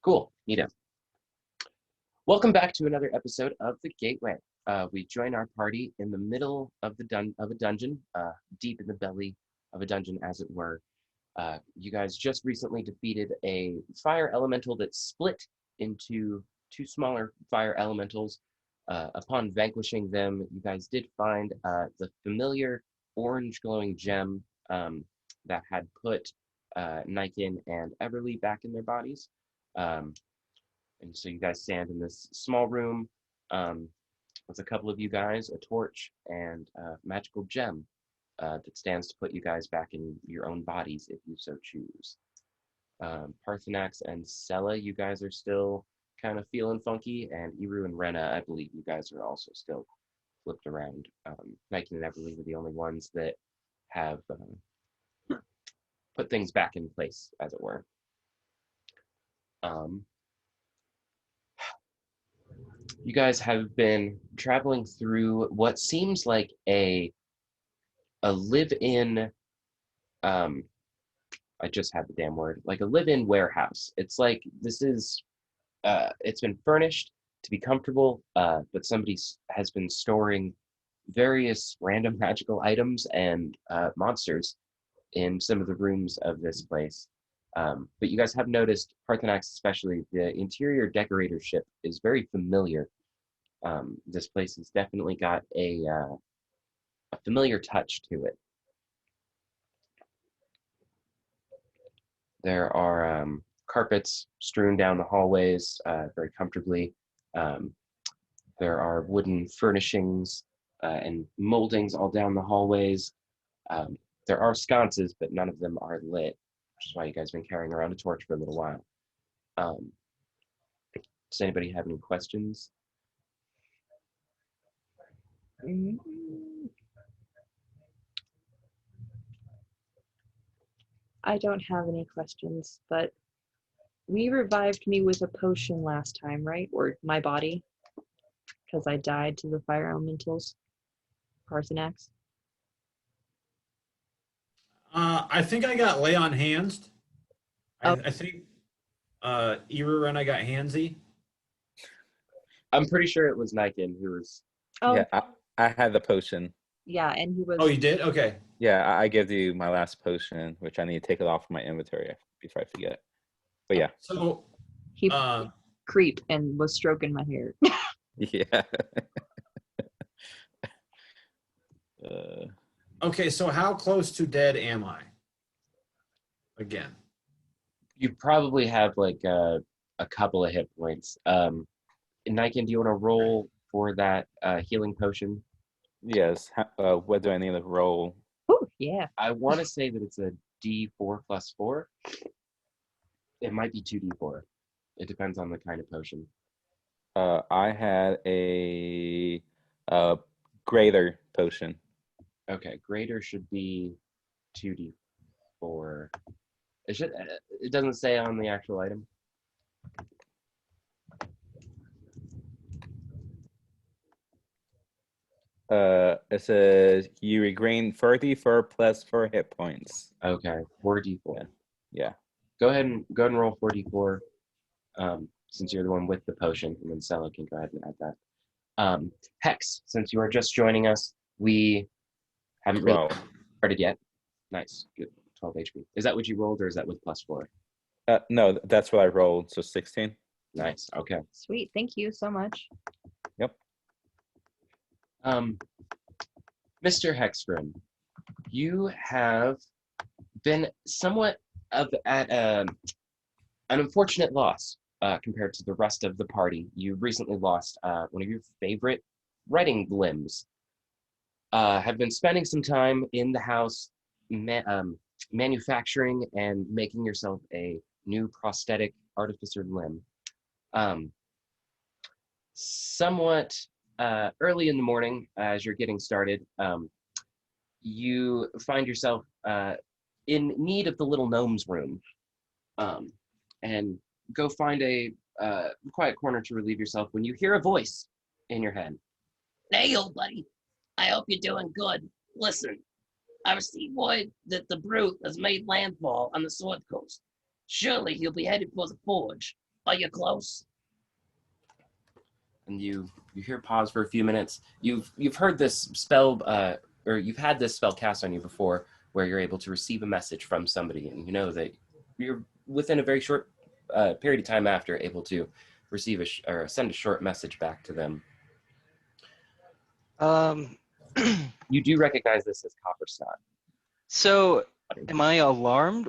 Cool. Neato. Welcome back to another episode of The Gateway. We join our party in the middle of a dungeon, deep in the belly of a dungeon, as it were. You guys just recently defeated a fire elemental that split into two smaller fire elementals. Upon vanquishing them, you guys did find the familiar orange glowing gem that had put Niken and Everly back in their bodies. And so you guys stand in this small room with a couple of you guys, a torch, and a magical gem that stands to put you guys back in your own bodies if you so choose. Parthenax and Sella, you guys are still kind of feeling funky, and Iru and Rena, I believe you guys are also still flipped around. Nike and Everly are the only ones that have put things back in place, as it were. You guys have been traveling through what seems like a live-in, I just had the damn word, like a live-in warehouse. It's like this is, it's been furnished to be comfortable, but somebody has been storing various random magical items and monsters in some of the rooms of this place. But you guys have noticed, Parthenax especially, the interior decoratorship is very familiar. This place has definitely got a familiar touch to it. There are carpets strewn down the hallways very comfortably. There are wooden furnishings and moldings all down the hallways. There are sconces, but none of them are lit, which is why you guys have been carrying around a torch for a little while. Does anybody have any questions? I don't have any questions, but we revived me with a potion last time, right? Or my body, because I died to the fire elementals. Parthenax. I think I got lay on hands. Oh. I think Iru and I got handsy. I'm pretty sure it was Niken who was. Oh. Yeah, I had the potion. Yeah, and he was. Oh, you did? Okay. Yeah, I give you my last potion, which I need to take it off my inventory before I forget. But yeah. So he creeped and was stroking my hair. Yeah. okay, so how close to dead am I? Again. You probably have like a couple of hit points. Niken, do you want to roll for that healing potion? Yes. What do I need to roll? Oh, yeah. I want to say that it's a D4 plus 4. It might be 2D4. It depends on the kind of potion. I had a greater potion. Okay, greater should be 2D4. It doesn't say on the actual item. It says you regain 34 plus 4 hit points. Okay, 4D4. Yeah. Go ahead and roll 4D4. Since you're the one with the potion, and then Sella can go ahead and add that. Hex, since you are just joining us, we haven't really started yet. Nice, good, 12 HP. Is that what you rolled, or is that with plus 4? No, that's what I rolled, so 16. Nice, okay. Sweet, thank you so much. Yep. Mr. Hexgrim, you have been somewhat at an unfortunate loss compared to the rest of the party. You recently lost one of your favorite writing limbs. Have been spending some time in the house manufacturing and making yourself a new prosthetic artificer limb. Somewhat early in the morning, as you're getting started, you find yourself in need of the little gnome's room, and go find a quiet corner to relieve yourself when you hear a voice in your head. Hey, old buddy. I hope you're doing good. Listen, I received word that the brute has made landfall on the Sword Coast. Surely he'll be headed for the forge. Are you close? And you hear pause for a few minutes. You've heard this spell, or you've had this spell cast on you before, where you're able to receive a message from somebody, and you know that you're within a very short period of time after able to receive or send a short message back to them. Um, You do recognize this as copper snot. so am I alarmed?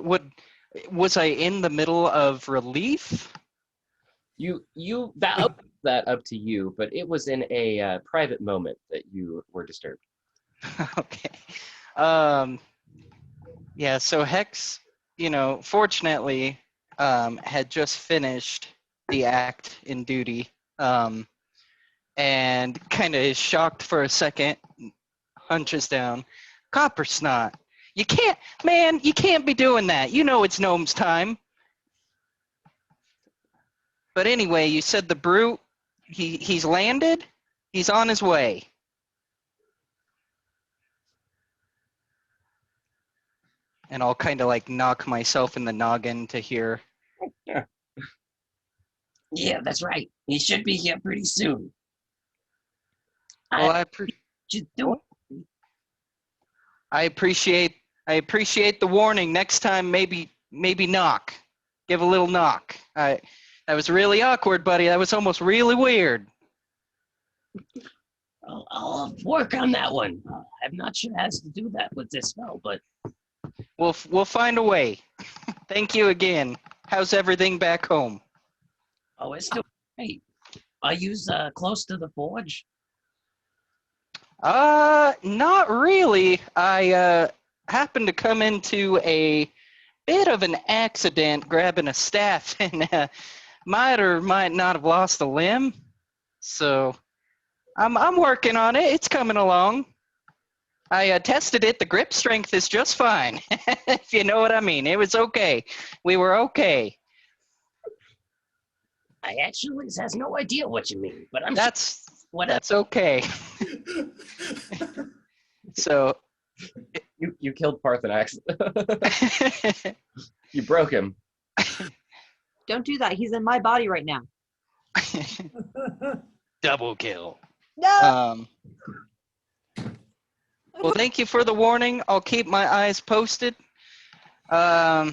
Was I in the middle of relief? That up to you, but it was in a private moment that you were disturbed. Okay. Um, yeah, so Hex, fortunately, had just finished the act in duty, and kind of is shocked for a second, hunches down. Copper snot. You can't be doing that. You know it's gnome's time. But anyway, you said the brute, he's landed? He's on his way. And I'll kind of like knock myself in the noggin to hear. Yeah, that's right. He should be here pretty soon. Well, Just do it. I appreciate the warning. Next time, maybe knock. Give a little knock. That was really awkward, buddy. That was almost really weird. I'll work on that one. I'm not sure how to do that with this spell, but We'll find a way. Thank you again. How's everything back home? it's still great. Are you close to the forge? Not really. I happened to come into a bit of an accident grabbing a staff and might or might not have lost a limb. So I'm working on it. It's coming along. I tested it. The grip strength is just fine. If you know what I mean. It was okay. We were okay. I actually has no idea what you mean, but I'm That's sure that's okay. So You killed Parthenax. You broke him. Don't do that. He's in my body right now. double kill. No. Well, thank you for the warning. I'll keep my eyes posted. I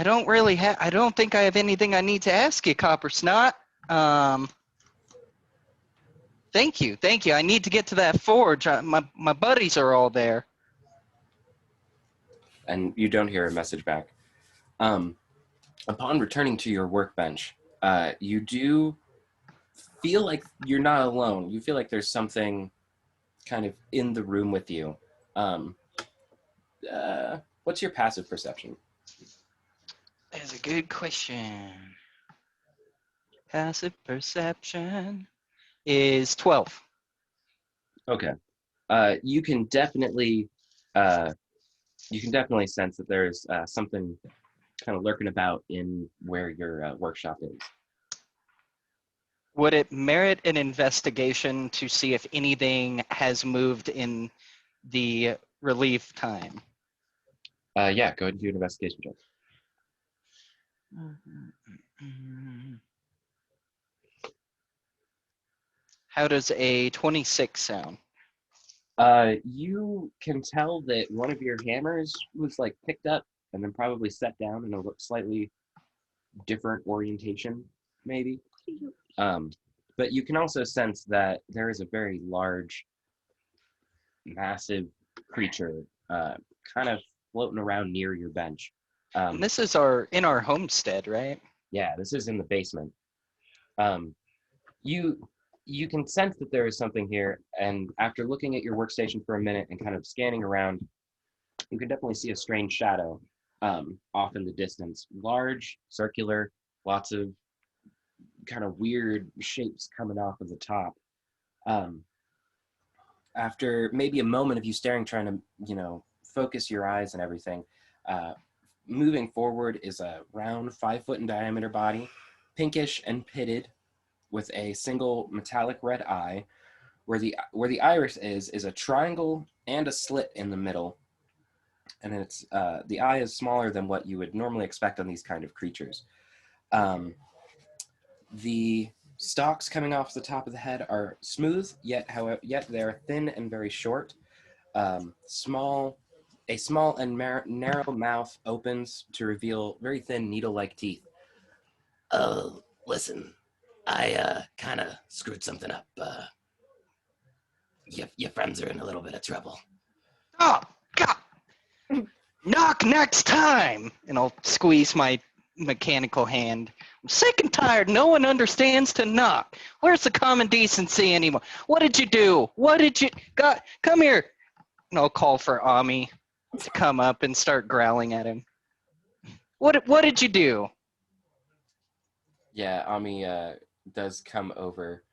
don't think I have anything I need to ask you, Copper Snot. Thank you. I need to get to that forge. My buddies are all there. And you don't hear a message back. Upon returning to your workbench, you do feel like you're not alone. You feel like there's something kind of in the room with you. What's your passive perception? That's a good question. Passive perception is 12. Okay. You can definitely sense that there's something kind of lurking about in where your workshop is. Would it merit an investigation to see if anything has moved in the relief time? Yeah, go ahead and do an investigation check. How does a 26 sound? You can tell that one of your hammers was like picked up and then probably set down in a slightly different orientation, maybe. But you can also sense that there is a very large, massive creature kind of floating around near your bench. And this is in our homestead, right? Yeah, this is in the basement. You can sense that there is something here, and after looking at your workstation for a minute and kind of scanning around, you can definitely see a strange shadow off in the distance. Large, circular, lots of kind of weird shapes coming off of the top. After maybe a moment of you staring, trying to, focus your eyes and everything, moving forward is a round 5 foot in diameter body, pinkish and pitted, with a single metallic red eye. Where the iris is a triangle and a slit in the middle. and it's the eye is smaller than what you would normally expect on these kind of creatures. The stalks coming off the top of the head are smooth, yet they are thin and very short. Small and narrow mouth opens to reveal very thin needle-like teeth. Oh, listen, I kind of screwed something up. Your friends are in a little bit of trouble. Oh, God. Knock next time. And I'll squeeze my mechanical hand. I'm sick and tired. No one understands to knock. Where's the common decency anymore? What did you do? What did you... God, come here. And I'll call for Ami to come up and start growling at him. What did you do? Yeah, Ami does come over.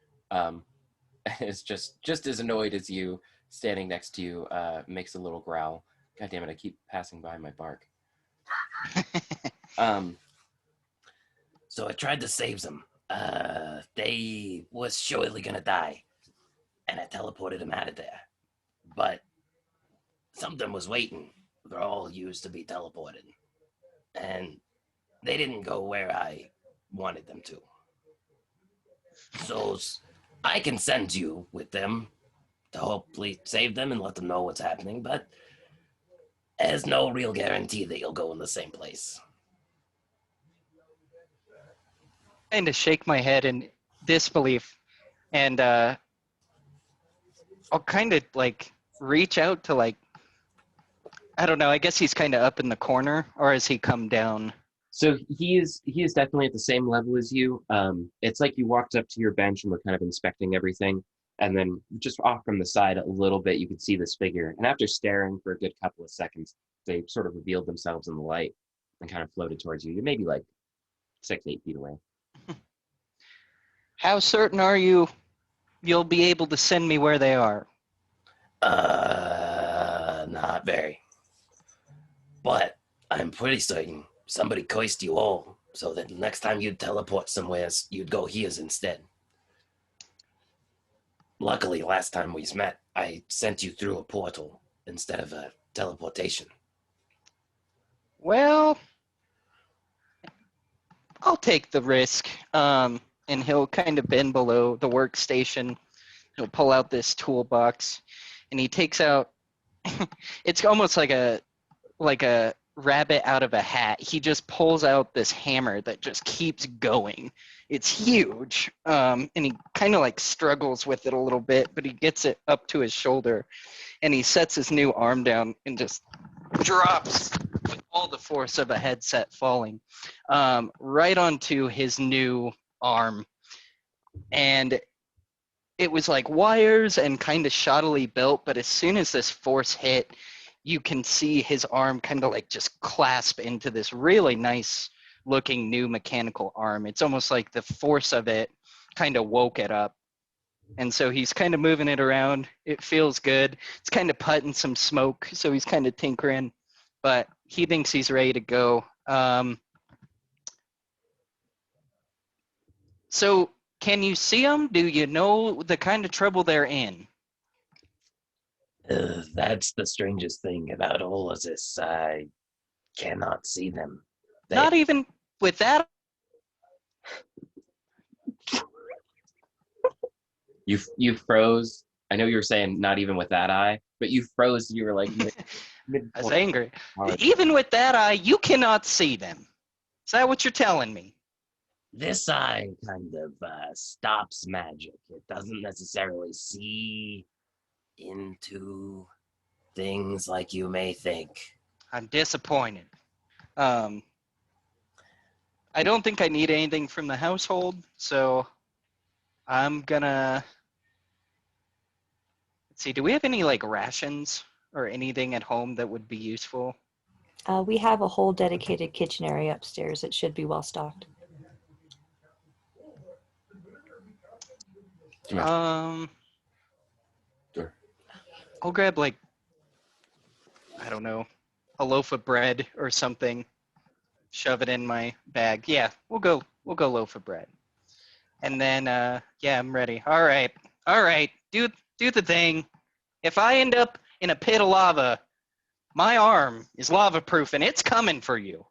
Is just as annoyed as you, standing next to you, makes a little growl. God damn it! I keep passing by my bark. So I tried to save them. They was surely gonna die, and I teleported them out of there. But something was waiting for all yous to be teleported, and they didn't go where I wanted them to. So I can send you with them to hopefully save them and let them know what's happening, but there's no real guarantee that you'll go in the same place. Kind of shake my head in disbelief, and I'll kind of like reach out to like, I don't know. I guess he's kind of up in the corner, or has he come down? So he is definitely at the same level as you. It's like you walked up to your bench and were kind of inspecting everything, and then just off from the side a little bit, you could see this figure. And after staring for a good couple of seconds, they sort of revealed themselves in the light and kind of floated towards you. You're maybe like 6-8 feet away. How certain are you you'll be able to send me where they are? Not very. But I'm pretty certain somebody cursed you all so that the next time you'd teleport somewhere, you'd go here's instead. Luckily, last time we met, I sent you through a portal instead of a teleportation. Well, I'll take the risk. And he'll kind of bend below the workstation. He'll pull out this toolbox, and he takes out. It's almost like a rabbit out of a hat. He just pulls out this hammer that just keeps going. It's huge, and he kind of like struggles with it a little bit, but he gets it up to his shoulder, and he sets his new arm down and just drops with all the force of a headset falling right onto his new arm. And it was like wires and kind of shoddily built, but as soon as this force hit, you can see his arm kind of like just clasp into this really nice looking new mechanical arm. It's almost like the force of it kind of woke it up. And so he's kind of moving it around. It feels good. It's kind of putting some smoke, so he's kind of tinkering, but he thinks he's ready to go. So can you see them? Do you know the kind of trouble they're in? That's the strangest thing about all of this. I cannot see them. Not even with that. You froze. I know you were saying not even with that eye, but you froze. You were like mid. I was angry. Even with that eye, you cannot see them. Is that what you're telling me? This eye kind of stops magic. It doesn't necessarily see into things like you may think. I'm disappointed. I don't think I need anything from the household, so I'm gonna... Let's see, do we have any like rations or anything at home that would be useful? We have a whole dedicated kitchen area upstairs. It should be well stocked. Sure. I'll grab like, I don't know, a loaf of bread or something. Shove it in my bag. Yeah, we'll go loaf of bread. And then yeah, I'm ready. All right. Do the thing. If I end up in a pit of lava, My arm is lava-proof, and it's coming for you.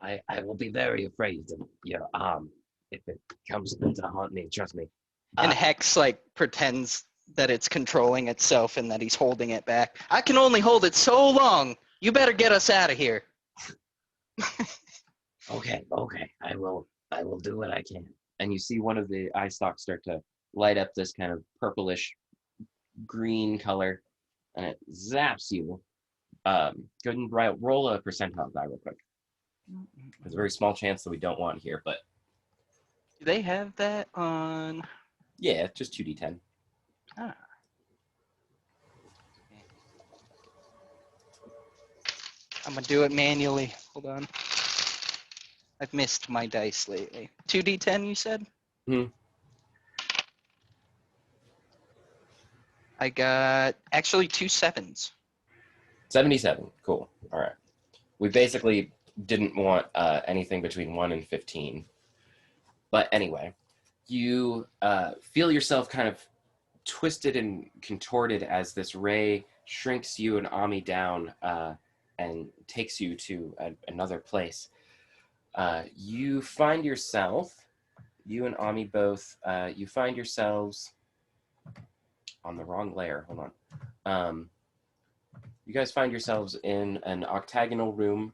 I will be very afraid of your arm if it comes to haunt me. Trust me. And Uh, Hex like pretends that it's controlling itself and that he's holding it back. I can only hold it so long. You better get us out of here. okay. I will do what I can. And you see one of the eye stalks start to light up this kind of purplish green color, and it zaps you. Go ahead and roll a percentile die real quick. There's a very small chance that we don't want here, but Do they have that on? yeah, just 2d10. Ah. I'm gonna do it manually. Hold on. I've missed my dice lately. 2d10, you said? Hmm. I got actually 2 7s. 77. Cool. All right. We basically didn't want anything between 1 and 15. But anyway, you feel yourself kind of twisted and contorted as this ray shrinks you and Ami down and takes you to another place. You find yourself, you and Ami both, you find yourselves on the wrong layer. Hold on. You guys find yourselves in an octagonal room.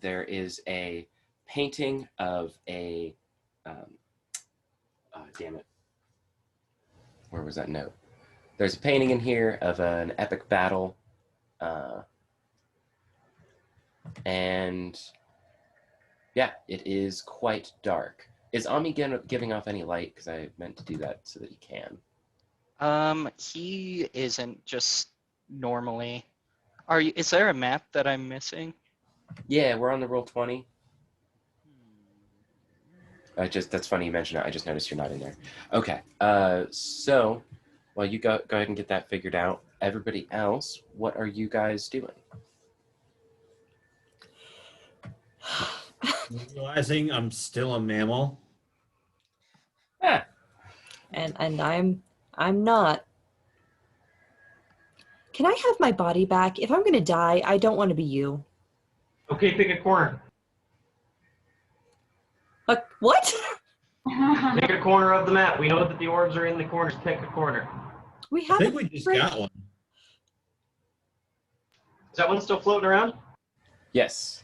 There is a painting of a, damn it. Where was that note? There's a painting in here of an epic battle. And yeah, it is quite dark. Is Ami giving off any light? Because I meant to do that so that he can. He isn't just normally. Are you? Is there a map that I'm missing? Yeah, we're on the roll 20. That's funny you mentioned it. I just noticed you're not in there. Okay. So while you go ahead and get that figured out, everybody else, what are you guys doing? Realizing I'm still a mammal. Ah, And I'm not. Can I have my body back? If I'm gonna die, I don't want to be you. Okay, pick a corner. What? Pick a corner of the map. We know that the orbs are in the corners. Pick a corner. We I have. think we just got one. Is that one still floating around? yes.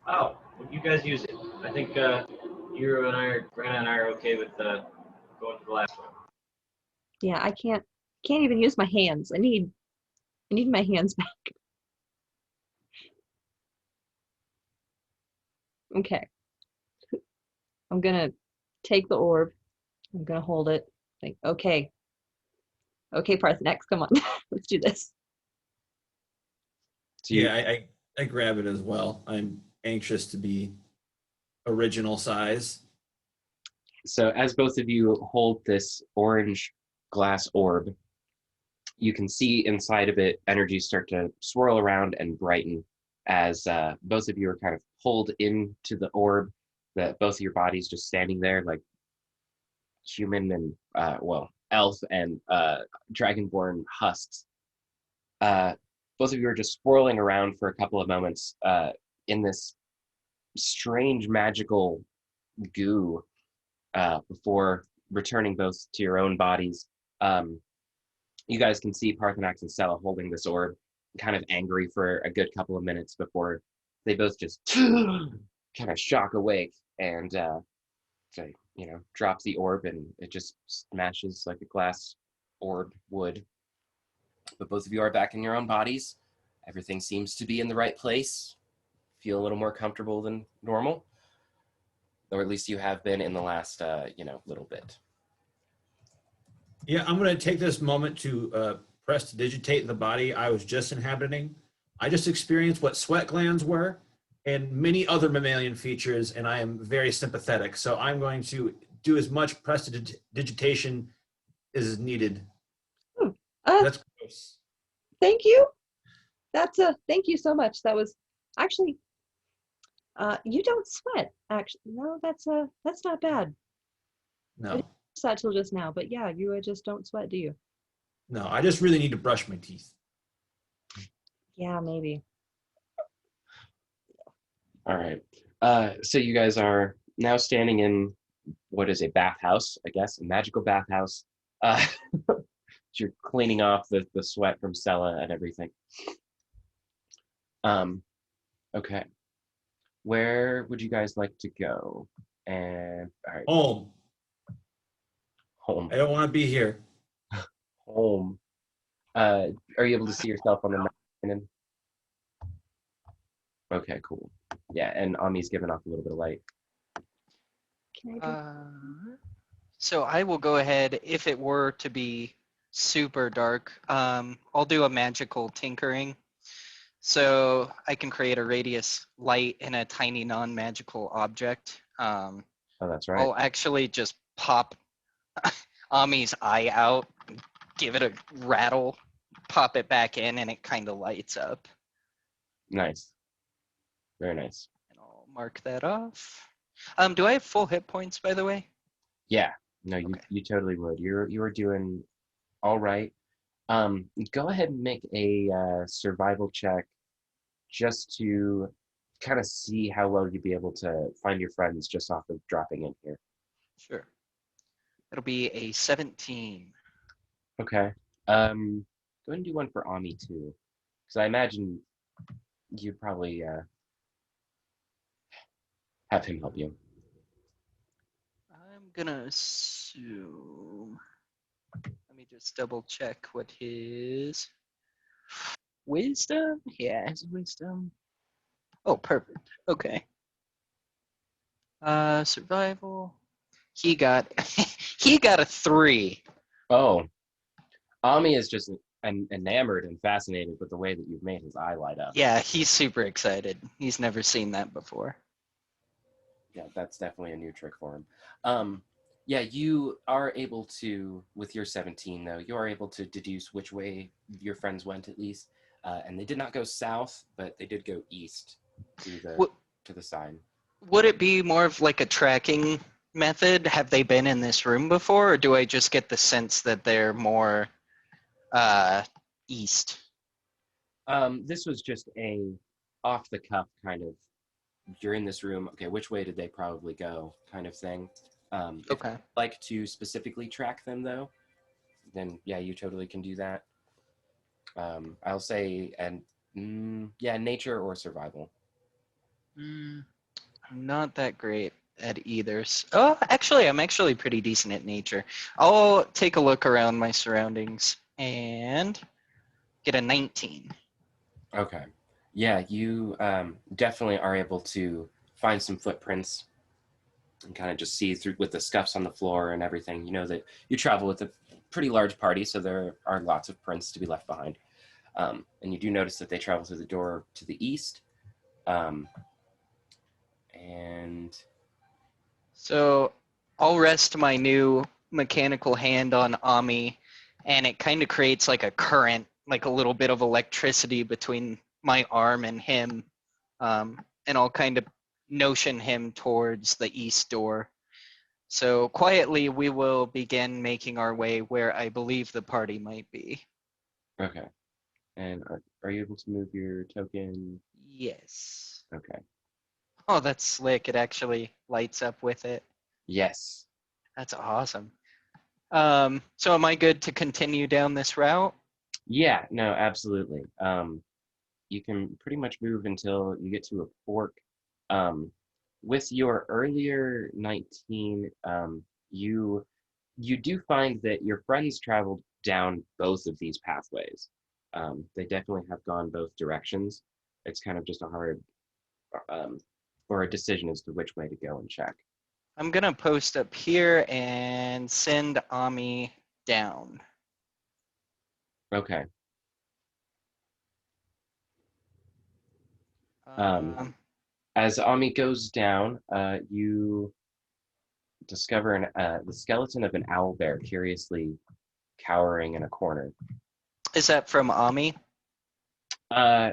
Oh, well, you guys use it. I think you and I, Grant and I are okay with going to the last one. Yeah, I can't even use my hands. I need my hands back. Okay. I'm gonna take the orb. I'm gonna hold it. Like, okay. Okay, Parthenex, come on. Let's do this. So you, Yeah, I grab it as well. I'm anxious to be original size. So as both of you hold this orange glass orb, you can see inside of it energy start to swirl around and brighten as both of you are kind of pulled into the orb, that both of your bodies just standing there like human and, elf and dragonborn husks. Both of you are just swirling around for a couple of moments in this strange magical goo before returning both to your own bodies. You guys can see Parthenax and Stella holding this orb, kind of angry for a good couple of minutes before they both just kind of shock awake and drop the orb, and it just smashes like a glass orb would. But both of you are back in your own bodies. Everything seems to be in the right place. Feel a little more comfortable than normal, or at least you have been in the last little bit. Yeah, I'm going to take this moment to press to digitate the body I was just inhabiting. I just experienced what sweat glands were and many other mammalian features, and I am very sympathetic. So I'm going to do as much prestidigitation as is needed. That's gross. Thank you. Thank you so much. That was actually you don't sweat. Actually, no, that's not bad. No, It's not till just now, but yeah, you just don't sweat, do you? no, I just really need to brush my teeth. Yeah, maybe. All right. So you guys are now standing in what is a bathhouse, I guess, a magical bathhouse. Uh, you're cleaning off the sweat from Sella and everything. Okay. Where would you guys like to go? And all right, Home. home, I don't want to be here. home. Are you able to see yourself on the map? Okay, cool. Yeah, and Ami's giving off a little bit of light. Can I do? So I will go ahead, if it were to be super dark, I'll do a magical tinkering. So I can create a radius light in a tiny non-magical object. Oh, that's right. I'll actually just pop Ami's eye out, give it a rattle, pop it back in, and it kind of lights up. Nice. Very nice. And I'll mark that off. Do I have full hit points, by the way? Yeah. No, you Okay. you totally would. You were doing all right. Go ahead and make a survival check just to kind of see how well you'd be able to find your friends just off of dropping in here. Sure. It'll be a 17. Okay. Go ahead and do one for Ami too, because I imagine you'd probably have him help you. I'm gonna assume. Let me just double check what his wisdom. Yeah, his wisdom. Oh, perfect. Okay. Survival. He got he got a 3. Oh, Ami is just enamored and fascinated with the way that you've made his eye light up. Yeah, he's super excited. He's never seen that before. Yeah, that's definitely a new trick for him. Yeah, you are able to, with your 17 though, you are able to deduce which way your friends went at least, and they did not go south, but they did go east to the side. Would it be more of like a tracking method? Have they been in this room before, or do I just get the sense that they're more east? This was just a off the cuff kind of, you're in this room, okay, which way did they probably go kind of thing. If Okay. you'd like to specifically track them though, then yeah, you totally can do that. I'll say, and yeah, nature or survival. I'm not that great at either. Oh, actually, I'm actually pretty decent at nature. I'll take a look around my surroundings and get a 19. Okay. Yeah, you definitely are able to find some footprints and kind of just see through with the scuffs on the floor and everything. You know that you travel with a pretty large party, so there are lots of prints to be left behind. And you do notice that they travel through the door to the east. And So I'll rest my new mechanical hand on Ami, and it kind of creates like a current, like a little bit of electricity between my arm and him. And I'll kind of notion him towards the east door. So quietly, we will begin making our way where I believe the party might be. okay. And are you able to move your token? Yes. Okay. Oh, that's slick. It actually lights up with it. Yes. That's awesome. So am I good to continue down this route? Yeah, no, absolutely. You can pretty much move until you get to a fork. With your earlier 19, you do find that your friends traveled down both of these pathways. They definitely have gone both directions. It's kind of just a hard or a decision as to which way to go and check. I'm gonna post up here and send Ami down. Okay. Um, As Ami goes down, you discover the skeleton of an owl bear curiously cowering in a corner. is that from Ami Uh,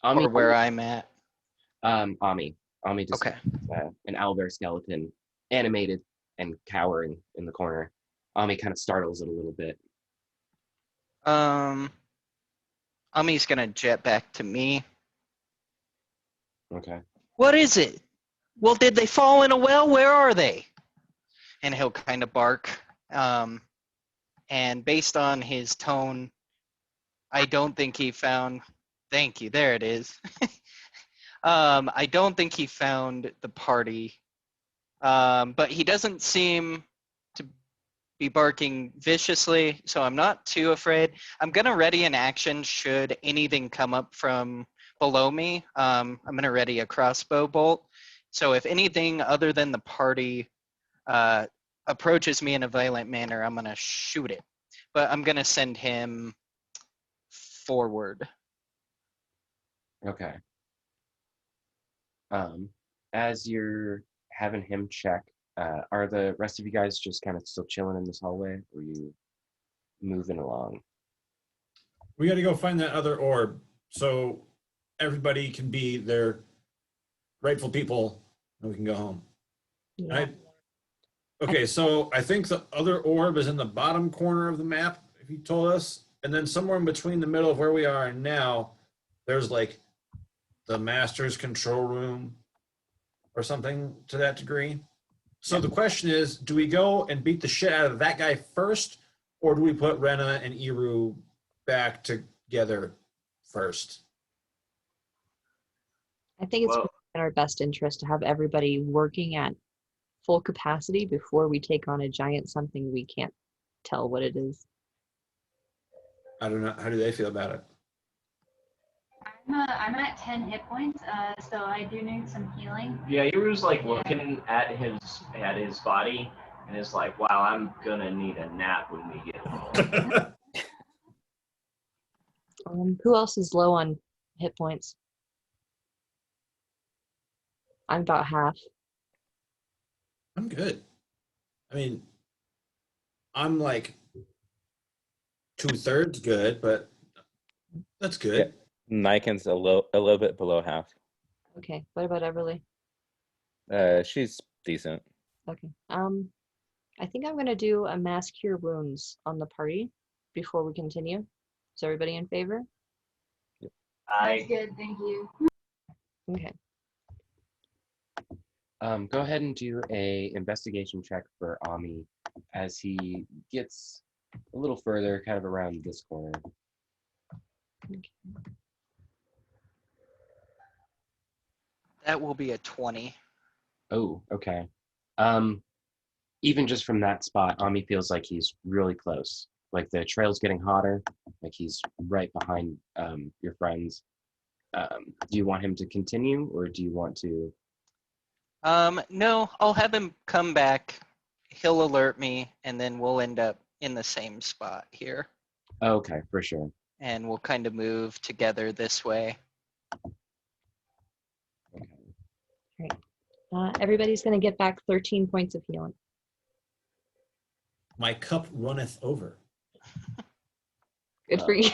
Ami, or where I'm at? Ami, Ami Okay. discovers an owlbear skeleton, animated and cowering in the corner. Ami kind of startles it a little bit. Ami's gonna jet back to me. Okay. What is it? Well, did they fall in a well? Where are they? And he'll kind of bark. And based on his tone, I don't think he found. Thank you. There it is. I don't think he found the party. But he doesn't seem to be barking viciously, so I'm not too afraid. I'm gonna ready an action should anything come up from below me. I'm gonna ready a crossbow bolt. So if anything other than the party approaches me in a violent manner, I'm gonna shoot it. But I'm gonna send him forward. Okay. As you're having him check, are the rest of you guys just kind of still chilling in this hallway, or are you moving along? We got to go find that other orb so everybody can be their rightful people and we can go home. Yeah. Right? Okay, so I think the other orb is in the bottom corner of the map, if you told us. And then somewhere in between the middle of where we are now, there's like the master's control room or something to that degree. So the question is, do we go and beat the shit out of that guy first, or do we put Rena and Iru back together first? I think it's Well, in our best interest to have everybody working at full capacity before we take on a giant something we can't tell what it is. I don't know. How do they feel about it? I'm at 10 hit points, so I do need some healing. yeah, Iru's like looking at his body and is like, wow, I'm gonna need a nap when we get home. Who else is low on hit points? I'm about half. I'm good. I mean, I'm like 2/3 good, but that's good. Niken's a little bit below half. Okay. What about Everly? She's decent. Okay. I think I'm gonna do a mass cure wounds on the party before we continue. Is everybody in favor? That's good, thank you. Okay. Go ahead and do a investigation check for Ami as he gets a little further, kind of around this corner. That will be a 20. Oh, okay. Even just from that spot, Ami feels like he's really close. Like the trail's getting hotter, like he's right behind your friends. Do you want him to continue, or do you want to? No, I'll have him come back. He'll alert me, and then we'll end up in the same spot here. Okay, for sure. And we'll kind of move together this way. Okay. Everybody's gonna get back 13 points of healing. My cup runneth over. Good for you.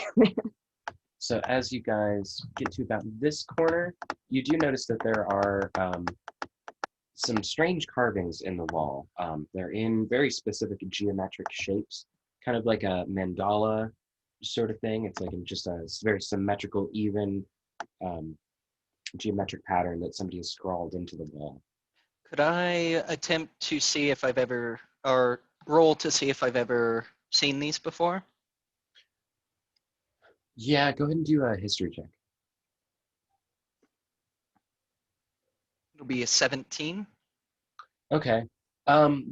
So as you guys get to about this corner, you do notice that there are some strange carvings in the wall. They're in very specific geometric shapes, kind of like a mandala sort of thing. It's like just a very symmetrical, even geometric pattern that somebody has scrawled into the wall. Could I attempt to see if I've ever, or roll to see if I've ever seen these before? Yeah, go ahead and do a history check. It'll be a 17. Okay.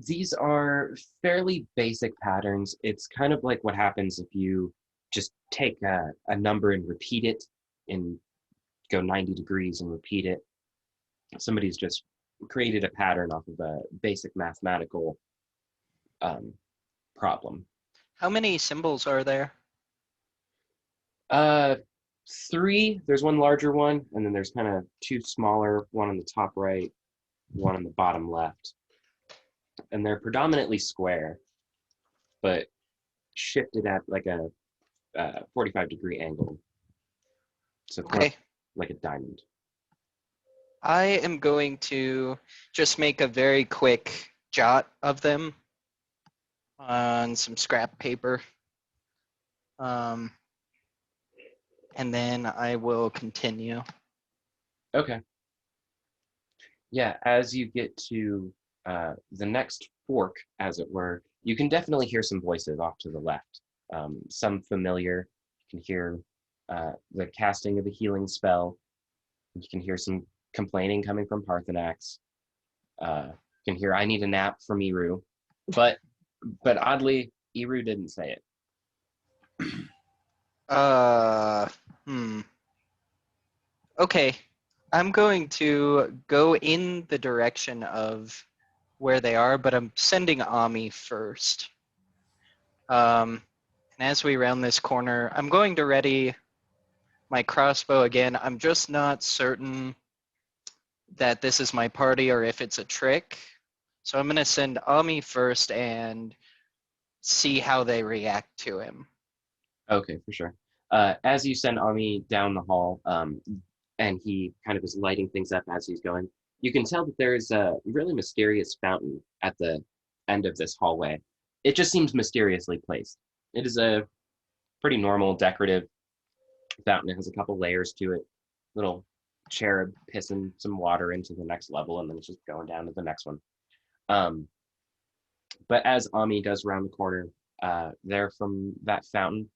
These are fairly basic patterns. It's kind of like what happens if you just take a number and repeat it and go 90 degrees and repeat it. Somebody's just created a pattern off of a basic mathematical problem. How many symbols are there? 3. There's one larger one, and then there's kind of 2 smaller, one on the top right, one on the bottom left. And they're predominantly square, but shifted at like a 45-degree angle. So Okay. like a diamond. I am going to just make a very quick jot of them on some scrap paper. and then I will continue. Okay. Yeah, as you get to the next fork, as it were, you can definitely hear some voices off to the left. Some familiar. You can hear the casting of a healing spell. You can hear some complaining coming from Parthenax. You can hear, "I need a nap" from Eru. But oddly, Eru didn't say it. Okay, I'm going to go in the direction of where they are, but I'm sending Ami first. And as we round this corner, I'm going to ready my crossbow again. I'm just not certain that this is my party or if it's a trick. So I'm going to send Ami first and see how they react to him. Okay, for sure. As you send Ami down the hall, and he kind of is lighting things up as he's going, you can tell that there's a really mysterious fountain at the end of this hallway. It just seems mysteriously placed. It is a pretty normal decorative fountain. It has a couple layers to it. Little cherub pissing some water into the next level, and then it's just going down to the next one. But as Ami does round the corner, there from that fountain,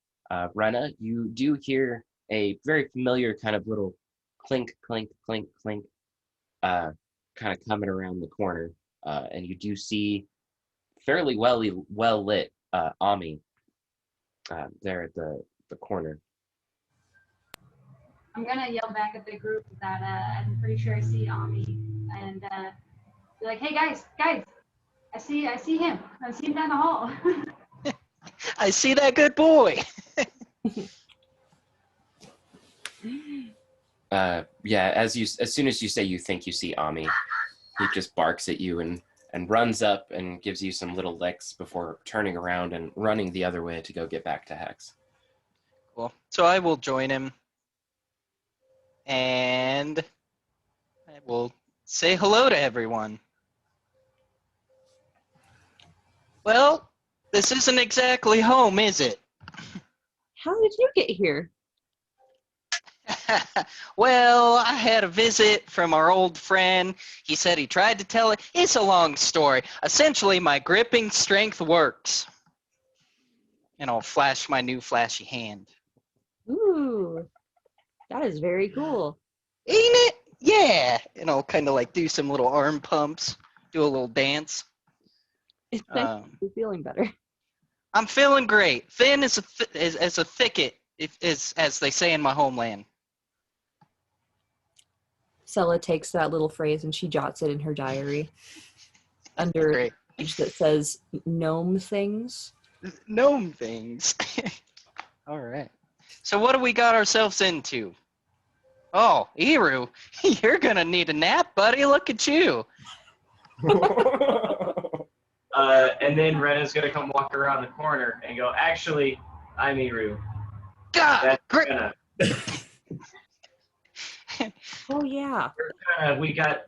Rena, you do hear a very familiar kind of little clink, clink, clink, clink, kind of coming around the corner, and you do see fairly well lit Ami there at the corner. I'm gonna yell back at the group that I'm pretty sure I see Ami, and be like, "Hey guys, I see him. I see him down the hall." I see that good boy. Yeah, as soon as you say you think you see Ami, he just barks at you and runs up and gives you some little licks before turning around and running the other way to go get back to Hex. Cool. So I will join him. And I will say hello to everyone. Well, this isn't exactly home, is it? How did you get here? Well, I had a visit from our old friend. He said he tried to tell it. It's a long story. Essentially, my gripping strength works. And I'll flash my new flashy hand. Ooh, that is very cool. Ain't it? Yeah. And I'll kind of like do some little arm pumps, do a little dance. It's nice to be feeling better. I'm feeling great. Thin as a thicket, as they say in my homeland. Sella takes that little phrase and she jots it in her diary under Great. a page that says gnome things. Gnome things. All right. So what do we got ourselves into? Oh, Eru, you're gonna need a nap, buddy. Look at you. And then Rena's gonna come walk around the corner and go, "Actually, I'm Eru." God, That's great. Rena. Oh yeah. We got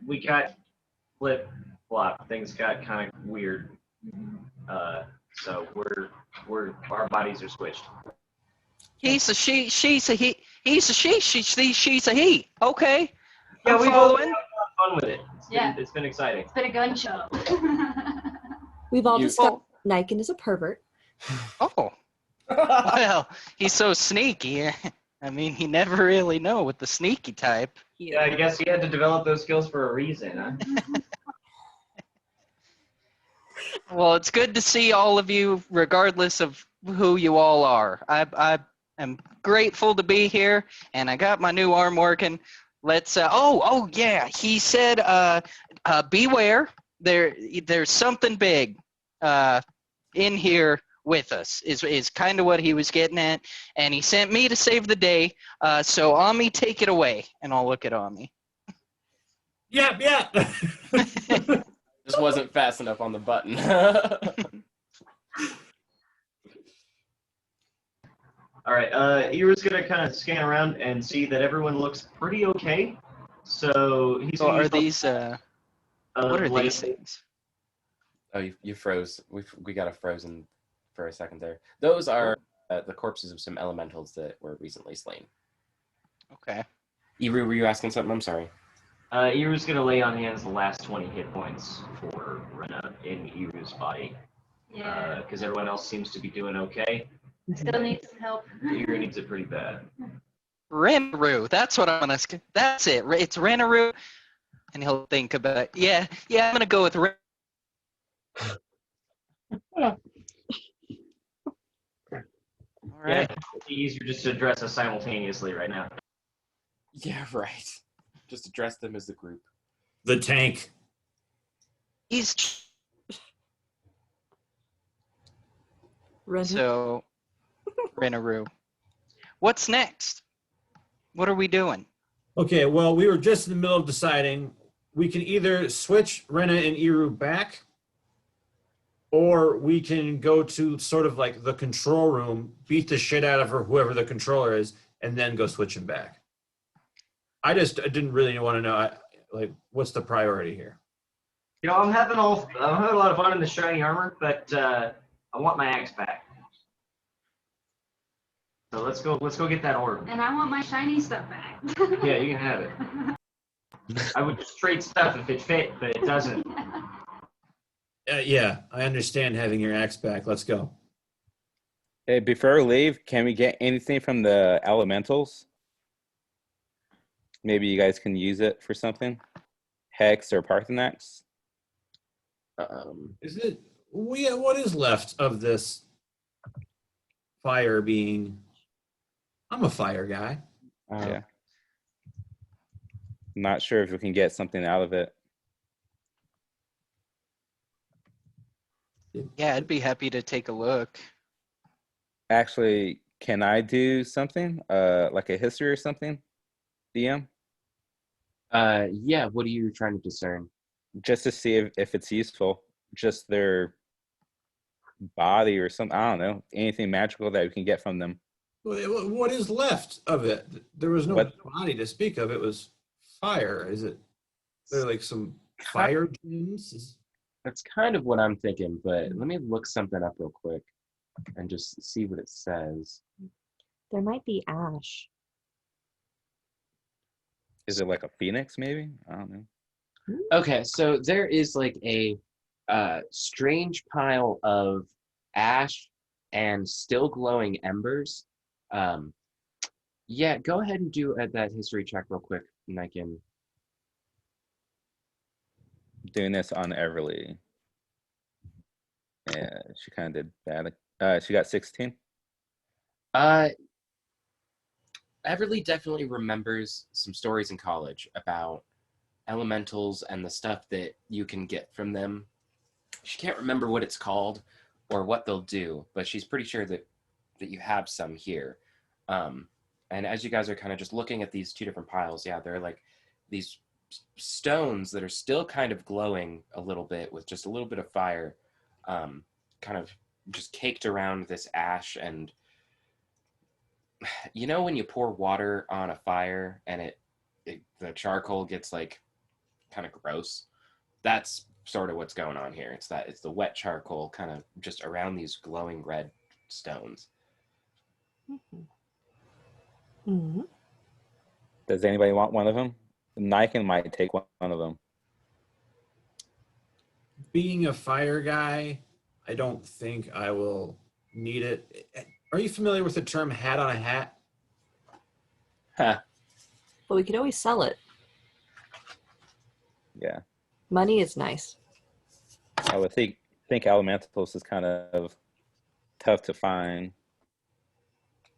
flip flop. Things got kind of weird. So our bodies are switched. He's a she, she's a he. He's a she, she's a he. Okay. Yeah, I'm we both following. had fun with it. Yeah. It's been exciting. It's been a gun show. We've all You- discovered Niken is a pervert. Oh. Well, he's so sneaky. I mean, you never really know with the sneaky type. Yeah, I guess you had to develop those skills for a reason, huh? Well, it's good to see all of you, regardless of who you all are. I am grateful to be here, and I got my new arm working. Let's. Oh yeah. He said, beware. There's something big, in here with us. Is kind of what he was getting at, and he sent me to save the day. So Ami, take it away, and I'll look at Ami. Yeah. Just wasn't fast enough on the button. All right, Eru's gonna kind of scan around and see that everyone looks pretty okay. So he's So gonna are use the- these? What are light- these things? Oh, you froze. We got a frozen for a second there. Those are the corpses of some elementals that were recently slain. Okay. Eru, were you asking something? I'm sorry. Iru's gonna lay on hands the last 20 hit points for Rena in Iru's body. Yeah. Because everyone else seems to be doing okay. Still needs some help. Iru needs it pretty bad. Renaru. That's what I'm gonna. That's it. It's Renaru, and he'll think about it. Yeah. I'm gonna go with Ren. All right. Yeah, it's easier just to address us simultaneously right now. Yeah, right. Just address them as the group. The tank. He's Ren- so Renaru. What's next? What are we doing? Okay, well, we were just in the middle of deciding we can either switch Rena and Iru back, or we can go to sort of like the control room, beat the shit out of her, whoever the controller is, and then go switch him back. I didn't really want to know, like, what's the priority here? You know, I'm having a lot of fun in the shiny armor, but I want my axe back. So let's go get that orb. And I want my shiny stuff back. Yeah, you can have it. I would just trade stuff if it fit, but it doesn't. Yeah, I understand having your axe back. Let's go. Hey, before we leave, can we get anything from the elementals? Maybe you guys can use it for something? Hex or Parthenax? Is it? What is left of this fire being? I'm a fire guy. Yeah. Not sure if we can get something out of it. Yeah, I'd be happy to take a look. Actually, can I do something? Like a history or something? DM? Yeah, what are you trying to discern? Just to see if it's useful. Just their body or something. I don't know. Anything magical that we can get from them. What is left of it? There was no What- body to speak of. It was fire. Is it? They're like some fire gems. That's kind of what I'm thinking, but let me look something up real quick and just see what it says. there might be ash. Is it like a phoenix, maybe? I don't know. Okay, so there is like a strange pile of ash and still glowing embers. Yeah, go ahead and do that history check real quick, and I can. Doing this on Everly. Yeah, she kind of did bad. She got 16. Everly definitely remembers some stories in college about elementals and the stuff that you can get from them. She can't remember what it's called or what they'll do, but she's pretty sure that you have some here. And as you guys are kind of just looking at these two different piles, yeah, they're like these stones that are still kind of glowing a little bit with just a little bit of fire, kind of just caked around this ash. And you know when you pour water on a fire and the charcoal gets like kind of gross? That's sort of what's going on here. It's the wet charcoal kind of just around these glowing red stones. Mm-hmm. Does anybody want one of them? Niken might take one of them. Being a fire guy, I don't think I will need it. Are you familiar with the term hat on a hat? Huh. But we could always sell it. Yeah. Money is nice. I would think elementals is kind of tough to find.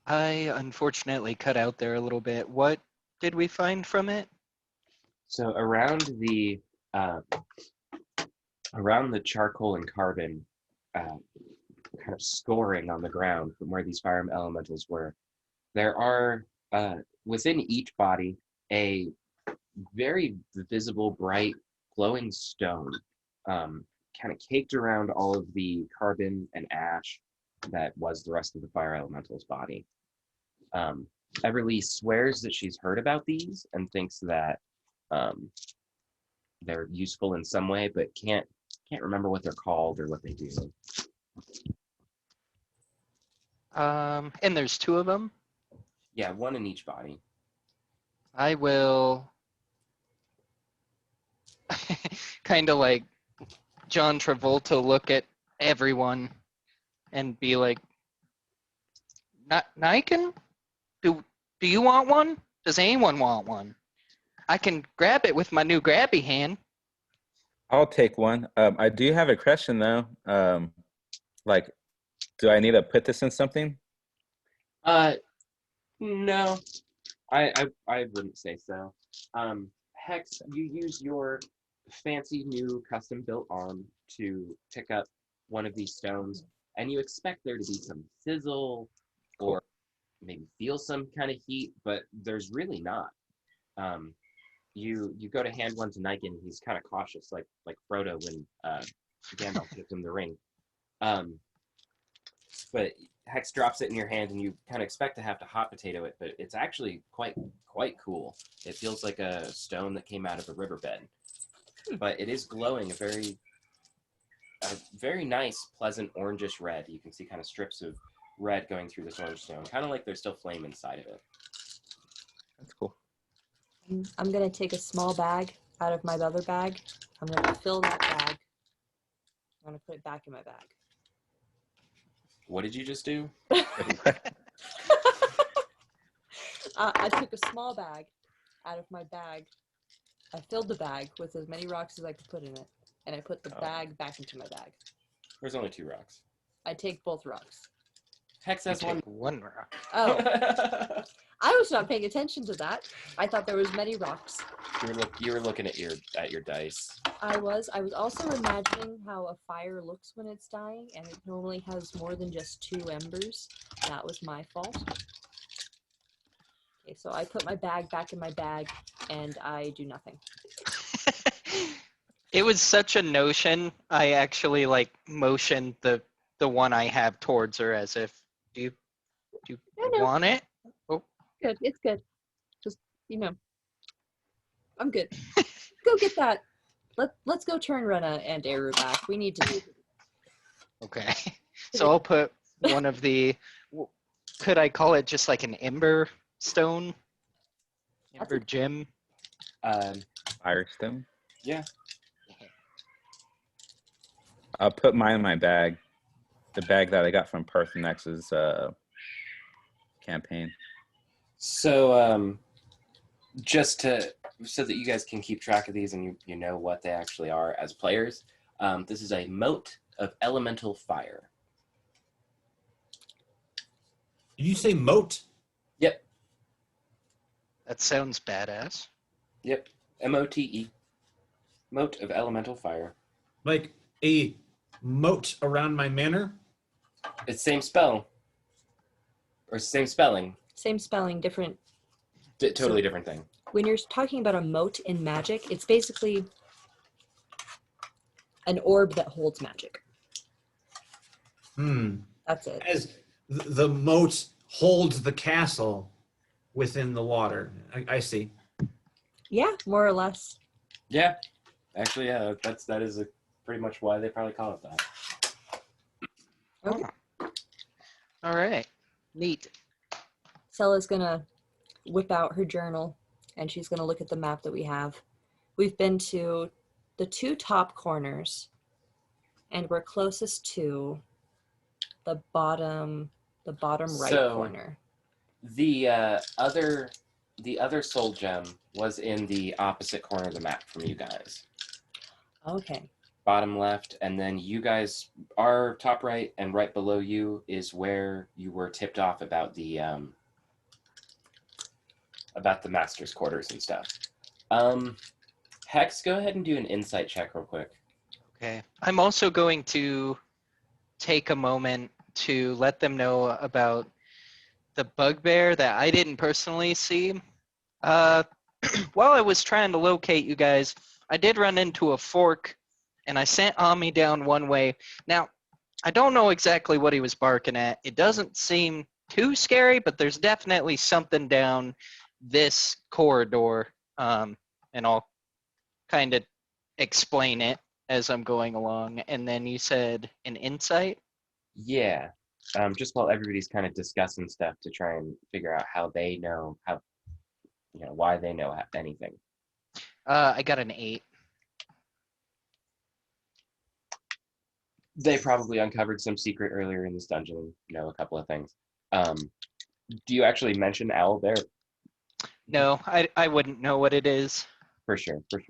I unfortunately cut out there a little bit. What did we find from it? So around the charcoal and carbon, kind of scoring on the ground from where these fire elementals were, there are within each body a very visible, bright, glowing stone, kind of caked around all of the carbon and ash that was the rest of the fire elemental's body. Everly swears that she's heard about these and thinks that they're useful in some way, but can't remember what they're called or what they do. And there's two of them. Yeah, one in each body. I will kind of like John Travolta look at everyone and be like, Niken, do you want one? Does anyone want one? I can grab it with my new grabby hand. I'll take one. I do have a question though. Like, do I need to put this in something? No, I wouldn't say so. Hex, you use your fancy new custom built arm to pick up one of these stones, and you expect there to be some sizzle or maybe feel some kind of heat, but there's really not. You go to hand one to Nike, and he's kind of cautious, like Frodo when Gandalf gives him the ring. But Hex drops it in your hand, and you kind of expect to have to hot potato it, but it's actually quite cool. It feels like a stone that came out of a riverbed, but it is glowing a very nice, pleasant orangish red. You can see kind of strips of red going through this orange stone, kind of like there's still flame inside of it. That's cool. I'm gonna take a small bag out of my other bag. I'm gonna fill that bag. I'm gonna put it back in my bag. What did you just do? I took a small bag out of my bag. I filled the bag with as many rocks as I could put in it, and I put the bag back into my bag. There's only 2 rocks. I take both rocks. Hex has one. One rock. Oh, I was not paying attention to that. I thought there was many rocks. You were looking at your dice. I was also imagining how a fire looks when it's dying, and it normally has more than just 2 embers. That was my fault. Okay, so I put my bag back in my bag, and I do nothing. It was such a notion. I actually like motioned the one I have towards her as if, do you No. want it? Oh, Good, it's good. Just, I'm good. Go get that. Let's go turn Rena and Eru back. We need to. okay. So I'll put one of the. Could I call it just like an ember stone? Ember gem. Firestone. Yeah. I'll put mine in my bag. The bag that I got from Perth Nex's campaign. So, just so that you guys can keep track of these and you know what they actually are as players, this is a moat of elemental fire. Did you say moat? Yep. That sounds badass. Yep. MOTE. Moat of elemental fire. Like a moat around my manor? It's same spell. Or same spelling. Same spelling, different. Totally different thing. When you're talking about a moat in magic, it's basically an orb that holds magic. That's it. As the moat holds the castle within the water. I see. Yeah, more or less. Yeah. Actually, yeah, that is pretty much why they probably call it that. Okay. All right. Neat. Sella's gonna whip out her journal, and she's gonna look at the map that we have. We've been to the 2 top corners, and we're closest to the bottom right corner. The other soul gem was in the opposite corner of the map from you guys. Okay. Bottom left, and then you guys are top right, and right below you is where you were tipped off about the master's quarters and stuff. Hex, go ahead and do an insight check real quick. Okay. I'm also going to take a moment to let them know about the bugbear that I didn't personally see. While I was trying to locate you guys, I did run into a fork, and I sent Ami down one way. Now, I don't know exactly what he was barking at. It doesn't seem too scary, but there's definitely something down this corridor, and I'll kind of explain it as I'm going along. And then you said an insight? Yeah. Just while everybody's kind of discussing stuff to try and figure out how they know why they know anything. I got an 8. They probably uncovered some secret earlier in this dungeon, a couple of things. Do you actually mention owl bear? No, I wouldn't know what it is. For sure. Okay.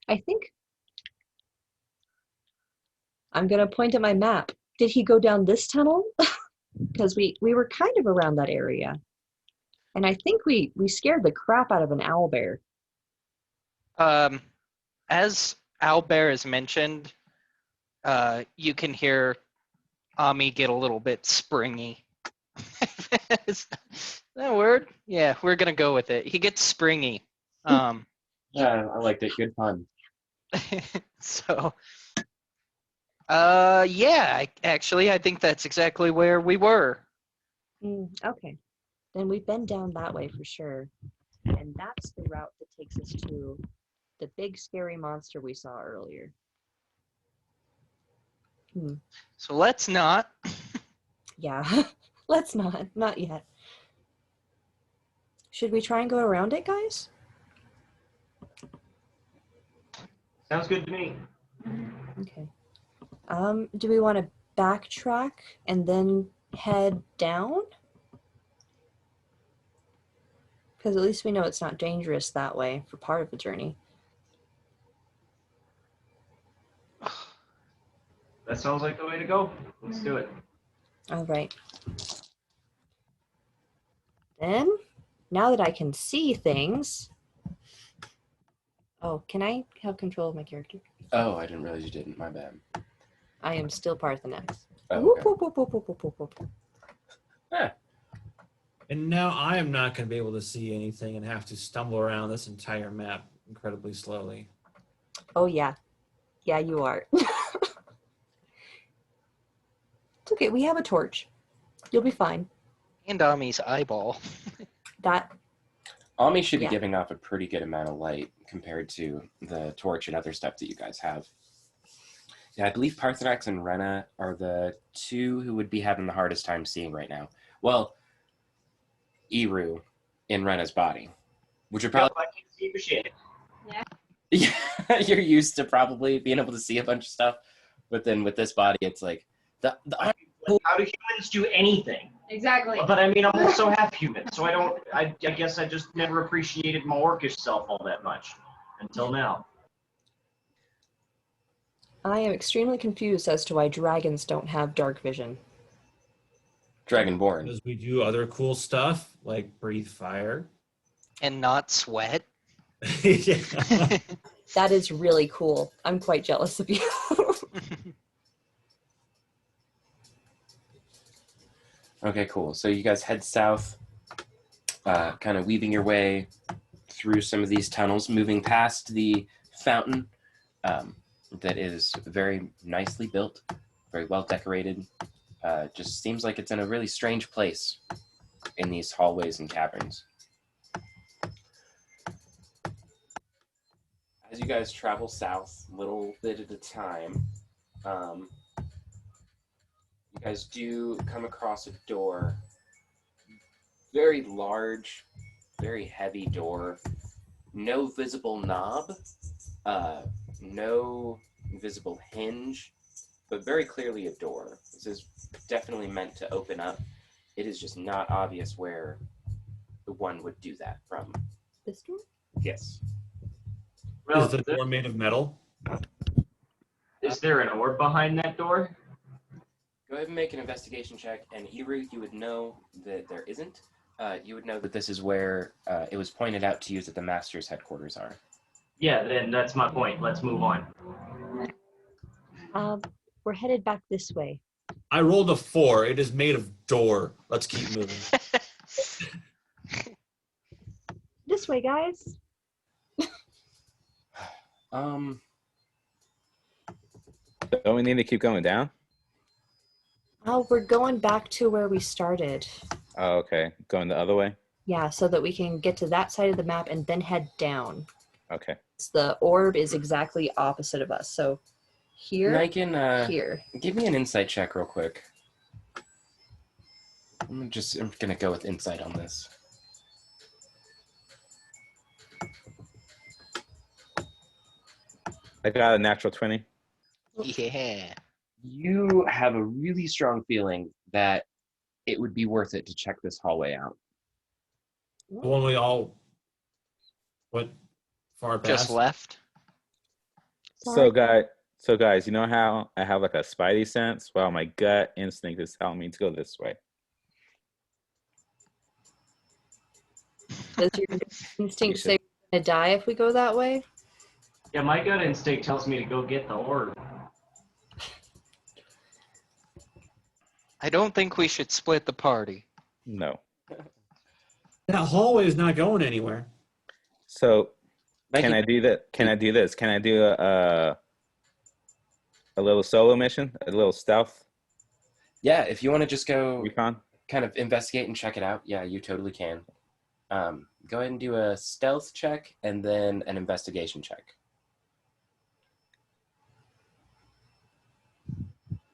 I think I'm gonna point at my map. Did he go down this tunnel? Because we were kind of around that area, and I think we scared the crap out of an owl bear. As Owlbear is mentioned, you can hear Ami get a little bit springy. Is that a word? Yeah, we're gonna go with it. He gets springy. Yeah, I liked it. Good pun. So, yeah, I think that's exactly where we were. Okay, then we've been down that way for sure, and that's the route that takes us to the big scary monster we saw earlier. So let's not. Yeah, let's not yet. Should we try and go around it, guys? Sounds good to me. Okay. Do we want to backtrack and then head down? Because at least we know it's not dangerous that way for part of the journey. That sounds like the way to go. Let's do it. All right. Then, now that I can see things... Oh, can I have control of my character? Oh, I didn't realize you didn't. My bad. I am still Parthenax. Oh, Whoop, okay. whoop, whoop, whoop, whoop, whoop, whoop, whoop. And now I am not going to be able to see anything and have to stumble around this entire map incredibly slowly. Oh, yeah. Yeah, you are. It's okay. We have a torch. You'll be fine. And Ami's eyeball. That... Ami should be Yeah. giving off a pretty good amount of light compared to the torch and other stuff that you guys have. Yeah, I believe Parthenax and Rena are the two who would be having the hardest time seeing right now. Well, Eru in Rena's body, which would probably... I can see for shit. Yeah, you're used to probably being able to see a bunch of stuff, but then with this body, it's like the How do humans do anything? Exactly. But I mean, I'm also half human, so I guess I just never appreciated my orcish self all that much until now. I am extremely confused as to why dragons don't have dark vision. Dragonborn. Because we do other cool stuff like breathe fire. And not sweat. Yeah. That is really cool. I'm quite jealous of you. Okay, cool. So you guys head south, kind of weaving your way through some of these tunnels, moving past the fountain that is very nicely built, very well decorated. Just seems like it's in a really strange place in these hallways and caverns. As you guys travel south, a little bit at a time, you guys do come across a door. Very large, very heavy door. No visible knob, no visible hinge, but very clearly a door. This is definitely meant to open up. It is just not obvious where the one would do that from. This door? Yes. Well, Is the door made of metal? is there an orb behind that door? Go ahead and make an investigation check, and Eru, you would know that there isn't. You would know that this is where it was pointed out to you that the Master's headquarters are. Yeah, then that's my point. Let's move on. We're headed back this way. I rolled a 4. It is made of door. Let's keep moving. This way, guys. Don't we need to keep going down? Oh, we're going back to where we started. Oh, okay. Going the other way? Yeah, so that we can get to that side of the map and then head down. Okay. The orb is exactly opposite of us, so Here. Niken, Here. give me an insight check real quick. I'm gonna go with insight on this. I got a natural 20. Yeah. You have a really strong feeling that it would be worth it to check this hallway out. The one we all went far Just past. left. So guys, you know how I have like a spidey sense? Well, my gut instinct is telling me to go this way. Does your instinct say we're gonna die if we go that way? Yeah, my gut instinct tells me to go get the orb. I don't think we should split the party. No. That hallway is not going anywhere. So Niken, can I do that? Can I do this? Can I do a little solo mission, a little stealth yeah, if you want to just go recon? kind of investigate and check it out, yeah, you totally can. Go ahead and do a stealth check and then an investigation check.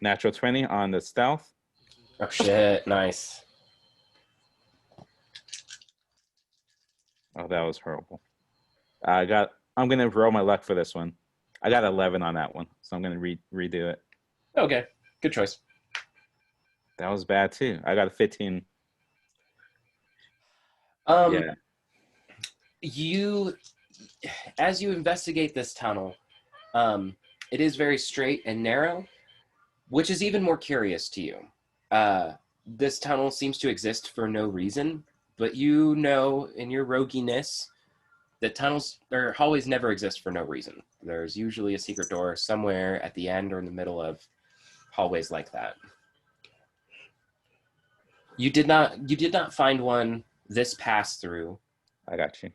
Natural 20 on the stealth. Oh shit, nice. Oh, that was horrible. I'm gonna roll my luck for this one. I got 11 on that one, so I'm gonna redo it. Okay, good choice. That was bad too. I got a 15. Yeah. You, as you investigate this tunnel, it is very straight and narrow, which is even more curious to you. This tunnel seems to exist for no reason, but you know in your roguiness that tunnels or hallways never exist for no reason. There's usually a secret door somewhere at the end or in the middle of hallways like that. You did not find one this pass through. I got you.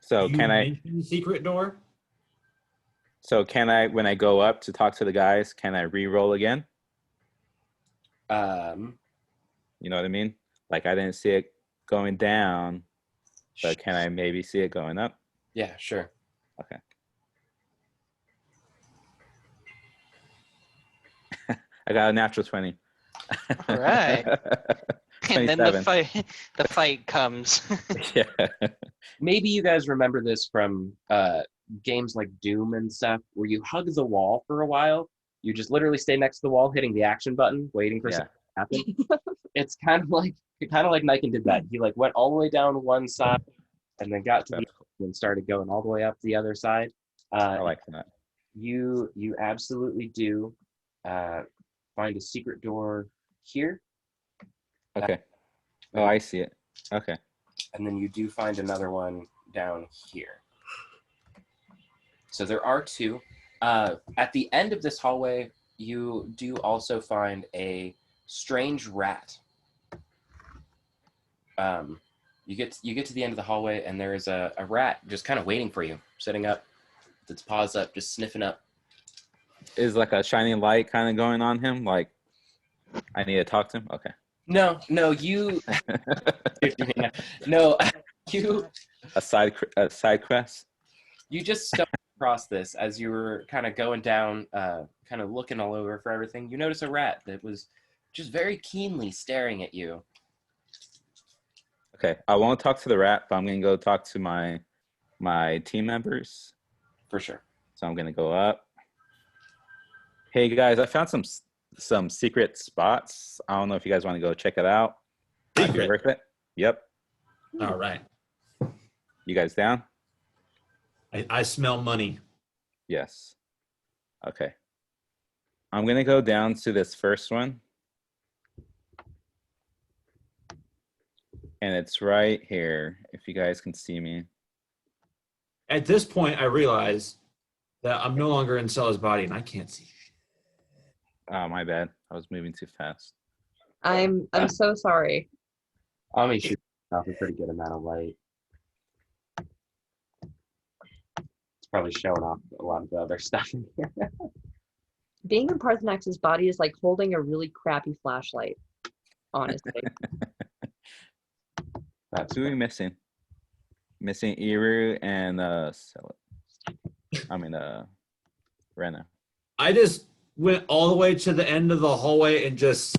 So You mentioned the secret door? can I, when I go up to talk to the guys, can I re-roll again? You know what I mean? Like I didn't see it going down, but can I maybe see it going up? Yeah, sure. Okay. I got a natural 20. All right. And then 27. the fight comes. Yeah. Maybe you guys remember this from games like Doom and stuff, where you hug the wall for a while. You just literally stay next to the wall, hitting the action button, waiting for something to happen. It's kind of like Niken did that. He like went all the way down one side, and then got to the end and started going all the way up the other side. I like that. You absolutely do find a secret door here. Okay. Oh, I see it. Okay. And then you do find another one down here. So there are two. At the end of this hallway, you do also find a strange rat. You get to the end of the hallway, and there is a rat just kind of waiting for you, sitting up, with its paws up, just sniffing up. Is like a shining light kind of going on him? Like I need to talk to him? Okay. No, you. No, you. A side quest? You just stumbled across this as you were kind of going down, kind of looking all over for everything. You notice a rat that was just very keenly staring at you. Okay. I won't talk to the rat, but I'm gonna go talk to my team members. For sure. So I'm gonna go up. Hey guys, I found some secret spots. I don't know if you guys want to go check it out. Might be Secret? worth it. Yep. All right. You guys down? I smell money. Yes. Okay. I'm gonna go down to this first one. And it's right here, if you guys can see me. At this point, I realize that I'm no longer in Stella's body and I can't see shit. Oh, my bad. I was moving too fast. I'm so sorry. Ami shoots off a pretty good amount of light. It's probably showing off a lot of the other stuff in here. Being in Parthenax's body is like holding a really crappy flashlight, honestly. That's Who are we missing? Missing Iru and Rena. I just went all the way to the end of the hallway and just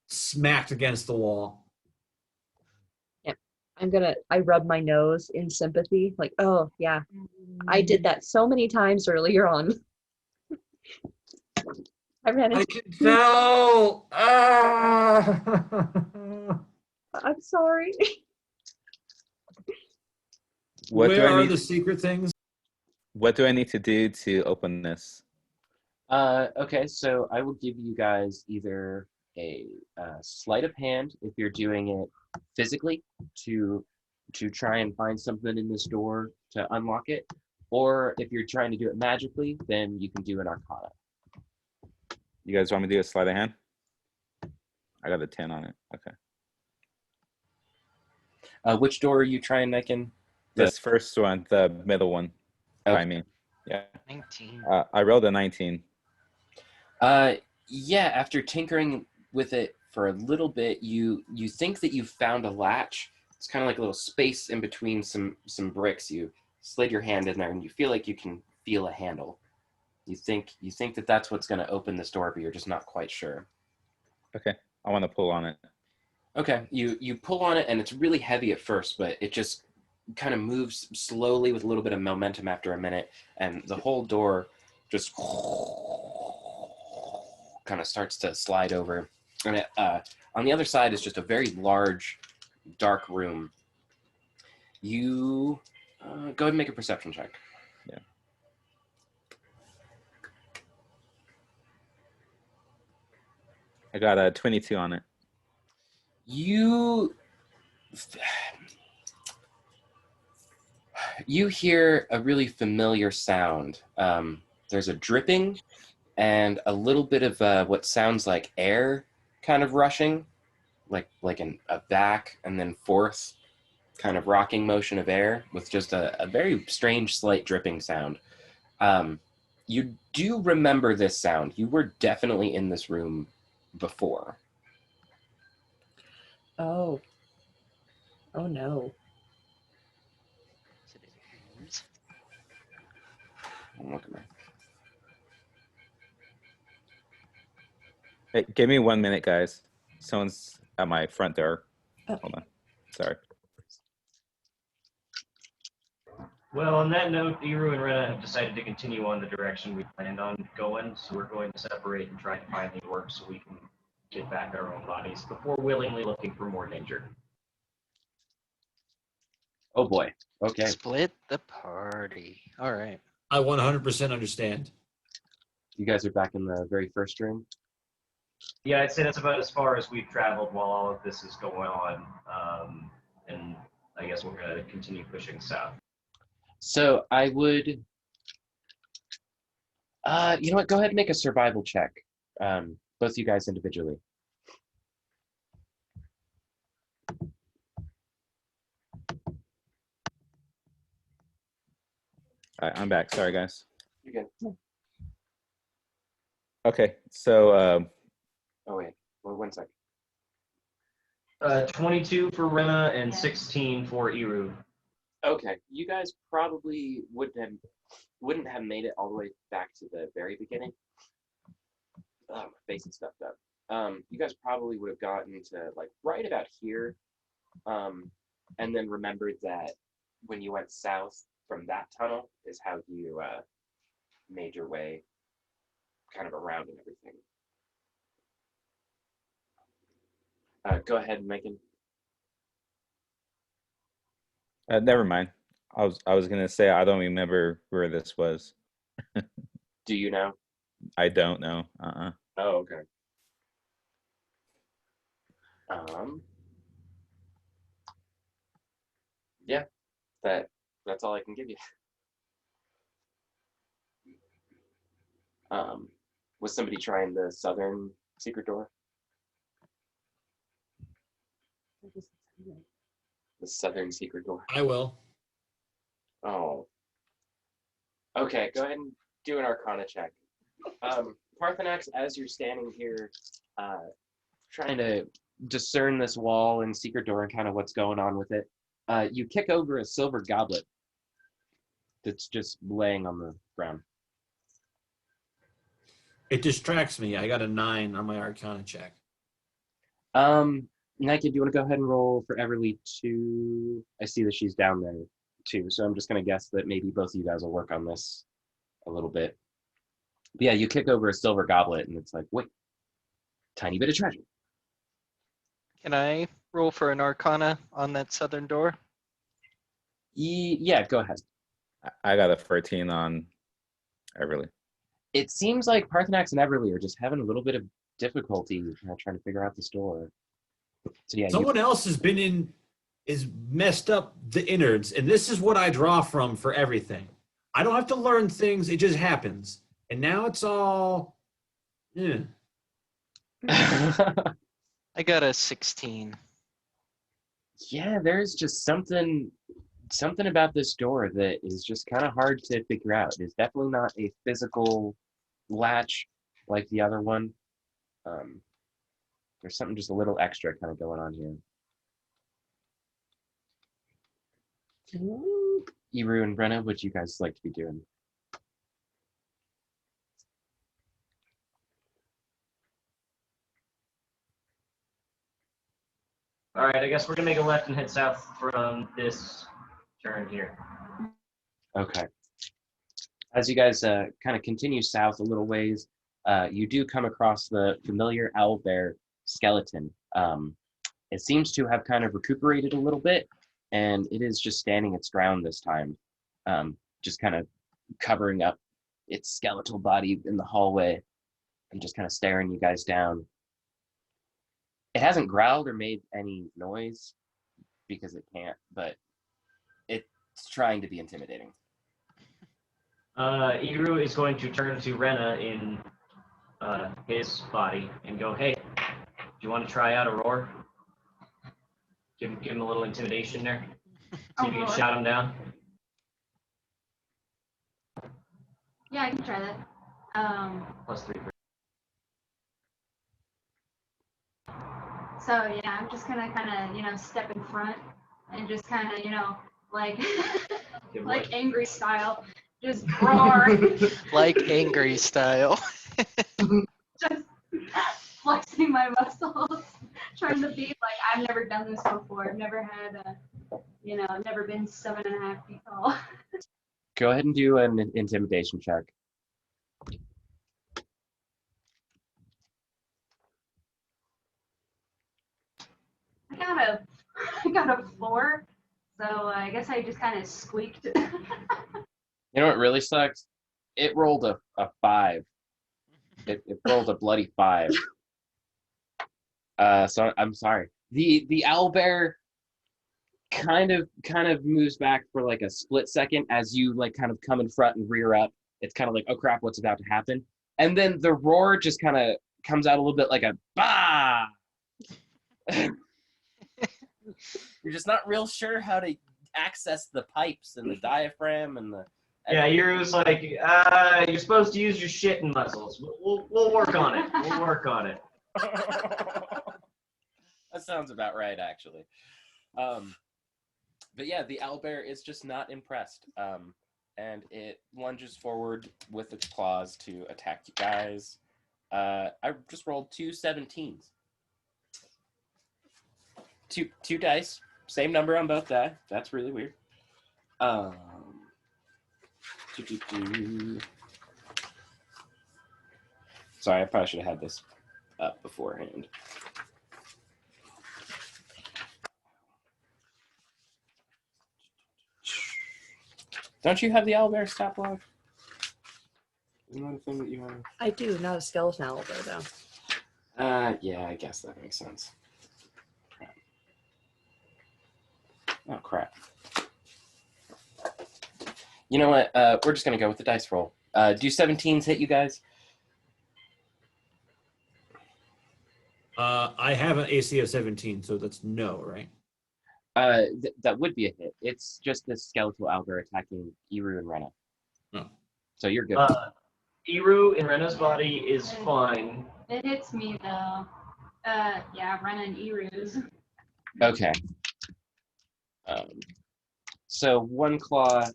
smacked against the wall. I rub my nose in sympathy, like, oh yeah, I did that so many times earlier on. I ran I into. can tell. Ah. I'm sorry. What do Where I are need? the secret things? What do I need to do to open this? Okay, so I will give you guys either a sleight of hand if you're doing it physically to try and find something in this door to unlock it, or if you're trying to do it magically, then you can do an arcana. You guys want me to do a sleight of hand? I got a 10 on it. Okay. Which door are you trying, Megan? This first one, the middle one, by Okay. me. Yeah. 19. I rolled a 19. Yeah, after tinkering with it for a little bit, you think that you found a latch. It's kind of like a little space in between some bricks. You slid your hand in there, and you feel like you can feel a handle. You think that that's what's going to open this door, but you're just not quite sure. Okay. I want to pull on it. Okay, you pull on it, and it's really heavy at first, but it just kind of moves slowly with a little bit of momentum after a minute, and the whole door just kind of starts to slide over. And it, on the other side is just a very large, dark room. You go ahead and make a perception check. Yeah. I got a 22 on it. You hear a really familiar sound. There's a dripping and a little bit of what sounds like air kind of rushing, like a back and then forth kind of rocking motion of air with just a very strange, slight dripping sound. You do remember this sound. You were definitely in this room before. Oh. Oh no. Is it in ears? Look at my... Hey, give me 1 minute, guys. Someone's at my front door. Oh. Hold on. Sorry. Well, on that note, Iru and Rena have decided to continue on the direction we planned on going, so we're going to separate and try to find the work so we can get back our own bodies before willingly looking for more danger. Oh boy. Okay. Split the party. All right. I 100% understand. You guys are back in the very first room. Yeah, I'd say that's about as far as we've traveled while all of this is going on, and I guess we're going to continue pushing south. So I would, you know what? Go ahead and make a survival check. Both you guys individually. All right, I'm back. Sorry, guys. You're good. Okay, so Oh wait, well, 1 second. 22 for Rena and 16 for Iru. Okay, you guys probably wouldn't have made it all the way back to the very beginning. Oh, my face is stuffed up. You guys probably would have gotten to like right about here, and then remembered that when you went south from that tunnel is how you made your way kind of around and everything. Go ahead, Megan. never mind. I was gonna say I don't remember where this was. Do you know? I don't know. Oh, okay. Yeah, that's all I can give you. Was somebody trying the southern secret door? The southern secret door. I will. Oh. Okay, go ahead and do an Arcana check. Parthenax, as you're standing here, trying to discern this wall and secret door and kind of what's going on with it, you kick over a silver goblet that's just laying on the ground. It distracts me. I got a 9 on my Arcana check. Nike, do you want to go ahead and roll for Everly 2? I see that she's down there too, so I'm just going to guess that maybe both of you guys will work on this a little bit. But yeah, you kick over a silver goblet, and it's like, wait, tiny bit of treasure. Can I roll for an Arcana on that southern door? Yeah, go ahead. I got a 13 on Everly. It seems like Parthenax and Everly are just having a little bit of difficulty trying to figure out this door. So yeah, Someone else is messed up the innards, and this is what I draw from for everything. I don't have to learn things; it just happens. And now it's all, yeah. I got a 16. Yeah, there's just something about this door that is just kind of hard to figure out. It's definitely not a physical latch like the other one. There's something just a little extra kind of going on here. Iru and Brenna, what do you guys like to be doing? All right, I guess we're gonna make a left and head south from this turn here. Okay. As you guys kind of continue south a little ways, you do come across the familiar owlbear skeleton. It seems to have kind of recuperated a little bit, and it is just standing its ground this time, just kind of covering up its skeletal body in the hallway and just kind of staring you guys down. It hasn't growled or made any noise because it can't, but it's trying to be intimidating. Iru is going to turn to Rena in his body and go, "Hey, do you want to try out a roar? Give him a little intimidation there. See if you can shout him down." Yeah, I can try that. +3. So yeah, I'm just gonna kind of step in front and just kind of like Give like angry style, just roar, Like angry style. just flexing my muscles, trying to be like I've never done this before. I've never had I've never been 7.5 feet tall. Go ahead and do an intimidation check. I got a 4, so I guess I just kind of squeaked. You know what really sucks? It rolled a 5. It rolled a bloody 5. So I'm sorry. The owlbear kind of moves back for like a split second as you like kind of come in front and rear up. It's kind of like, oh crap, what's about to happen? And then the roar just kind of comes out a little bit like a bah. You're just not real sure how to access the pipes and the diaphragm and the. Yeah, Iru's like, you're supposed to use your shitting muscles. We'll work on it. We'll work on it. That sounds about right, actually. But yeah, the owlbear is just not impressed. And it lunges forward with its claws to attack you guys. I just rolled 2 17s. Two dice, same number on both die. That's really weird. Sorry, I probably should have had this up beforehand. Don't you have the owlbear stat block? Isn't that a thing that you have? I do, not a skeleton owlbear though. Yeah, I guess that makes sense. Crap. Oh, crap. You know what? We're just going to go with the dice roll. Do 17s hit you guys? I have an AC of 17, so that's no, right? That would be a hit. It's just this skeletal owlbear attacking Iru and Rena. Oh. So you're good. Iru in Rena's body is fine. It hits me though. Yeah, Rena and Iru's. Okay. So one claw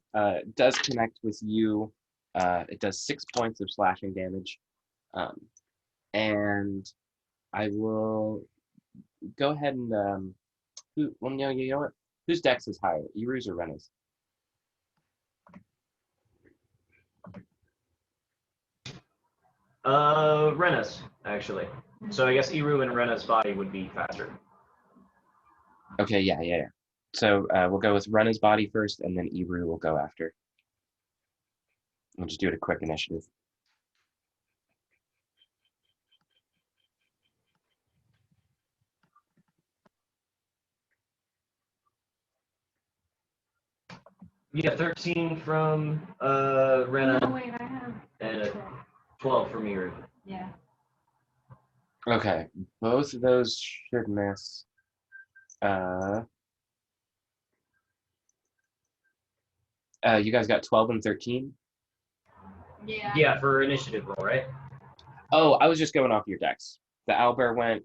does connect with you. It does 6 points of slashing damage. And I will go ahead and you know what? Whose dex is higher, Iru's or Rena's? Rena's, actually. So I guess Iru and Rena's body would be faster. Okay, yeah. So we'll go with Rena's body first, and then Iru will go after. We'll just do it a quick initiative. Yeah, 13 from Rena No, wait, I have. and a 12 from Iru. Yeah. Okay, both of those should miss. You guys got 12 and 13? Yeah. Yeah, for initiative roll, right? Oh, I was just going off your decks. The owlbear went,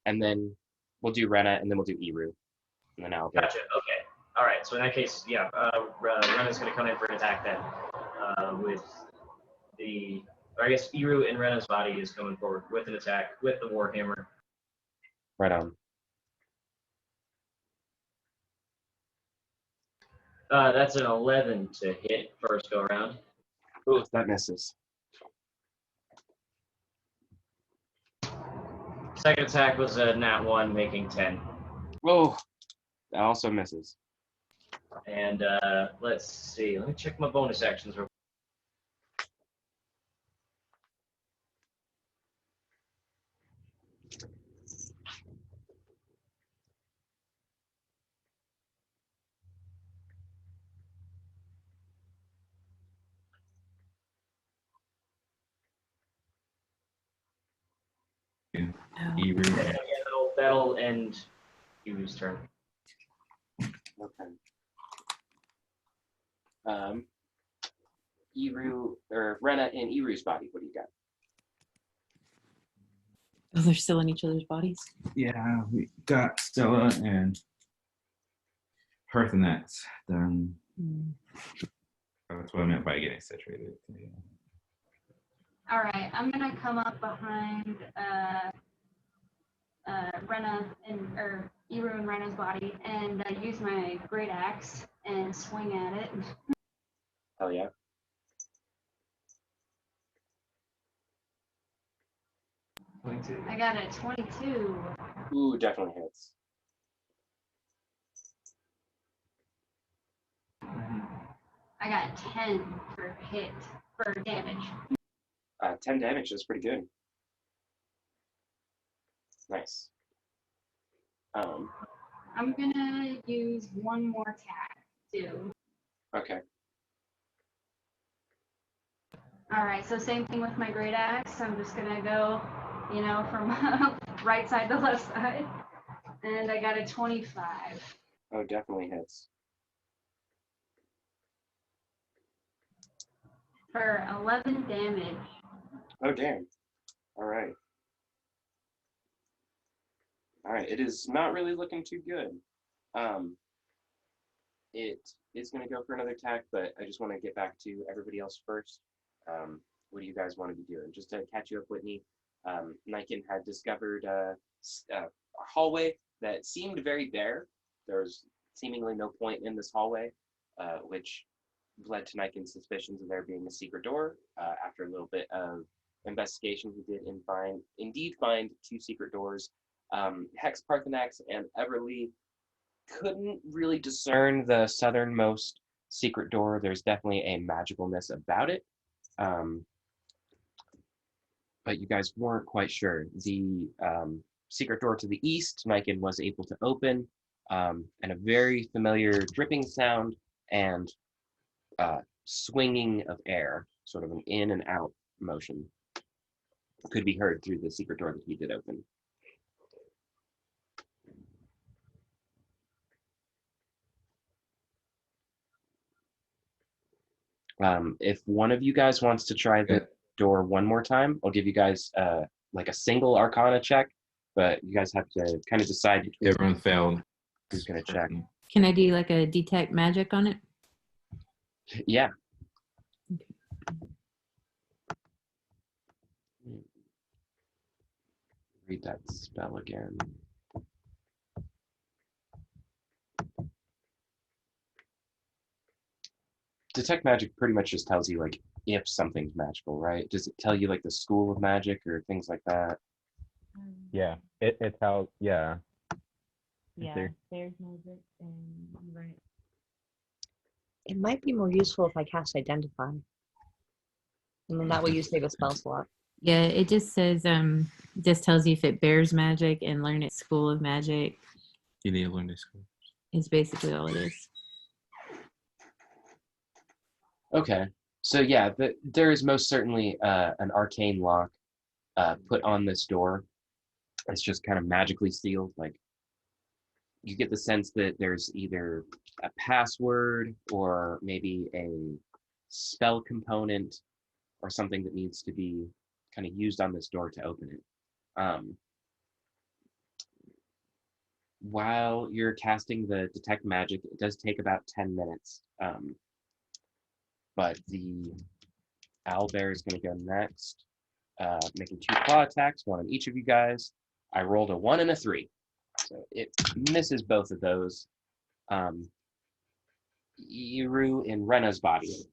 and then we'll do Rena, and then we'll do Iru, and then owlbear. Gotcha. Okay. All right. So in that case, yeah, Rena's going to come in for an attack then. With the, or I guess Iru and Rena's body is coming forward with an attack with the warhammer. Right on. That's an 11 to hit first go around. Ooh, that misses. Second attack was a nat 1, making 10. Oh, that also misses. And let's see. Let me check my bonus actions real Iru. quick. Yeah, that'll end Iru's turn. Okay. Iru, or Rena in Iru's body, what do you got? Oh, they're still in each other's bodies. Yeah, we got Stella and Parthenax done. That's what I meant by getting saturated. Yeah. All right, I'm gonna come up behind Rena or Iru and Rena's body and use my great axe and swing at it. Hell yeah. I got a 22. Ooh, definitely hits. I got 10 for hit for damage. 10 damage is pretty good. Nice. I'm gonna use one more attack too. Okay. All right, so same thing with my great axe. I'm just gonna go, from right side to left side, and I got a 25 Oh, definitely hits. for 11 damage. Oh, damn. All right. All right, it is not really looking too good. It is going to go for another attack, but I just want to get back to everybody else first. What do you guys want to be doing? Just to catch you up, Whitney, Niken had discovered a hallway that seemed very bare. There was seemingly no point in this hallway, which led to Niken's suspicions of there being a secret door. After a little bit of investigation, he did indeed find two secret doors. Hex, Parthenax, and Everly couldn't really discern the southernmost secret door. There's definitely a magicalness about it, but you guys weren't quite sure. The secret door to the east, Niken was able to open, and a very familiar dripping sound and swinging of air, sort of an in and out motion, could be heard through the secret door that he did open. If one of you guys wants to try the door one more time, I'll give you guys like a single Arcana check, but you guys have to kind of decide between Everyone failed. who's going to check. Can I do like a detect magic on it? Yeah. Read that spell again. Detect magic pretty much just tells you like if something's magical, right? Does it tell you like the school of magic or things like that? Yeah, it tells. Yeah. Yeah, there's magic and right. It might be more useful if I cast Identify. And then that way you save a spell slot. Yeah, it just says just tells you if it bears magic and learn its school of magic. You need to learn this school. Is basically all it is. Okay, so yeah, there is most certainly an arcane lock put on this door. It's just kind of magically sealed. Like you get the sense that there's either a password or maybe a spell component or something that needs to be kind of used on this door to open it. While you're casting the detect magic, it does take about 10 minutes. But the owlbear is going to go next, making 2 claw attacks, 1 on each of you guys. I rolled a 1 and a 3, so it misses both of those. Iru in Rena's body.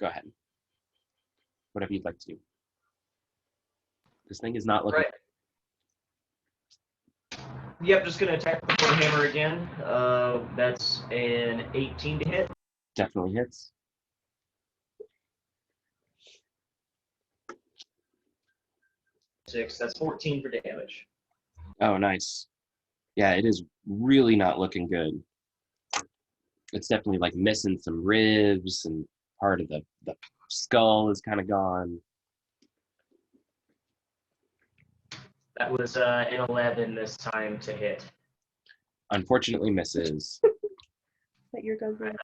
Go ahead. Whatever you'd like to do. This thing is not looking. Right. Yep, just gonna attack with the hammer again. That's an 18 to hit. Definitely hits. That's 14 for damage. Oh, nice. Yeah, it is really not looking good. It's definitely like missing some ribs and part of the skull is kind of gone. That was an 11 this time to hit. Unfortunately misses. That your go grab.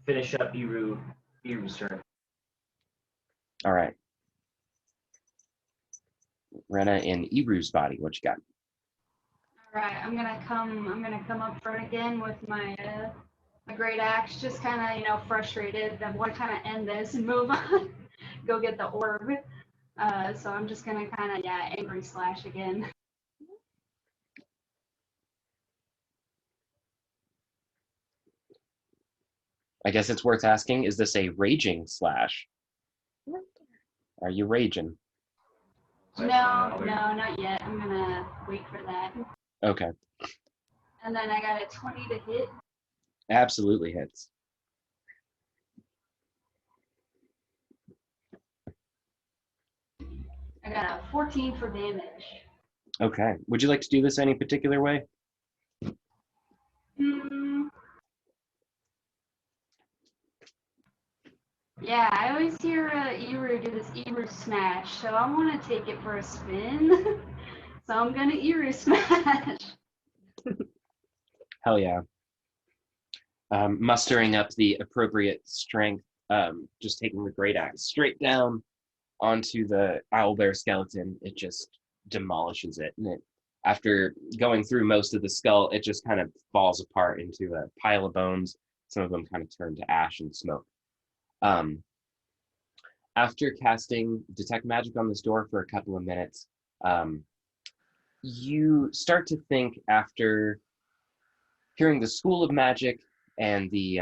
Finish up Iru's turn. All right. Rena in Iru's body, what you got? All right, I'm gonna come up front again with my my great axe, just kind of frustrated. I want to kind of end this and move on, go get the orb. So I'm just gonna kind of angry slash again. I guess it's worth asking, is this a raging slash? Are you raging? No, not yet. I'm gonna wait for that. Okay. And then I got a 20 to hit. Absolutely hits. I got a 14 for damage. Okay. Would you like to do this any particular way? Yeah, I always hear Iru do this Iru smash, so I want to take it for a spin. So I'm gonna Iru smash. Hell yeah. Mustering up the appropriate strength, just taking the great axe straight down onto the owlbear skeleton, it just demolishes it. And it, after going through most of the skull, it just kind of falls apart into a pile of bones. Some of them kind of turn to ash and smoke. After casting Detect Magic on this door for a couple of minutes, you start to think, after hearing the School of Magic and the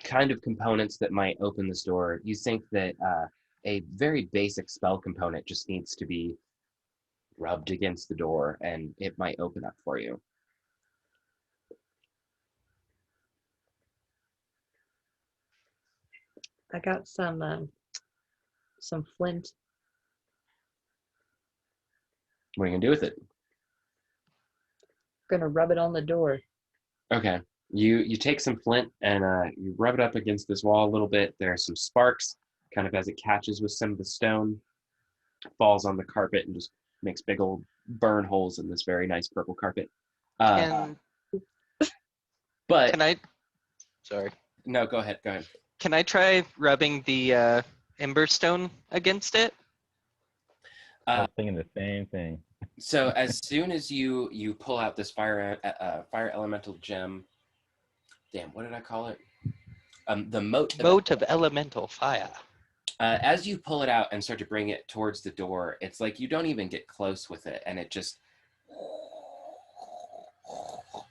kind of components that might open this door, you think that a very basic spell component just needs to be rubbed against the door and it might open up for you. I got some flint. What are you gonna do with it? Gonna rub it on the door. Okay, you take some flint and you rub it up against this wall a little bit. There are some sparks, kind of as it catches with some of the stone, falls on the carpet and just makes big old burn holes in this very nice purple carpet. But can I? Sorry. No, go ahead. Go ahead. Can I try rubbing the ember stone against it? I was thinking the same thing. So as soon as you pull out this fire elemental gem, damn, what did I call it? The mote of elemental fire. As you pull it out and start to bring it towards the door, it's like you don't even get close with it, and it just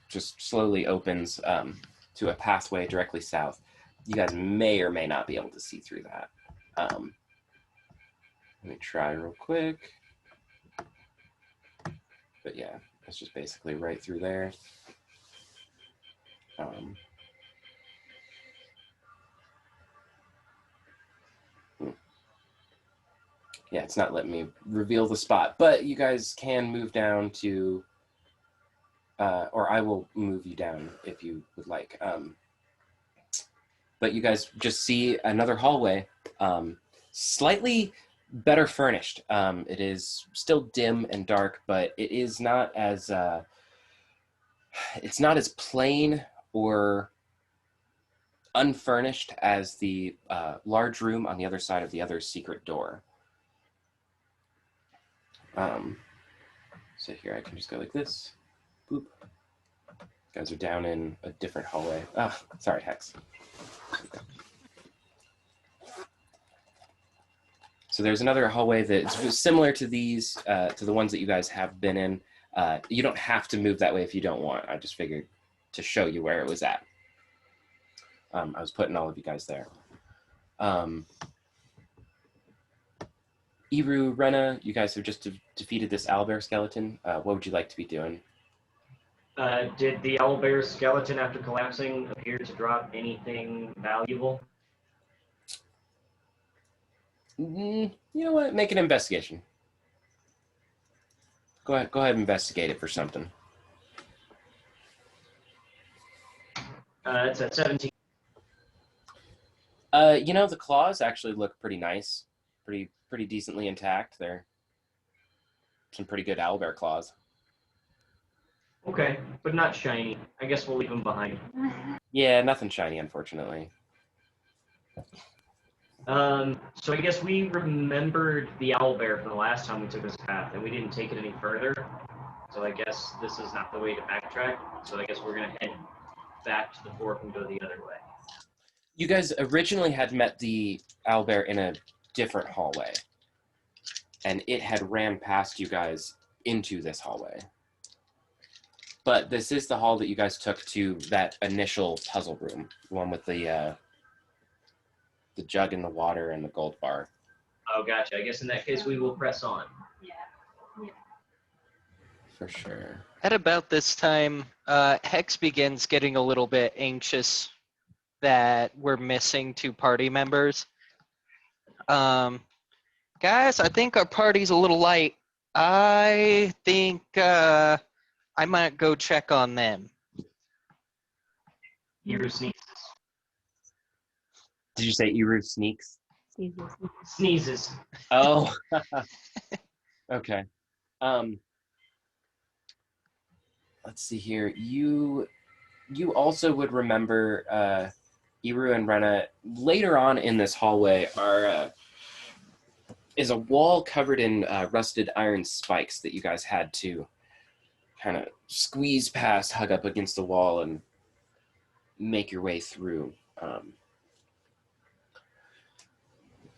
slowly opens to a pathway directly south. You guys may or may not be able to see through that. Let me try real quick. But yeah, it's just basically right through there. Yeah, it's not letting me reveal the spot, but you guys can move down to, or I will move you down if you would like. But you guys just see another hallway, slightly better furnished. It is still dim and dark, but it is not as, it's not as plain or unfurnished as the large room on the other side of the other secret door. So here I can just go like this. Boop. You guys are down in a different hallway. Ah, sorry, Hex. So there's another hallway that's similar to these, to the ones that you guys have been in. You don't have to move that way if you don't want. I just figured to show you where it was at. I was putting all of you guys there. Iru, Rena, you guys have just defeated this owlbear skeleton. What would you like to be doing? Did the owlbear skeleton, after collapsing, appear to drop anything valuable? You know what? Make an investigation. Go ahead and investigate it for something. It's at 17. You know, the claws actually look pretty nice. Pretty decently intact. They're some pretty good owlbear claws. Okay, but not shiny. I guess we'll leave them behind. Yeah, nothing shiny, unfortunately. So I guess we remembered the owlbear from the last time we took this path, and we didn't take it any further. So I guess this is not the way to backtrack. So I guess we're gonna head back to the fork and go the other way. You guys originally had met the owlbear in a different hallway, and it had ran past you guys into this hallway. But this is the hall that you guys took to that initial puzzle room, the one with the jug in the water and the gold bar. Oh, gotcha. I guess in that case we will press on. Yeah. For sure. At about this time, Hex begins getting a little bit anxious that we're missing 2 party members. Guys, I think our party's a little light. I think I might go check on them. Iru sneezes. Did you say Iru sneaks? Sneezes. Oh. Okay. Let's see here. You also would remember Iru and Rena later on in this hallway is a wall covered in rusted iron spikes that you guys had to kind of squeeze past, hug up against the wall, and make your way through. Are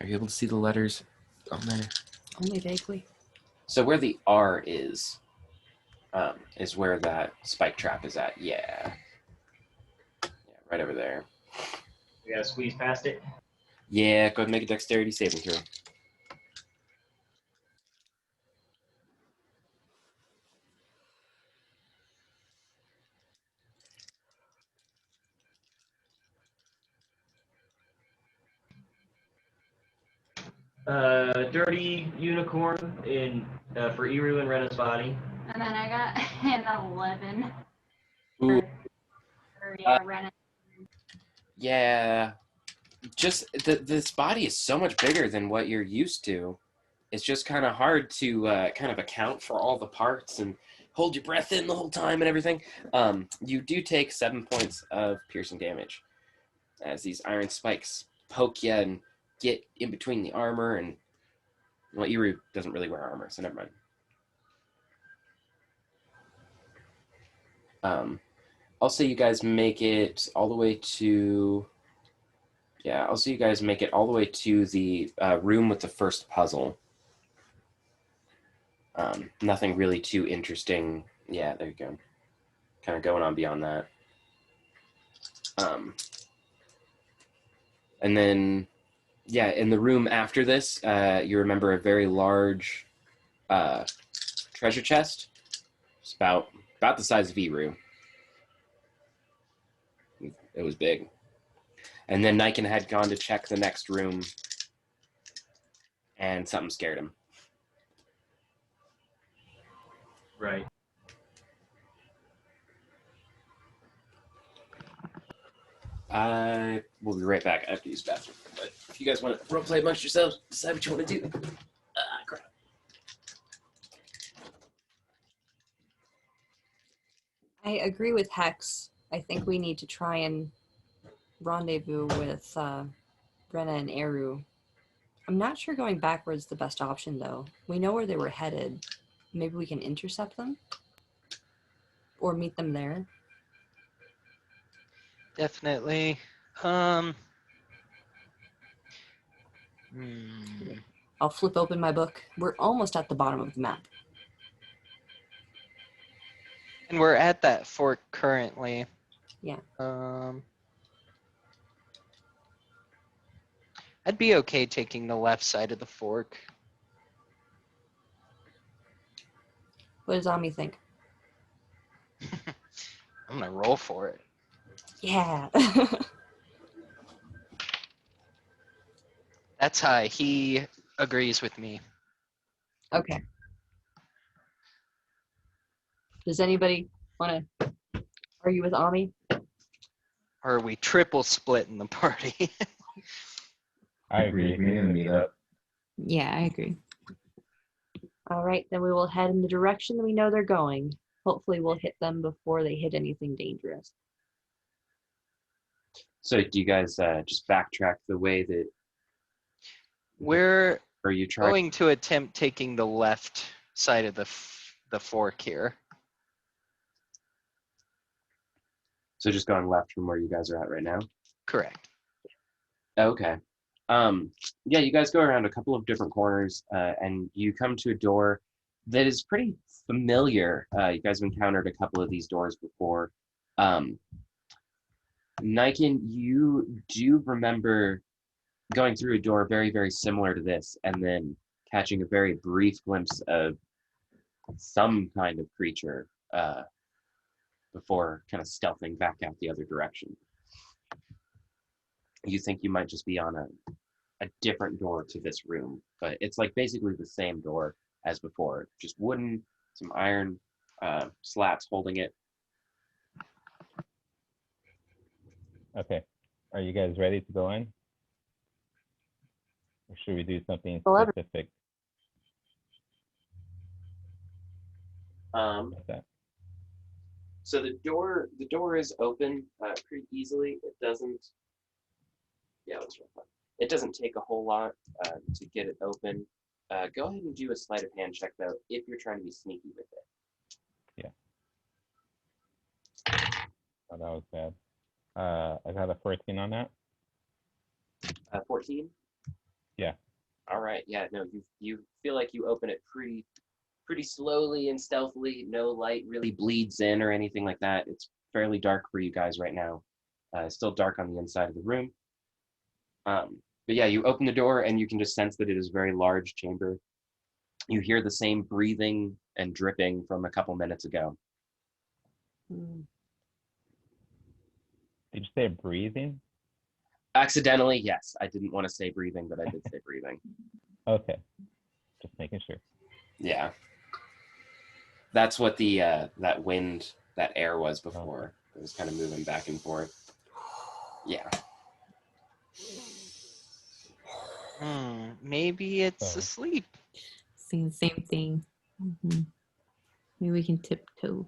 you able to see the letters on there? Only vaguely. So where the R is where that spike trap is at. Yeah, right over there. We gotta squeeze past it. Yeah, go ahead and make a dexterity saving throw. Dirty unicorn for Iru and Rena's body. And then I got an 11. Ooh. Yeah, Ren. Yeah, just this body is so much bigger than what you're used to. It's just kind of hard to kind of account for all the parts and hold your breath in the whole time and everything. You do take 7 points of piercing damage as these iron spikes poke you and get in between the armor. And well, Iru doesn't really wear armor, so never mind. I'll say you guys make it all the way to Yeah, I'll see you guys make it all the way to the room with the first puzzle. Nothing really too interesting. Yeah, there you go. Kind of going on beyond that. And then, yeah, in the room after this, you remember a very large treasure chest. It's about the size of Eru. It was big. And then Niken had gone to check the next room, and something scared him. Right. I will be right back. I have to use the bathroom. But if you guys want to roleplay amongst yourselves, decide what you want to do. Crap. I agree with Hex. I think we need to try and rendezvous with Brenna and Eru. I'm not sure going backwards is the best option, though. We know where they were headed. Maybe we can intercept them? Or meet them there? Definitely. I'll flip open my book. We're almost at the bottom of the map. And we're at that fork currently. Yeah. I'd be okay taking the left side of the fork. What does Ami think? I'm gonna roll for it. Yeah. That's high. He agrees with me. Okay. Does anybody want to argue with Ami? Or are we triple split in the party? I agree. We need to meet up. Yeah, I agree. All right, then we will head in the direction that we know they're going. Hopefully we'll hit them before they hit anything dangerous. So do you guys just backtrack the way that We're or you try? going to attempt taking the left side of the fork here. So just going left from where you guys are at right now? Correct. Okay. Yeah, you guys go around a couple of different corners and you come to a door that is pretty familiar. You guys have encountered a couple of these doors before. Niken, you do remember going through a door very, very similar to this and then catching a very brief glimpse of some kind of creature before kind of stealthing back out the other direction. You think you might just be on a different door to this room, but it's like basically the same door as before, just wooden, some iron slats holding it. Okay. Are you guys ready to go in? Or should we do something Whatever. specific? What's that? So the door is open pretty easily. It doesn't. Yeah, let's run that. It doesn't take a whole lot to get it open. Go ahead and do a sleight of hand check though, if you're trying to be sneaky with it. Yeah. Oh, that was bad. I got a 14 on that. 14. Yeah. All right. Yeah. No, you feel like you open it pretty slowly and stealthily. No light really bleeds in or anything like that. It's fairly dark for you guys right now. Still dark on the inside of the room. But yeah, you open the door and you can just sense that it is a very large chamber. You hear the same breathing and dripping from a couple minutes ago. Hmm. Did you say breathing? Accidentally, yes. I didn't want to say breathing, but I did say breathing. Okay. Just making sure. Yeah. That's what the that wind, that air was before. It was kind of moving back and forth. Yeah. Maybe it's Oh. asleep. Saying the same thing. Mm-hmm. Maybe we can tiptoe.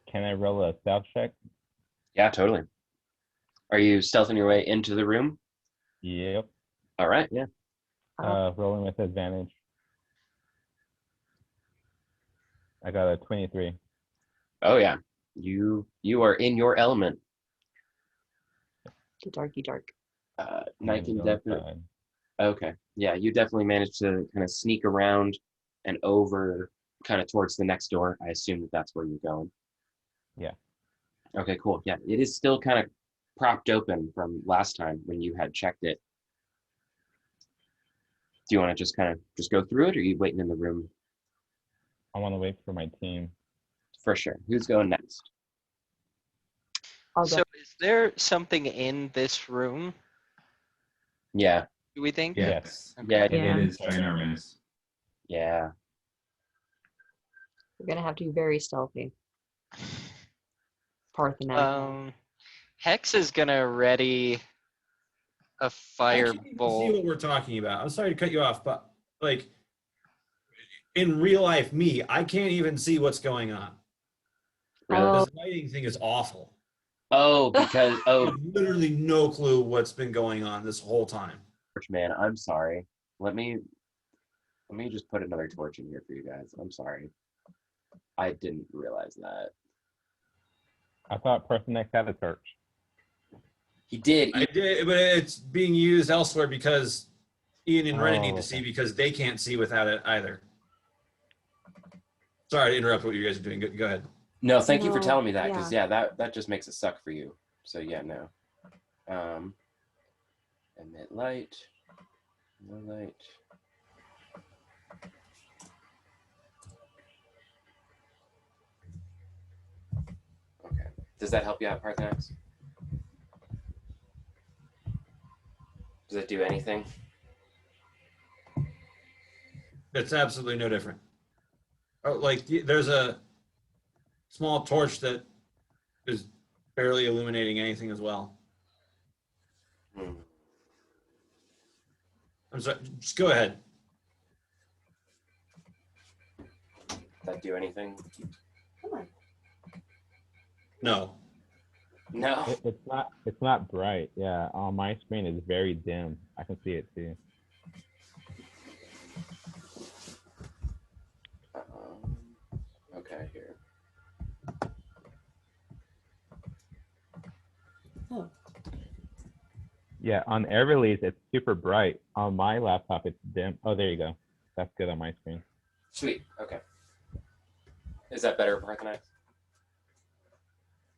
Can I roll a stealth check? Yeah, totally. Are you stealthing your way into the room? Yep. All right, yeah. Rolling with advantage. I got a 23. Oh yeah. You are in your element. The darky dark. I'm Nike gonna go definitely. inside. Okay. Yeah, you definitely managed to kind of sneak around and over kind of towards the next door. I assume that that's where you're going. Yeah. Okay, cool. Yeah, it is still kind of propped open from last time when you had checked it. Do you want to just kind of just go through it, or are you waiting in the room? I want to wait for my team. For sure. Who's going next? I'll go. So is there something in this room, Yeah, do we think? Yeah. Yes. yeah, Yeah. It is ginormous. yeah. We're gonna have to be very stealthy. Parthenax. Hex is gonna ready a I can't even see firebolt. what we're talking about. I'm sorry to cut you off, but like in real life, I can't even see what's going on. Really? Oh. This lighting thing is awful. Oh, because I oh, have literally no clue what's been going on this whole time. man, I'm sorry. Let me just put another torch in here for you guys. I'm sorry. I didn't realize that. I thought Person X had a torch. He did. I did, but it's being used elsewhere because Ian and Renan need to Oh, see okay. because they can't see without it either. Sorry to interrupt what you guys are doing. Go ahead. No, thank you for No, telling me that, because yeah. that just makes it suck for you. So yeah, no. Emit light. No light. Okay. Does that help you out, Parthenax? Does it do anything? It's absolutely no different. Oh, like there's a small torch that is barely illuminating anything as well. Hmm. I'm sorry. Just go ahead. Does that do anything? No. No. It's not bright. Yeah, on my screen it's very dim. I can see it too. Okay, here. Yeah, on air release it's super bright. On my laptop it's dim. Oh, there you go. That's good on my screen. Sweet. Okay. Is that better, Parthenax?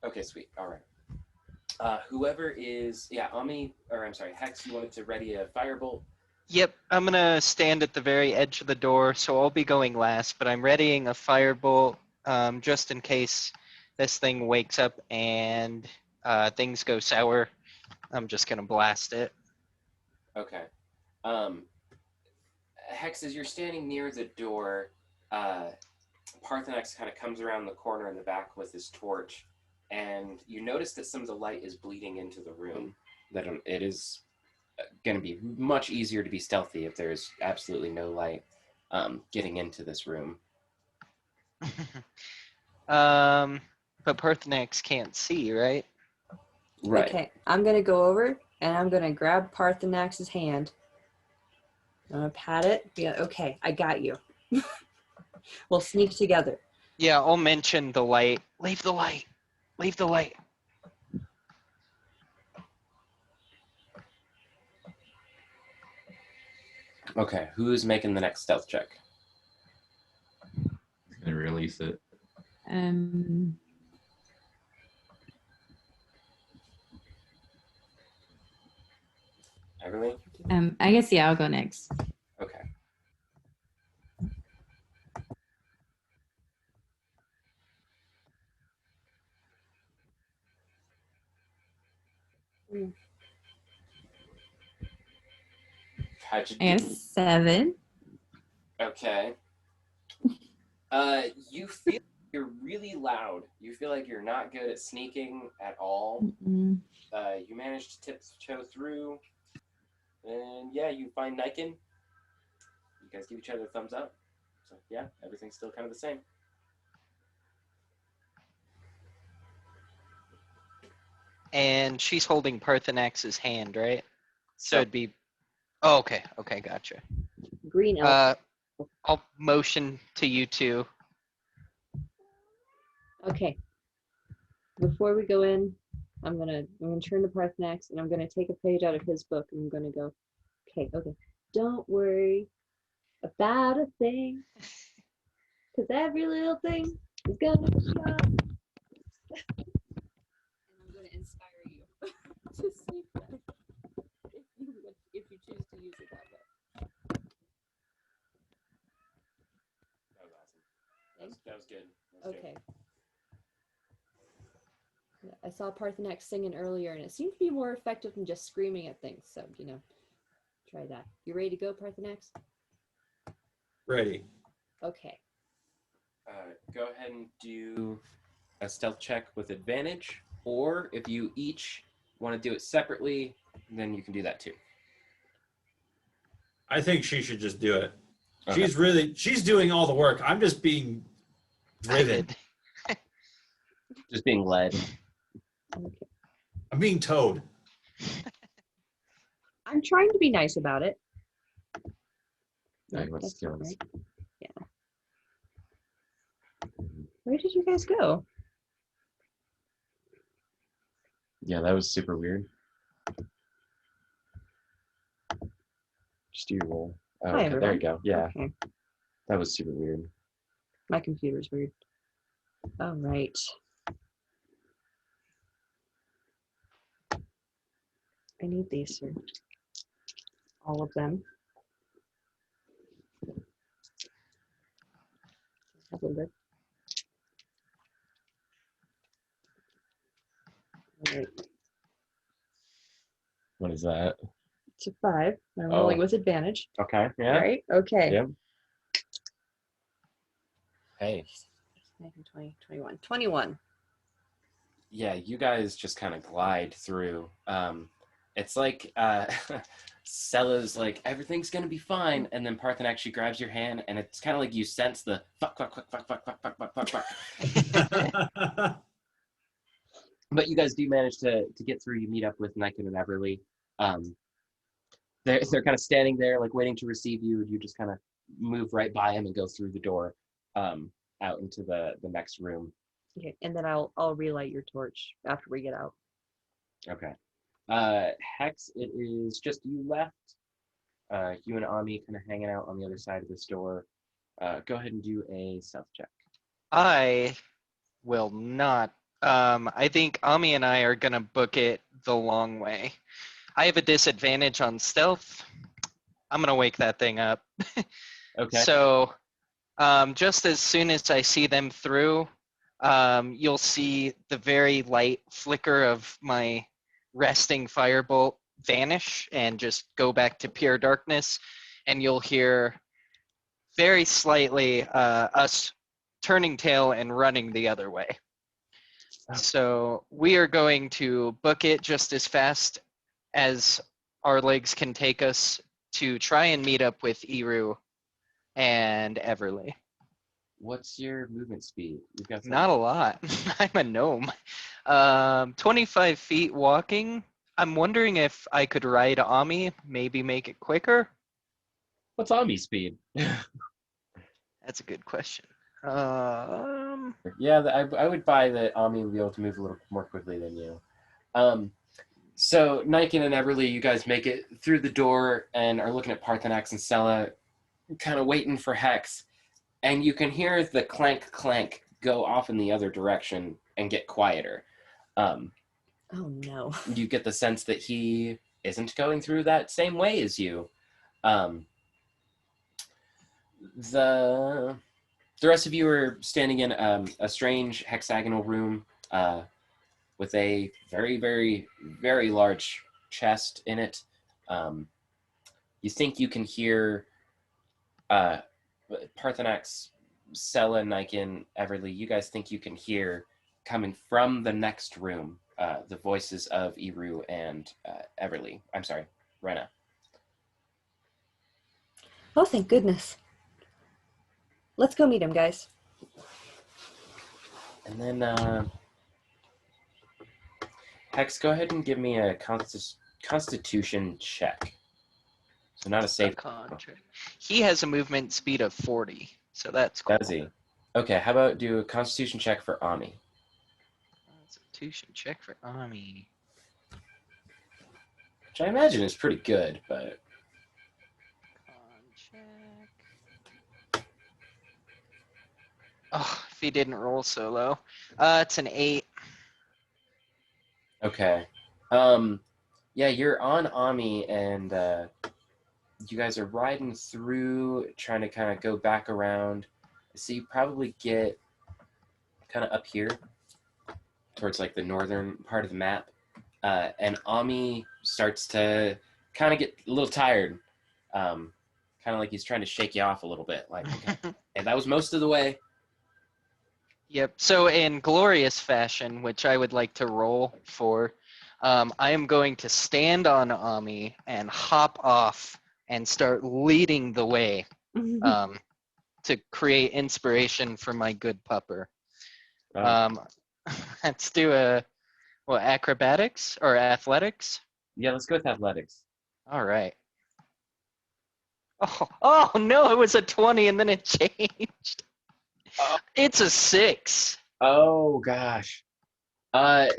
Okay, sweet. All right. Whoever is, yeah, Ami, or I'm sorry, Hex, you wanted to ready a firebolt. Yep, I'm gonna stand at the very edge of the door, so I'll be going last, but I'm readying a firebolt just in case this thing wakes up and things go sour. I'm just gonna blast it. Okay. Hex, as you're standing near the door, Parthenax kind of comes around the corner in the back with his torch, and you notice that some of the light is bleeding into the room. That it is going to be much easier to be stealthy if there's absolutely no light getting into this room. But Parthenax can't see, right? Right. Okay, I'm gonna go over and I'm gonna grab Parthenax's hand. I'm gonna pat it. Yeah, okay, I got you. We'll sneak together. Yeah, I'll mention the light. Leave the light. Leave the light. Okay, who's making the next stealth check? He's gonna release it. Everly? I guess yeah, I'll go next. Okay. How'd you I do? guess 7. Okay. You feel you're really loud. You feel like you're not good at sneaking at all. Mm-mm. You manage to tiptoe through, and yeah, you find Niken. You guys give each other a thumbs up. So yeah, everything's still kind of the same. And she's holding Parthenax's hand, right? So So it'd be. Oh, okay. Okay, gotcha. Green elf. I'll motion to you two. Okay. Before we go in, I'm gonna turn to Parthenax and I'm gonna take a page out of his book and I'm gonna go, okay. Don't worry about a thing, because every little thing is gonna show. And I'm gonna inspire you to sleep better if you choose to use it that way. That was awesome. That was good. Okay. I saw Parthenax singing earlier, and it seemed to be more effective than just screaming at things. So, try that. You ready to go, Parthenax? Ready. Okay. Go ahead and do a stealth check with advantage, or if you each want to do it separately, then you can do that too. I think she should just do it. Okay. She's doing all the work. I'm just being driven. Just being led. Okay. I'm being towed. I'm trying to be nice about it. Alright, what's That's not skills? right. Yeah. Where did you guys go? Yeah, that was super weird. Just do your roll. Oh, Hi, okay, there you everyone. go. Yeah, Okay. that was super weird. My computer's weird. All right. I need these, sir. All of them. Have a look. All right. What is that? It's a 5. I'm rolling with advantage. Okay, yeah. Right? Okay. Yep. Hey. 19, 20, 21. 21. Yeah, you guys just kind of glide through. It's like Sella's like, everything's gonna be fine, and then Parthen actually grabs your hand, and it's kind of like you sense the fuck. But you guys do manage to get through. You meet up with Niken and Everly. They're kind of standing there, like waiting to receive you. You just kind of move right by them and go through the door, out into the next room. Okay, and then I'll relight your torch after we get out. Okay. Hex, it is just you left. You and Ami kind of hanging out on the other side of this door. Go ahead and do a stealth check. I will not. I think Ami and I are gonna book it the long way. I have a disadvantage on stealth. I'm gonna wake that thing up. Okay. So, just as soon as I see them through, you'll see the very light flicker of my resting firebolt vanish and just go back to pure darkness, and you'll hear very slightly us turning tail and running the other way. So we are going to book it just as fast as our legs can take us to try and meet up with Eru and Everly. What's your movement speed? You've got some... Not a lot. I'm a gnome. 25 feet walking. I'm wondering if I could ride Ami, maybe make it quicker. What's Ami's speed? That's a good question. Yeah, I would buy that Ami would be able to move a little more quickly than you. So Niken and Everly, you guys make it through the door and are looking at Parthenax and Sella, kind of waiting for Hex. And you can hear the clank clank go off in the other direction and get quieter. Oh no. You get the sense that he isn't going through that same way as you. The rest of you are standing in a strange hexagonal room with a very, very, very large chest in it. You think you can hear Parthenax, Sella, Niken, Everly, you guys think you can hear coming from the next room the voices of Eru and Everly. I'm sorry, Rena. Oh, thank goodness. Let's go meet him, guys. And then, Hex, go ahead and give me a Constitution check. So not a save. He has a movement speed of 40, so that's cool. Does he? Okay, how about do a Constitution check for Ami? That's a Constitution check for Ami. Which I imagine is pretty good, but Con check. Oh, if he didn't roll so low. It's an 8. okay. Yeah, you're on Ami, and you guys are riding through, trying to kind of go back around. So you probably get kind of up here towards like the northern part of the map, and Ami starts to kind of get a little tired, kind of like he's trying to shake you off a little bit, like, okay. And that was most of the way. Yep. So in glorious fashion, which I would like to roll for, I am going to stand on Ami and hop off and start leading the way to create inspiration for my good pupper. Let's do acrobatics or athletics? Yeah, let's go with athletics. All right. Oh no, it was a 20 and then it changed. It's a 6. Oh gosh.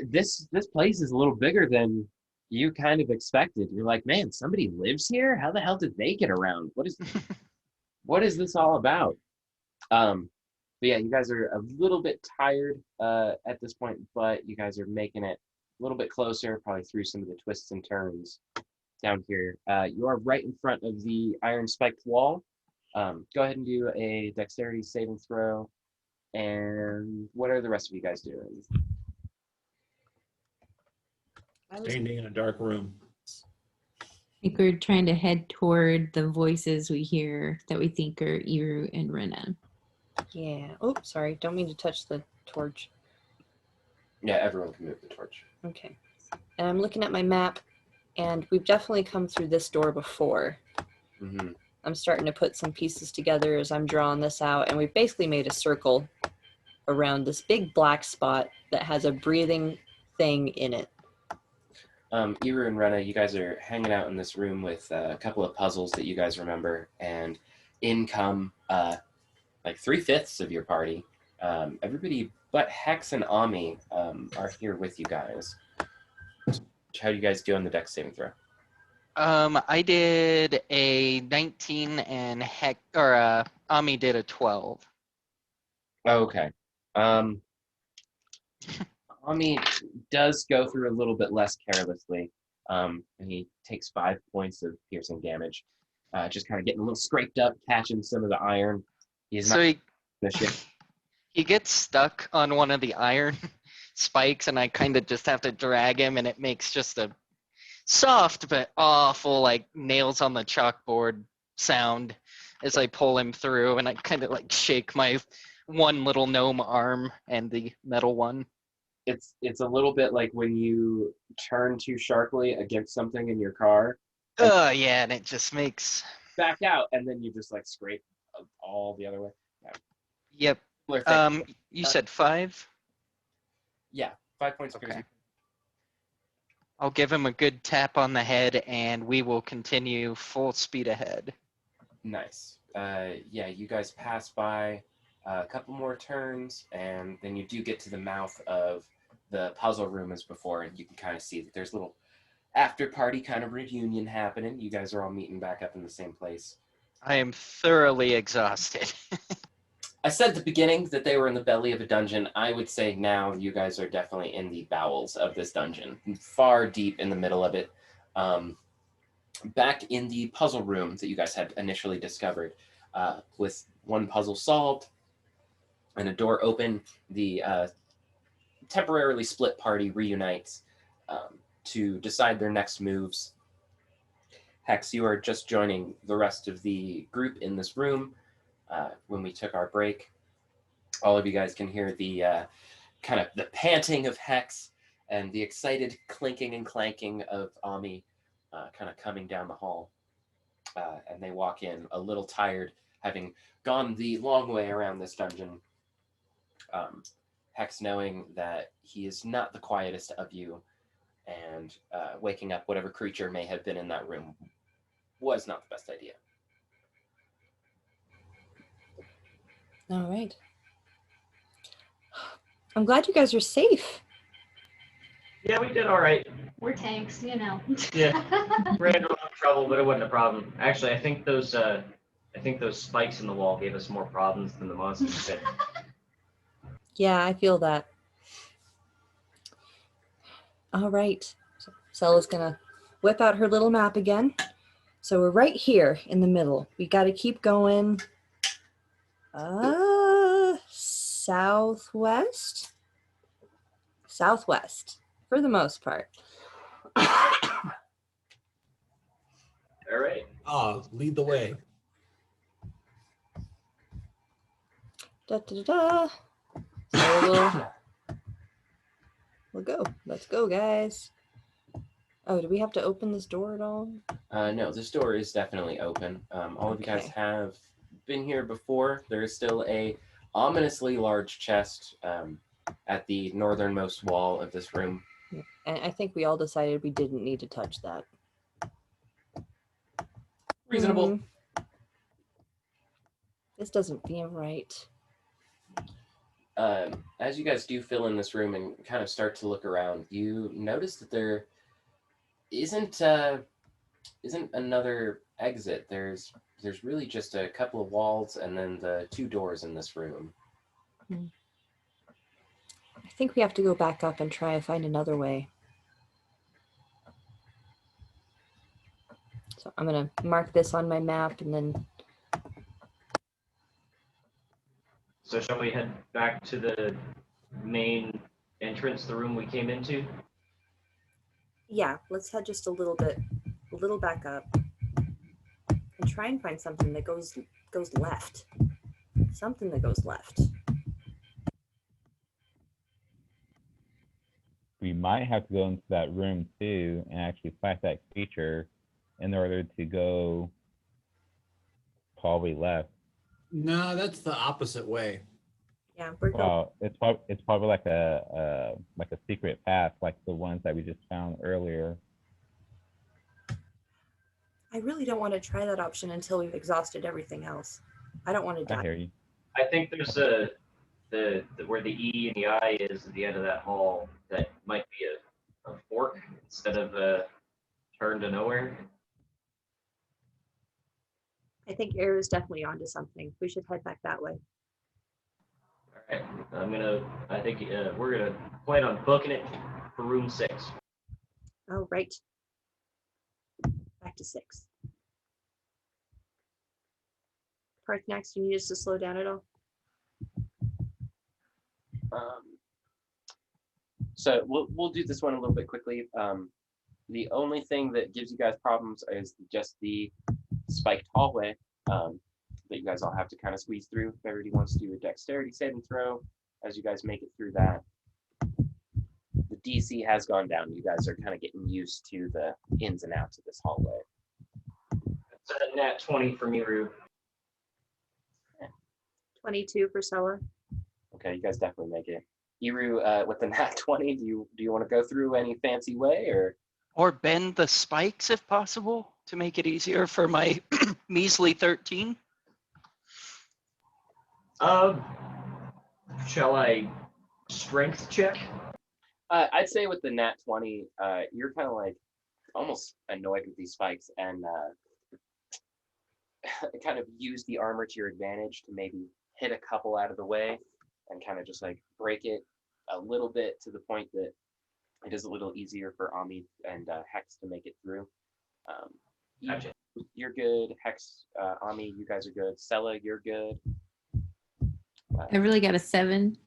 This place is a little bigger than you kind of expected. You're like, man, somebody lives here? How the hell did they get around? What is this all about? But yeah, you guys are a little bit tired at this point, but you guys are making it a little bit closer, probably through some of the twists and turns down here. You are right in front of the iron spiked wall. Go ahead and do a dexterity saving throw. And what are the rest of you guys doing? Standing in a dark room. I think we're trying to head toward the voices we hear that we think are Iru and Rena. Yeah. Oh, sorry. Don't mean to touch the torch. Yeah, everyone can move the torch. Okay. And I'm looking at my map, and we've definitely come through this door before. Mm-hmm. I'm starting to put some pieces together as I'm drawing this out, and we've basically made a circle around this big black spot that has a breathing thing in it. Iru and Rena, you guys are hanging out in this room with a couple of puzzles that you guys remember, and in come like 3/5 of your party. Everybody but Hex and Ami are here with you guys. How do you guys do on the dex saving throw? I did a 19 and Ami did a 12. Okay. Ami does go through a little bit less carelessly, and he takes 5 points of piercing damage. Just kind of getting a little scraped up, catching some of the iron. He's So not the shit. he gets stuck on one of the iron spikes, and I kind of just have to drag him, and it makes just a soft but awful, like nails on the chalkboard sound as I pull him through, and I kind of like shake my one little gnome arm and the metal one. It's a little bit like when you turn too sharply against something in your car, Yeah, and it just makes. back out, and then you just like scrape all the other way. Yep. Similar thing. You said 5? Yeah, 5 points. Okay. I'll give him a good tap on the head, and we will continue full speed ahead. Nice. Yeah, you guys pass by a couple more turns, and then you do get to the mouth of the puzzle room as before, and you can kind of see that there's a little after party kind of reunion happening. You guys are all meeting back up in the same place. I am thoroughly exhausted. I said at the beginning that they were in the belly of a dungeon. I would say now you guys are definitely in the bowels of this dungeon, far deep in the middle of it. Back in the puzzle room that you guys had initially discovered, with one puzzle solved and a door open, the temporarily split party reunites to decide their next moves. Hex, you are just joining the rest of the group in this room. When we took our break, all of you guys can hear the kind of the panting of Hex and the excited clinking and clanking of Ami kind of coming down the hall. And they walk in a little tired, having gone the long way around this dungeon. Hex knowing that he is not the quietest of you, and waking up whatever creature may have been in that room was not the best idea. All right. I'm glad you guys are safe. Yeah, we did all right. We're tanks, you know. Yeah. Ran into a lot of trouble, but it wasn't a problem. Actually, I think those spikes in the wall gave us more problems than the monsters did. Yeah, I feel that. All right. So Stella's gonna whip out her little map again. So we're right here in the middle. We got to keep going. Southwest? Southwest, for the most part. All right. Oh, lead the way. Da, da, da, da. So we'll go. Let's go, guys. Oh, do we have to open this door at all? No, this door is definitely open. All of you guys Okay. have been here before. There is still a ominously large chest at the northernmost wall of this room. And I think we all decided we didn't need to touch that. Reasonable. This doesn't feel right. As you guys do fill in this room and kind of start to look around, you notice that there isn't another exit. There's really just a couple of walls and then the two doors in this room. I think we have to go back up and try and find another way. So I'm going to mark this on my map and then... So shall we head back to the main entrance, the room we came into? Yeah, let's head just a little back up and try and find something that goes left. Something that goes left. We might have to go into that room too and actually fight that creature in order to go probably left. No, that's the opposite way. Yeah, we're going. Well, it's probably like a secret path, like the ones that we just found earlier. I really don't want to try that option until we've exhausted everything else. I don't want to I die. hear you. I think there's the where the E and the I is at the end of that hall that might be a fork instead of a turn to nowhere. I think Air is definitely onto something. We should head back that way. All right, I think we're gonna plan on booking it for room 6. Oh, right. Back to 6. Parth, next, you need us to slow down at all? So we'll do this one a little bit quickly. The only thing that gives you guys problems is just the spiked hallway that you guys all have to kind of squeeze through. If everybody wants to do a dexterity saving throw, as you guys make it through that. The DC has gone down. You guys are kind of getting used to the ins and outs of this hallway. It's a nat 20 for me, Rube. 22 for Sella. Okay, you guys definitely make it. Iru, with the nat 20, do you want to go through any fancy way Or bend the spikes if possible to make it easier for my measly 13. Shall I strength check? I'd say with the nat 20, you're kind of like almost annoyed with these spikes and kind of use the armor to your advantage to maybe hit a couple out of the way and kind of just like break it a little bit to the point that it is a little easier for Ami and Hex to make it through. Gotcha. You're good. Hex, Ami, you guys are good. Sella, you're good. I really got a 7.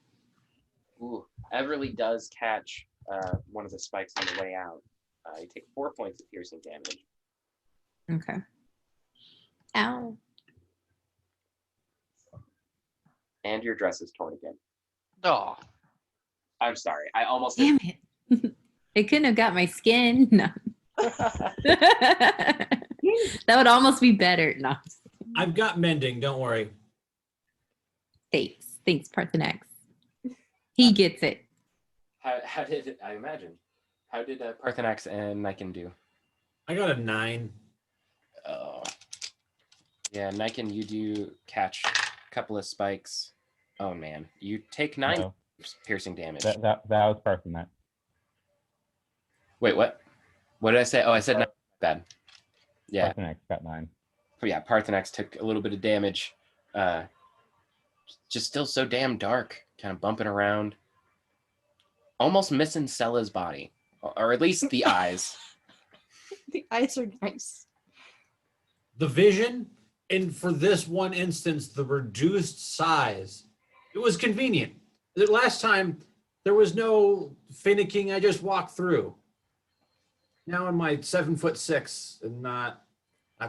Ooh, Everly does catch one of the spikes on the way out. You take 4 points of piercing damage. Okay. Ow. And your dress is torn again. Oh, I'm sorry. I almost Damn it. It couldn't have got my skin. No. That would almost be better. No. I've got mending. Don't worry. Thanks, Parthenax. He gets it. How did I imagine? How did Parthenax and Niken do? I got a 9. Oh, yeah, Niken, you do catch a couple of spikes. Oh man, you take 9 No. piercing damage. That was Parthenax. Wait, what? What did I say? Oh, I said 9. Bad. Yeah. Parthenax got 9. Yeah, Parthenax took a little bit of damage. Just still so damn dark, kind of bumping around. Almost missing Sella's body, or at least the eyes. The eyes are nice. The vision, and for this one instance, the reduced size, it was convenient. The last time, there was no finicking. I just walked through. Now I'm my 7'6" and not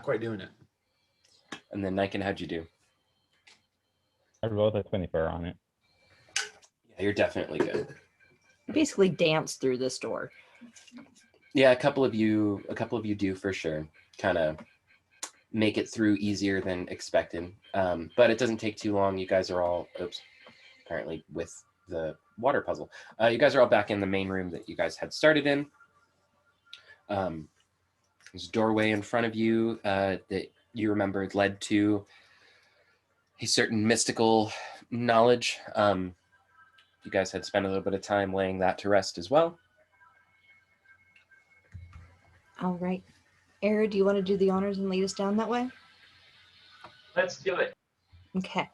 quite doing it. And then Niken, how'd you do? I rolled a 24 on it. Yeah, you're definitely good. Basically dance through this door. Yeah, a couple of you do for sure. Kind of make it through easier than expected. But it doesn't take too long. You guys are all, apparently with the water puzzle. You guys are all back in the main room that you guys had started in. There's a doorway in front of you that you remembered led to a certain mystical knowledge. You guys had spent a little bit of time laying that to rest as well. All right. Era, do you want to do the honors and lead us down that way? Let's do it. Okay.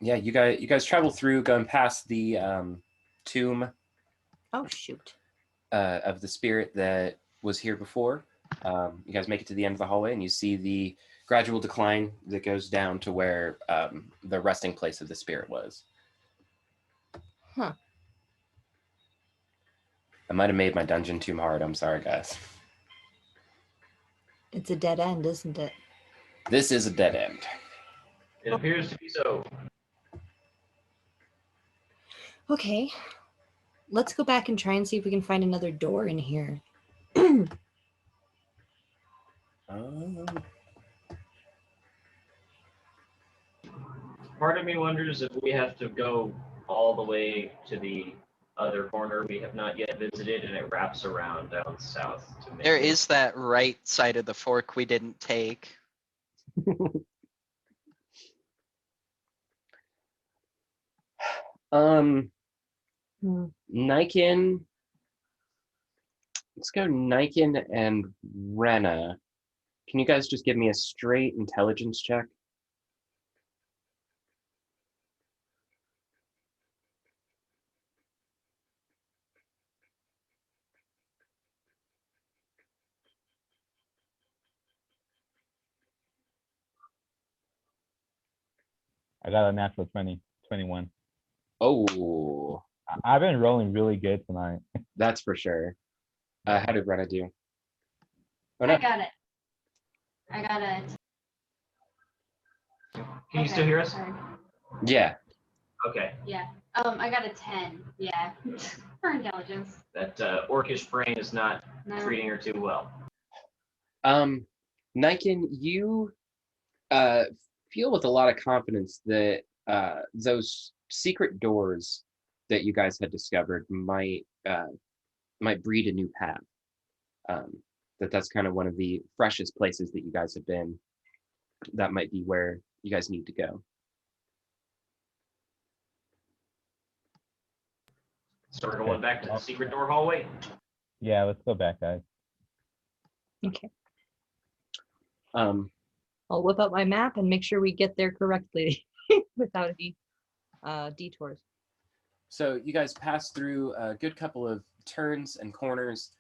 Yeah, you guys travel through, going past the tomb Oh, shoot. of the spirit that was here before. You guys make it to the end of the hallway, and you see the gradual decline that goes down to where the resting place of the spirit was. Huh. I might have made my dungeon too hard. I'm sorry, guys. It's a dead end, isn't it? This is a dead end. It appears to be so. Okay. Let's go back and try and see if we can find another door in here. Part of me wonders if we have to go all the way to the other corner we have not yet visited, and it wraps around down south to make There it- is that right side of the fork we didn't take. Niken. Let's go Niken and Rena. Can you guys just give me a straight intelligence check? I got a natural 20, 21. Oh, I've been rolling really good tonight. that's for sure. How did Rena do? Oh, I no. got it. I got it. Can you still hear us? Sorry. Yeah. Okay. Yeah. I got a 10. Yeah. For intelligence. That orcish brain is not No. treating her too well. Niken, you feel with a lot of confidence that those secret doors that you guys had discovered might breed a new path. That's kind of one of the freshest places that you guys have been. That might be where you guys need to go. So we're going back to the secret door hallway. Yeah, let's go back, guys. Okay. Um, I'll whip out my map and make sure we get there correctly without any detours. So you guys pass through a good couple of turns and corners.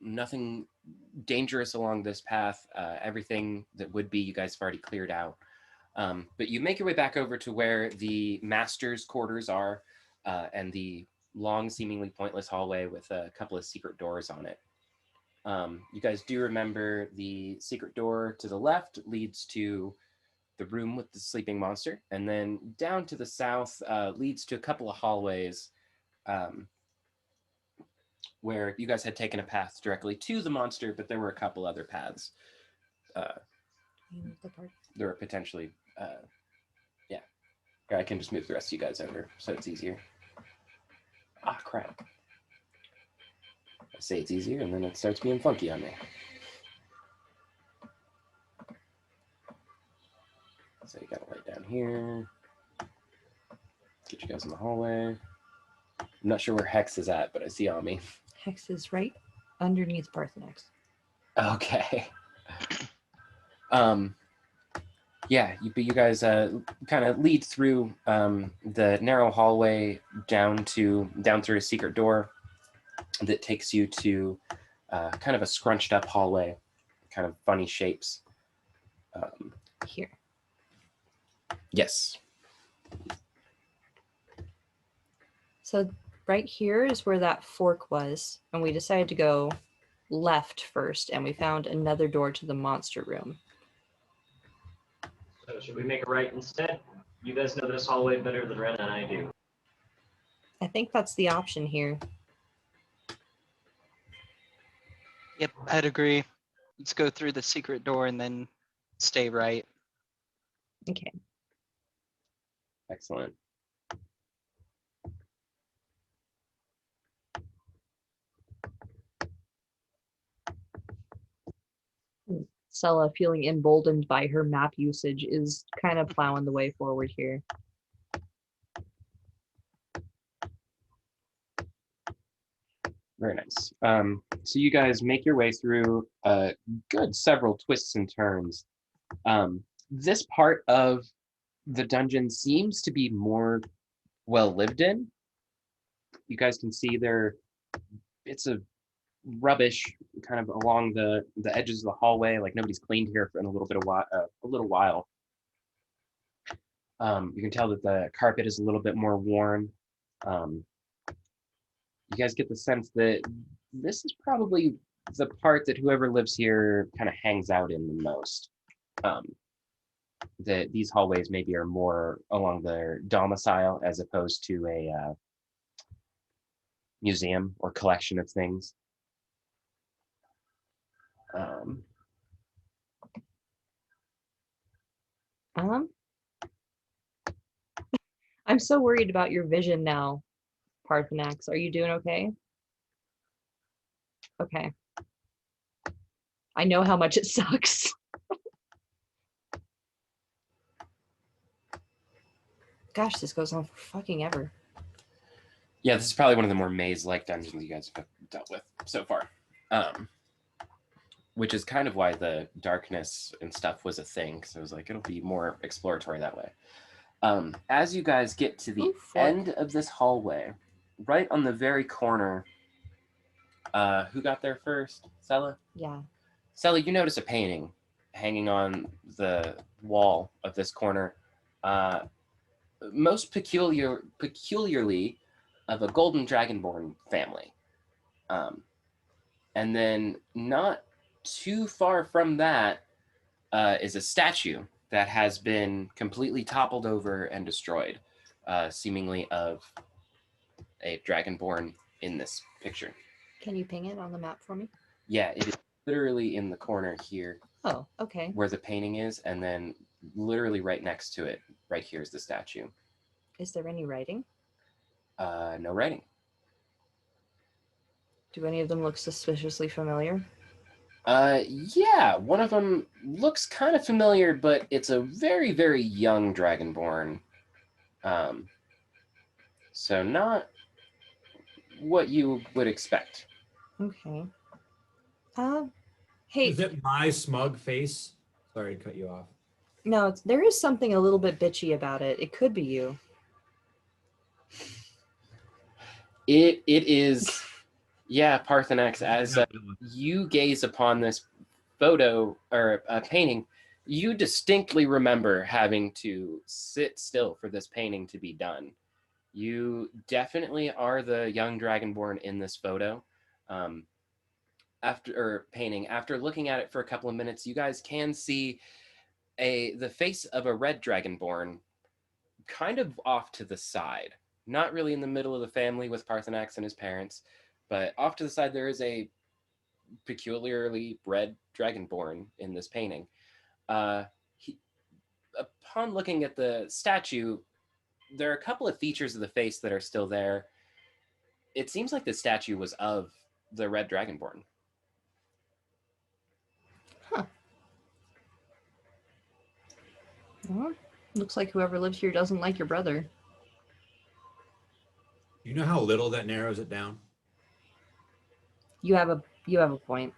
Nothing dangerous along this path. Everything that would be, you guys have already cleared out. But you make your way back over to where the master's quarters are, and the long, seemingly pointless hallway with a couple of secret doors on it. You guys do remember the secret door to the left leads to the room with the sleeping monster, and then down to the south leads to a couple of hallways where you guys had taken a path directly to the monster, but there were a couple other paths. There were potentially, yeah. I can just move the rest of you guys over so it's easier. Ah, crap. I say it's easier and then it starts being funky on me. So you gotta lay down here. Get you guys in the hallway. I'm not sure where Hex is at, but I see Ami. Hex is right underneath Parthenax. Okay. Yeah, you guys kind of lead through the narrow hallway down through a secret door that takes you to kind of a scrunched up hallway, kind of funny shapes. Here. Yes. So right here is where that fork was, and we decided to go left first, and we found another door to the monster room. So should we make a right instead? You guys know this hallway better than Ren and I do. I think that's the option here. Yep, I'd agree. Let's go through the secret door and then stay right. Okay. Excellent. Sella, feeling emboldened by her map usage, is kind of plowing the way forward here. Very nice. So you guys make your way through a good several twists and turns. This part of the dungeon seems to be more well lived in. You guys can see there bits of rubbish kind of along the edges of the hallway, like nobody's cleaned here for in a little while. You can tell that the carpet is a little bit more worn. You guys get the sense that this is probably the part that whoever lives here kind of hangs out in the most. That these hallways maybe are more along their domicile as opposed to a museum or collection of things. I'm so worried about your vision now, Parthenax. Are you doing okay? Okay. I know how much it sucks. Gosh, this goes on for fucking ever. Yeah, this is probably one of the more maze-like dungeons you guys have dealt with so far. Which is kind of why the darkness and stuff was a thing, because I was like, it'll be more exploratory that way. As you guys get to the end of this hallway, right on the very corner, who got there first? Sella? Yeah. Sella, you notice a painting hanging on the wall of this corner, most peculiarly of a golden dragonborn family. And then not too far from that is a statue that has been completely toppled over and destroyed, seemingly of a dragonborn in this picture. Can you ping it on the map for me? Yeah, it is literally in the corner here. Oh, okay. Where the painting is, and then literally right next to it, right here is the statue. Is there any writing? No writing. Do any of them look suspiciously familiar? Yeah, one of them looks kind of familiar, but it's a very, very young dragonborn. So not what you would expect. Okay. Hey. Is it my smug face? Sorry to cut you off. No, there is something a little bit bitchy about it. It could be you. It is, yeah, Parthenax, as you gaze upon this photo or painting, you distinctly remember having to sit still for this painting to be done. You definitely are the young dragonborn in this photo. After looking at it for a couple of minutes, you guys can see the face of a red dragonborn kind of off to the side. Not really in the middle of the family with Parthenax and his parents, but off to the side there is a peculiarly red dragonborn in this painting. Upon looking at the statue, there are a couple of features of the face that are still there. It seems like the statue was of the red dragonborn. Huh. Well, looks like whoever lives here doesn't like your brother. You know how little that narrows it down? You have a point.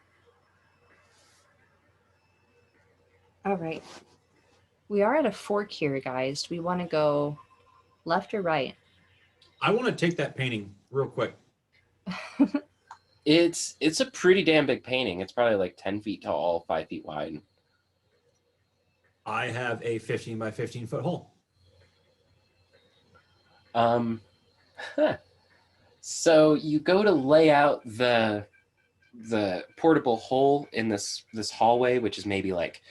All right. We are at a fork here, guys. Do we want to go left or right? I want to take that painting real quick. It's a pretty damn big painting. It's probably like 10 feet tall, 5 feet wide. I have a 15 by 15 foot hole. So you go to lay out the portable hole in this hallway, which is maybe like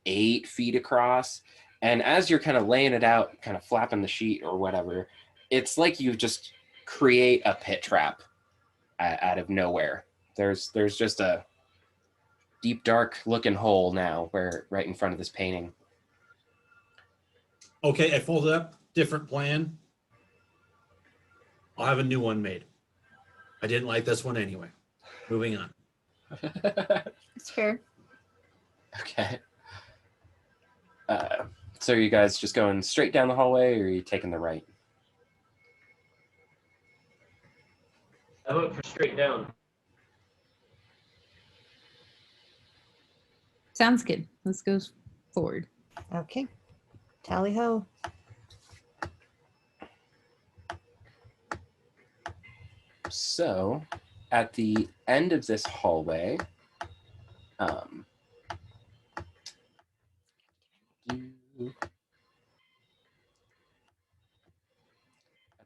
8 feet across. And as you're kind of laying it out, kind of flapping the sheet or whatever, it's like you just create a pit trap out of nowhere. There's just a deep, dark looking hole now where right in front of this painting. Okay, I folded up. Different plan. I'll have a new one made. I didn't like this one anyway. Moving on. It's fair. Okay. So are you guys just going straight down the hallway, or are you taking the right? I vote for straight down. Sounds good. Let's go forward. Okay. Tally ho. So, at the end of this hallway, at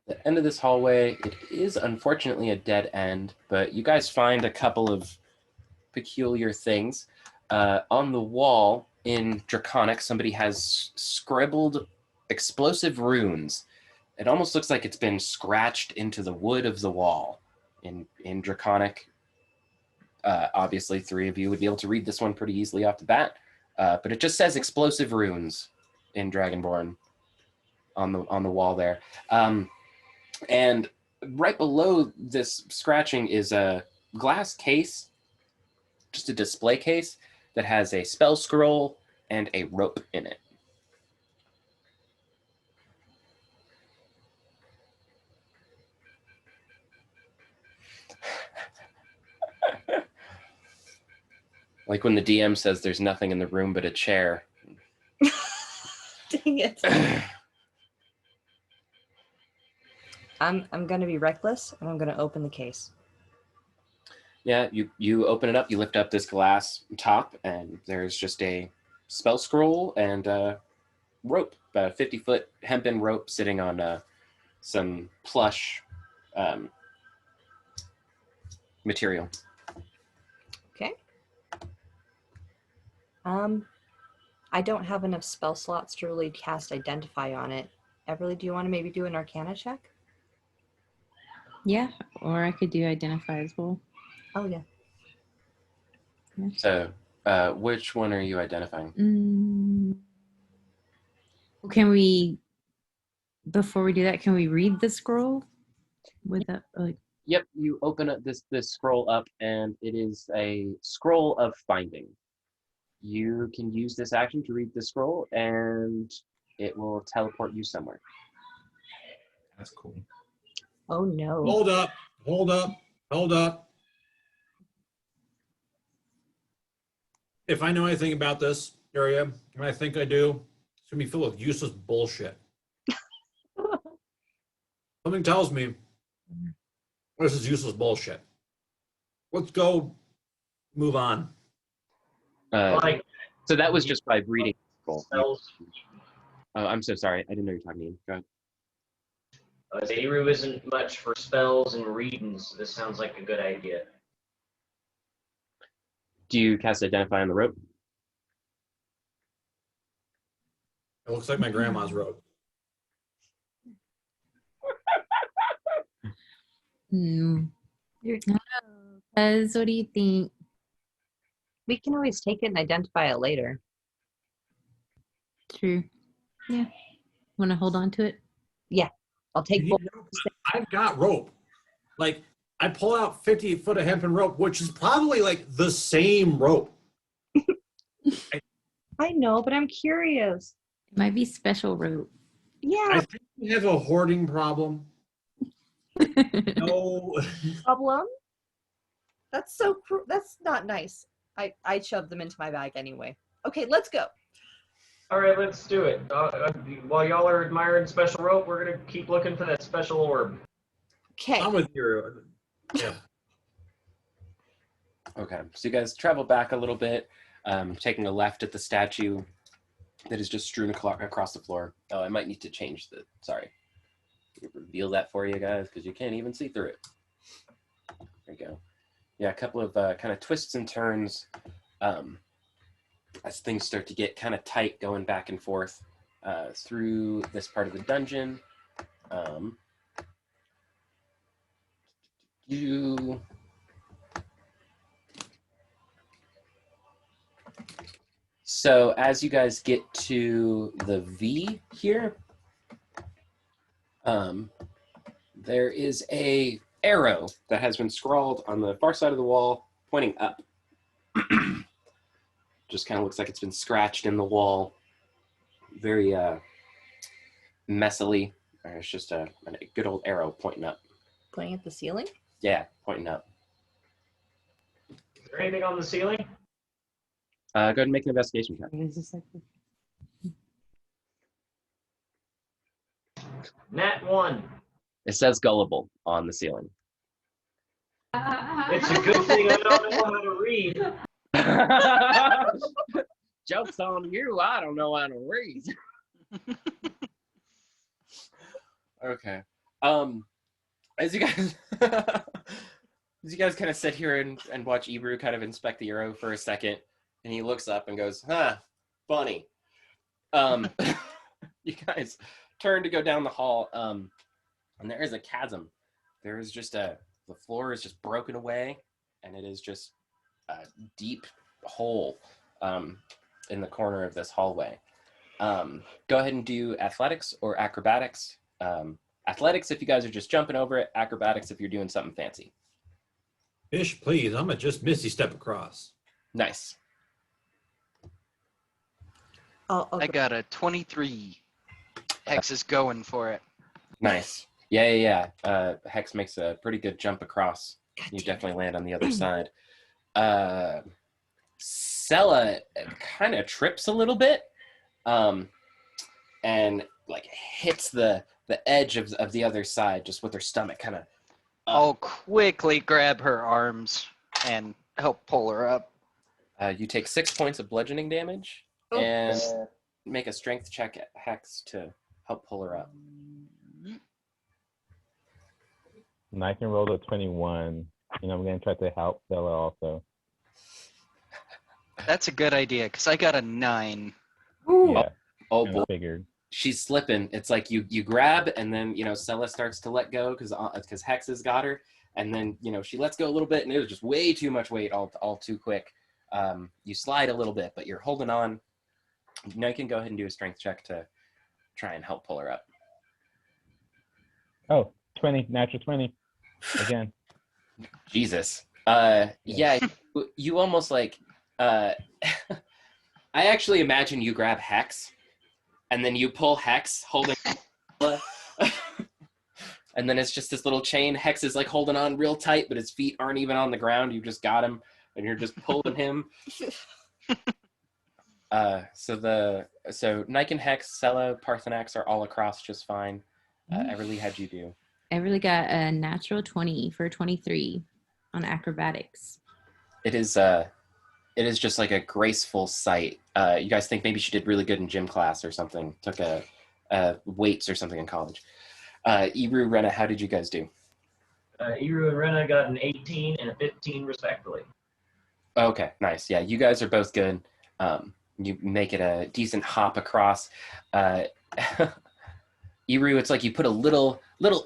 the end of this hallway, it is unfortunately a dead end, but you guys find a couple of peculiar things. On the wall in Draconic, somebody has scribbled explosive runes. It almost looks like it's been scratched into the wood of the wall. In Draconic, obviously 3 of you would be able to read this one pretty easily off the bat, but it just says explosive runes in Dragonborn on the wall there. And right below this scratching is a glass case, just a display case that has a spell scroll and a rope in it. Like when the DM says there's nothing in the room but a chair. Dang it. I'm gonna be reckless and I'm gonna open the case. Yeah, you open it up, you lift up this glass top, and there's just a spell scroll and a rope, about a 50-foot hempen rope sitting on some plush material. Okay. I don't have enough spell slots to really cast Identify on it. Everly, do you want to maybe do an Arcana check? Yeah, or I could do identify as well. Oh, yeah. So, which one are you identifying? Well, can we, before we do that, can we read the scroll? With that, like, Yep, you open up this scroll up, and it is a scroll of finding. You can use this action to read the scroll, and it will teleport you somewhere. That's cool. Oh, no. Hold up. Hold up. Hold up. If I know anything about this area, and I think I do, it's going to be filled with useless bullshit. Something tells me this is useless bullshit. Let's go move on. Like So that was just by reading the scroll. spells. Oh, I'm so sorry. I didn't know you were talking to me. Go ahead. Eru isn't much for spells and readings. This sounds like a good idea. Do you cast Identify on the rope? It looks like my grandma's robe. Cuz, what do you think? We can always take it and identify it later. True. Yeah. Want to hold on to it? Yeah. I'll take both. I've got rope. Like, I pull out 50 foot of hempen rope, which is probably like the same rope. I know, but I'm curious. It might be special rope. Yeah. I think we have a hoarding problem. No. Problem? That's so that's not nice. I shoved them into my bag anyway. Okay, let's go. All right, let's do it. While y'all are admiring special rope, we're gonna keep looking for that special orb. Okay. I'm with you. Yeah. Okay, so you guys travel back a little bit, taking a left at the statue that is just strewn across the floor. Oh, I might need to change sorry. Reveal that for you guys because you can't even see through it. There you go. Yeah, a couple of kind of twists and turns as things start to get kind of tight going back and forth through this part of the dungeon. So as you guys get to the V here, there is a arrow that has been scrawled on the far side of the wall, pointing up. Just kind of looks like it's been scratched in the wall, very messily. It's just a good old arrow pointing up. Pointing at the ceiling? Yeah, pointing up. Is there anything on the ceiling? Go ahead and make an investigation check. Nat 1. It says gullible on the ceiling. It's a good thing I don't know how to read. Joke's on you, I don't know how to read. Okay. As you guys kind of sit here and watch Ebru kind of inspect the arrow for a second, and he looks up and goes, funny. You guys turn to go down the hall, and there is a chasm. There is just the floor is just broken away, and it is just a deep hole in the corner of this hallway. Go ahead and do athletics or acrobatics. Athletics if you guys are just jumping over it. Acrobatics if you're doing something fancy. Fish, please. I'm gonna just misty step across. Nice. I got a 23. Hex is going for it. Nice. Yeah. Hex makes a pretty good jump across. You definitely land on the other side. Sella kind of trips a little bit, and like hits the edge of the other side just with her stomach kind of. I'll quickly grab her arms and help pull her up. You take 6 points of bludgeoning damage and make a strength check at Hex to help pull her up. And I can roll a 21, and I'm going to try to help Stella also. That's a good idea, because I got a 9. Yeah, Oh kinda boy. figured. She's slipping. It's like you grab, and then Sella starts to let go because Hex has got her, and then she lets go a little bit, and it was just way too much weight, all too quick. You slide a little bit, but you're holding on. Now you can go ahead and do a strength check to try and help pull her up. Oh, 20, natural 20 again. Jesus. Yeah, you almost like. I actually imagine you grab Hex, and then you pull Hex holding. And then it's just this little chain. Hex is like holding on real tight, but his feet aren't even on the ground. You just got him, and you're just pulling him. So Nike and Hex, Sella, Parthenax are all across just fine. Everly, how'd you do? I really got a natural 20 for 23 on acrobatics. It is just like a graceful sight. You guys think maybe she did really good in gym class or something, took a weights or something in college. Ebru, Rena, how did you guys do? Iru and Rena got an 18 and a 15 respectively. Okay, nice. Yeah, you guys are both good. You make it a decent hop across. Ebru, it's like you put a little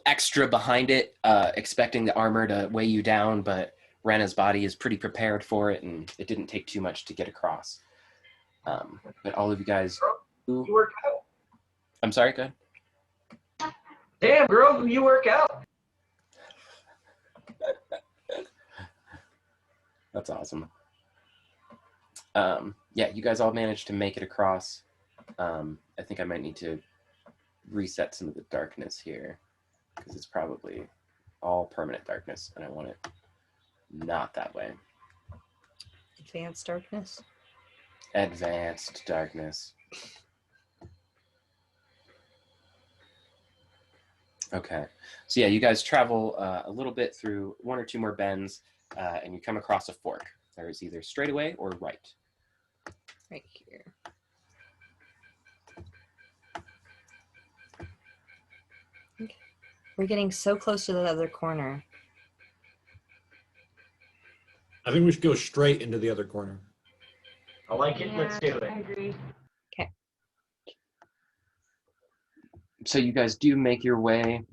extra behind it, expecting the armor to weigh you down, but Rena's body is pretty prepared for it, and it didn't take too much to get across. But all of you guys... You work out. I'm sorry, go ahead. Damn, girl, you work out. That's awesome. Yeah, you guys all managed to make it across. I think I might need to reset some of the darkness here because it's probably all permanent darkness, and I want it not that way. Advanced darkness. Advanced darkness. Okay, so yeah, you guys travel a little bit through one or two more bends, and you come across a fork. There is either straight away or right. Right here. Okay. We're getting so close to the other corner. I think we should go straight into the other corner. I like it. Let's do I it. agree. So you guys do make your way.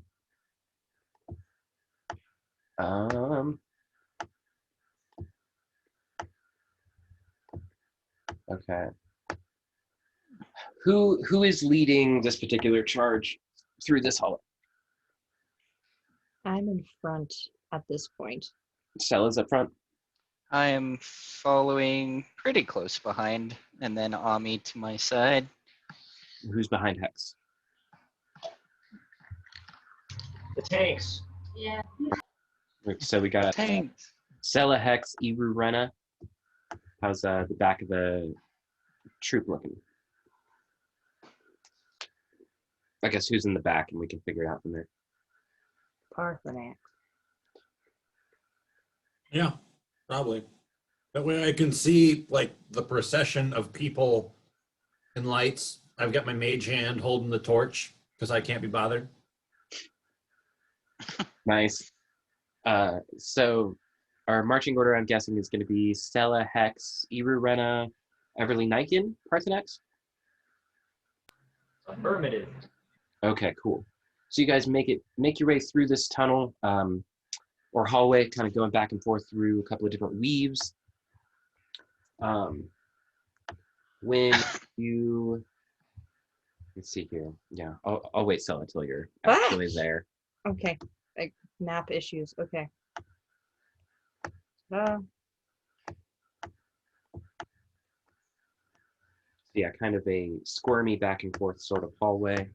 Um, okay. Who is leading this particular charge through this hallway? I'm in front at this point. Stella's up front. I am following pretty close behind, and then Ami to my side. Who's behind Hex? The tanks. Yeah. So we got Thanks. Stella, Hex, Iru, Rena. How's the back of the troop looking? I guess who's in the back, and we can figure it out from there. Parthenax. Yeah, probably. That way I can see like the procession of people and lights. I've got my mage hand holding the torch because I can't be bothered. Nice. So our marching order, I'm guessing, is going to be Stella, Hex, Iru, Rena, Everly, Niken, Parthenax? Affirmative. Okay, cool. So you guys make your way through this tunnel or hallway, kind of going back and forth through a couple of different weaves. When you, let's see here. Yeah, I'll wait, Stella, until you're actually there. Okay. Like map issues. Okay. Yeah, kind of a squirmy back and forth sort of hallway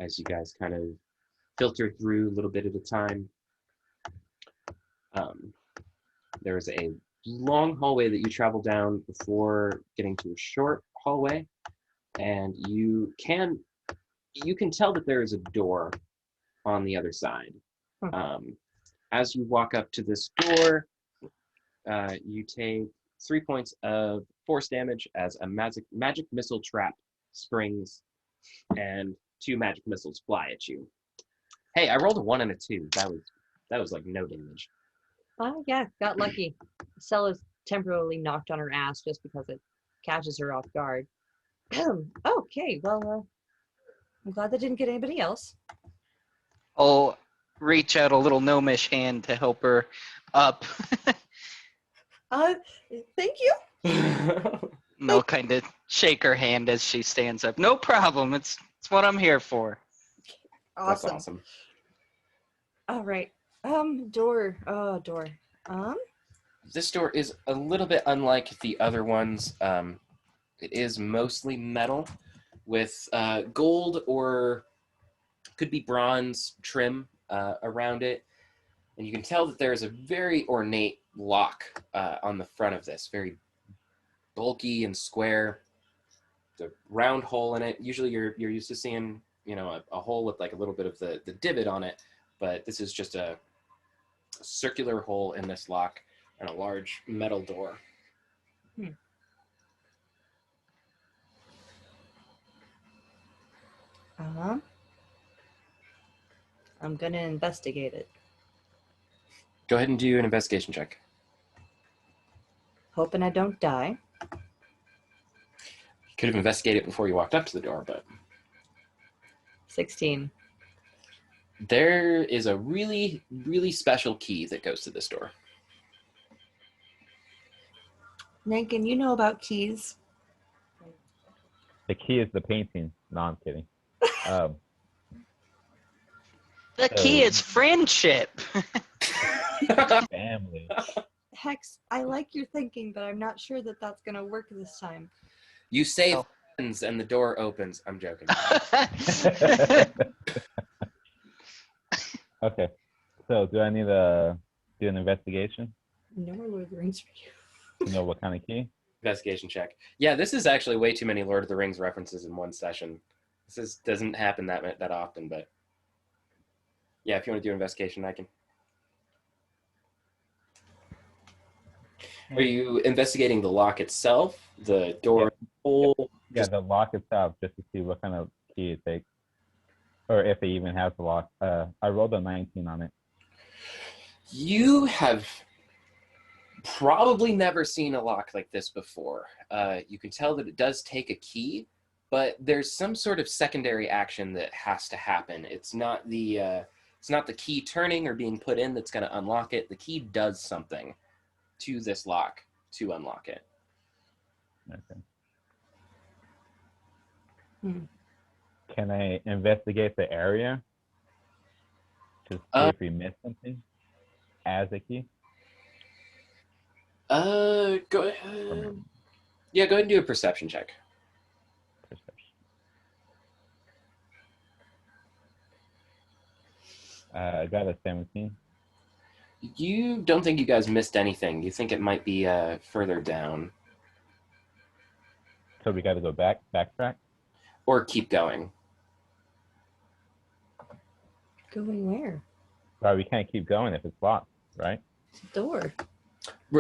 as you guys kind of filter through a little bit at a time. There's a long hallway that you travel down before getting to a short hallway, and you can tell that there is a door on the other side. As you walk up to this door, you take 3 points of force damage as a magic missile trap springs, and 2 magic missiles fly at you. Hey, I rolled a 1 and a 2. That was like no damage. Oh yeah, got lucky. Stella's temporarily knocked on her ass just because it catches her off guard. Okay, well, I'm glad that didn't get anybody else. I'll reach out a little gnomish hand to help her up. Thank you. And I'll kind of shake her hand as she stands up. No problem. It's what I'm here for. That's Awesome. awesome. All right. Door. Door. This door is a little bit unlike the other ones. It is mostly metal with gold or could be bronze trim around it. And you can tell that there is a very ornate lock on the front of this, very bulky and square. The round hole in it. Usually you're used to seeing, a hole with like a little bit of the divot on it, but this is just a circular hole in this lock and a large metal door. I'm gonna investigate it. Go ahead and do an investigation check. Hoping I don't die. You could have investigated it before you walked up to the door, but 16. there is a really, really special key that goes to this door. Nankin, you know about keys. The key is the painting. No, I'm kidding. The key is friendship. Family. Hex, I like your thinking, but I'm not sure that that's gonna work this time. You say friends and the door opens. I'm joking. Okay. So do I need to do an investigation No more Lord of the Rings for you. to know what kind of key? Investigation check. Yeah, this is actually way too many Lord of the Rings references in one session. Doesn't happen that often, but yeah, if you want to do investigation, I can. Are you investigating the lock itself, the door hole? Yeah, the lock itself, just to see what kind of key it takes, or if it even has the lock. I rolled a 19 on it. You have probably never seen a lock like this before. You can tell that it does take a key, but there's some sort of secondary action that has to happen. It's not the key turning or being put in that's going to unlock it. The key does something to this lock to unlock it. Okay. Hmm. Can I investigate the area to see if we missed something as a key? Go ahead. Yeah, go ahead and do a perception check. Perception. I got a 17. You don't think you guys missed anything. You think it might be further down. So we got to go backtrack? Or keep going. Going where? Well, we can't keep going if it's locked, right? Door.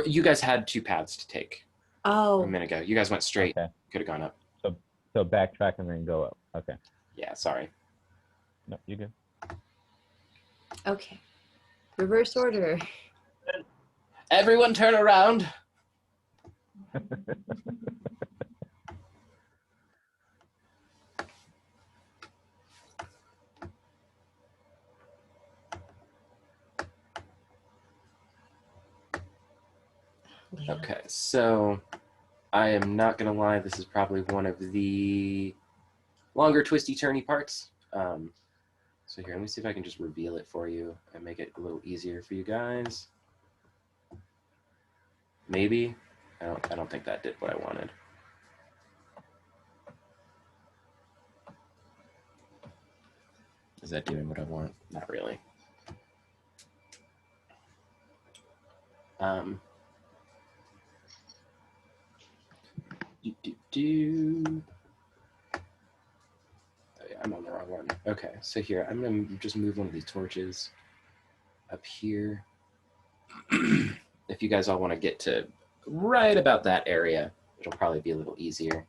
You guys had two paths to take a Oh, minute ago. You guys went straight. Okay. Could have gone up. So backtrack and then go up. Okay. Yeah, sorry. No, you good. okay. Reverse order. Everyone turn around. Okay, so I am not going to lie. This is probably one of the longer twisty turny parts. So here, let me see if I can just reveal it for you and make it a little easier for you guys. Maybe. I don't think that did what I wanted. Is that doing what I want? Not really. Oh, yeah, I'm on the wrong one. Okay, so here, I'm going to just move one of these torches up here. If you guys all want to get to right about that area, it'll probably be a little easier.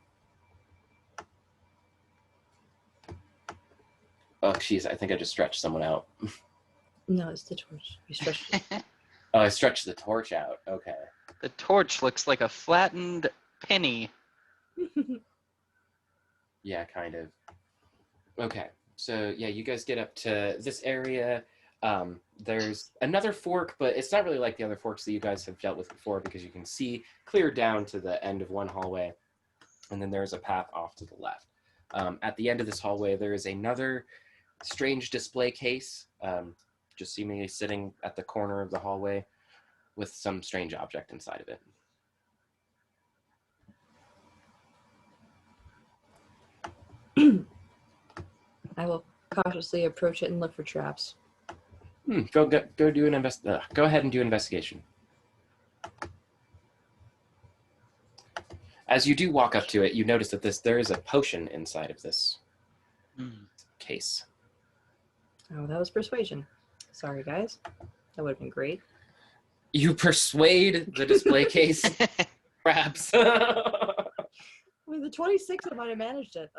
Oh, jeez, I think I just stretched someone out. No, it's the torch. You stretched it. Oh, I stretched the torch out. Okay. The torch looks like a flattened penny. Yeah, kind of. Okay, so yeah, you guys get up to this area. There's another fork, but it's not really like the other forks that you guys have dealt with before because you can see clear down to the end of one hallway, and then there's a path off to the left. At the end of this hallway, there is another strange display case, just seemingly sitting at the corner of the hallway with some strange object inside of it. I will cautiously approach it and look for traps. Go do an go ahead and do an investigation. As you do walk up to it, you notice that there is a potion inside of this case. Oh, that was persuasion. Sorry, guys. That would have been great. You persuade the display case, perhaps. With the 26, I might have managed it.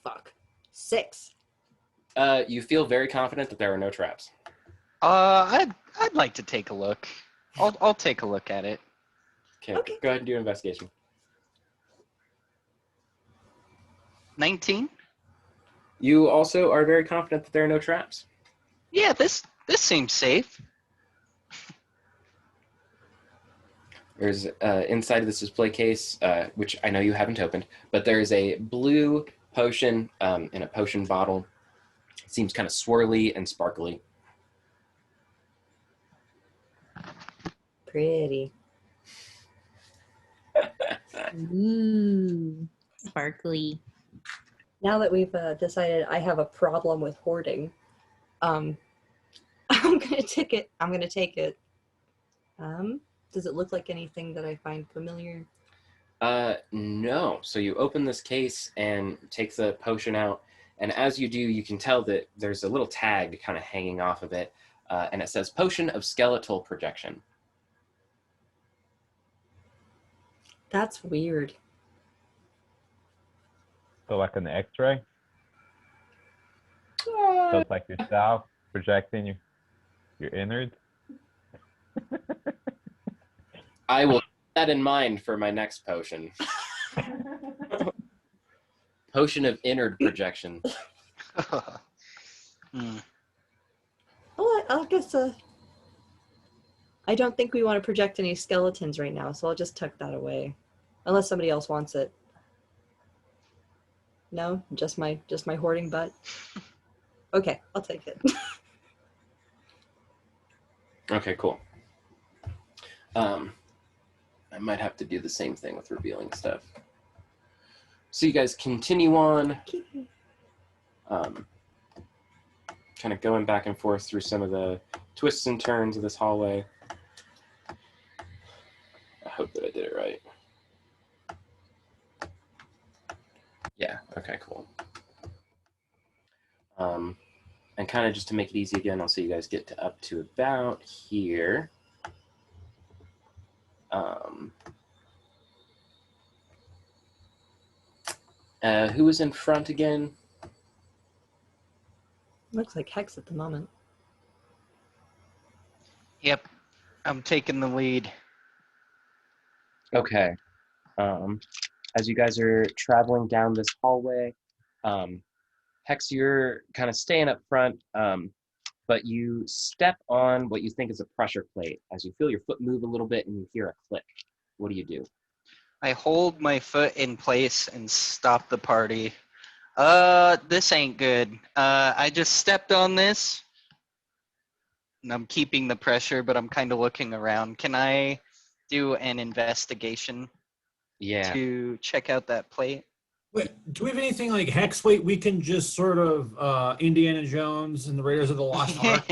Fuck. 6. You feel very confident that there are no traps. I'd like to take a look. I'll take a look at it. Okay. Go ahead and do an investigation. 19? You also are very confident that there are no traps. Yeah, this seems safe. There's inside of this display case, which I know you haven't opened, but there's a blue potion in a potion bottle. It seems kind of swirly and sparkly. Pretty. Ooh, sparkly. Now that we've decided I have a problem with hoarding, I'm gonna take it. I'm gonna take it. Does it look like anything that I find familiar? No. So you open this case and take the potion out, and as you do, you can tell that there's a little tag kind of hanging off of it, and it says "Potion of Skeletal Projection." That's weird. So like an X-ray. So it's like yourself projecting your innards. I will keep that in mind for my next potion. Potion of Innard Projection. Oh, I guess I don't think we want to project any skeletons right now, so I'll just tuck that away, unless somebody else wants it. No, just my hoarding butt. Okay, I'll take it. Okay, cool. I might have to do the same thing with revealing stuff. So you guys continue on, kind of going back and forth through some of the twists and turns of this hallway. I hope that I did it right. Yeah, okay, cool. And kind of just to make it easy again, I'll say you guys get to up to about here. Who was in front again? Looks like Hex at the moment. Yep, I'm taking the lead. Okay. As you guys are traveling down this hallway, Hex, you're kind of staying up front, but you step on what you think is a pressure plate as you feel your foot move a little bit and you hear a click. What do you do? I hold my foot in place and stop the party. This ain't good. I just stepped on this, and I'm keeping the pressure, but I'm kind of looking around. Can I do an investigation Yeah. to check out that plate? Wait, do we have anything like hex weight we can just sort of Indiana Jones and the Raiders of the Lost Ark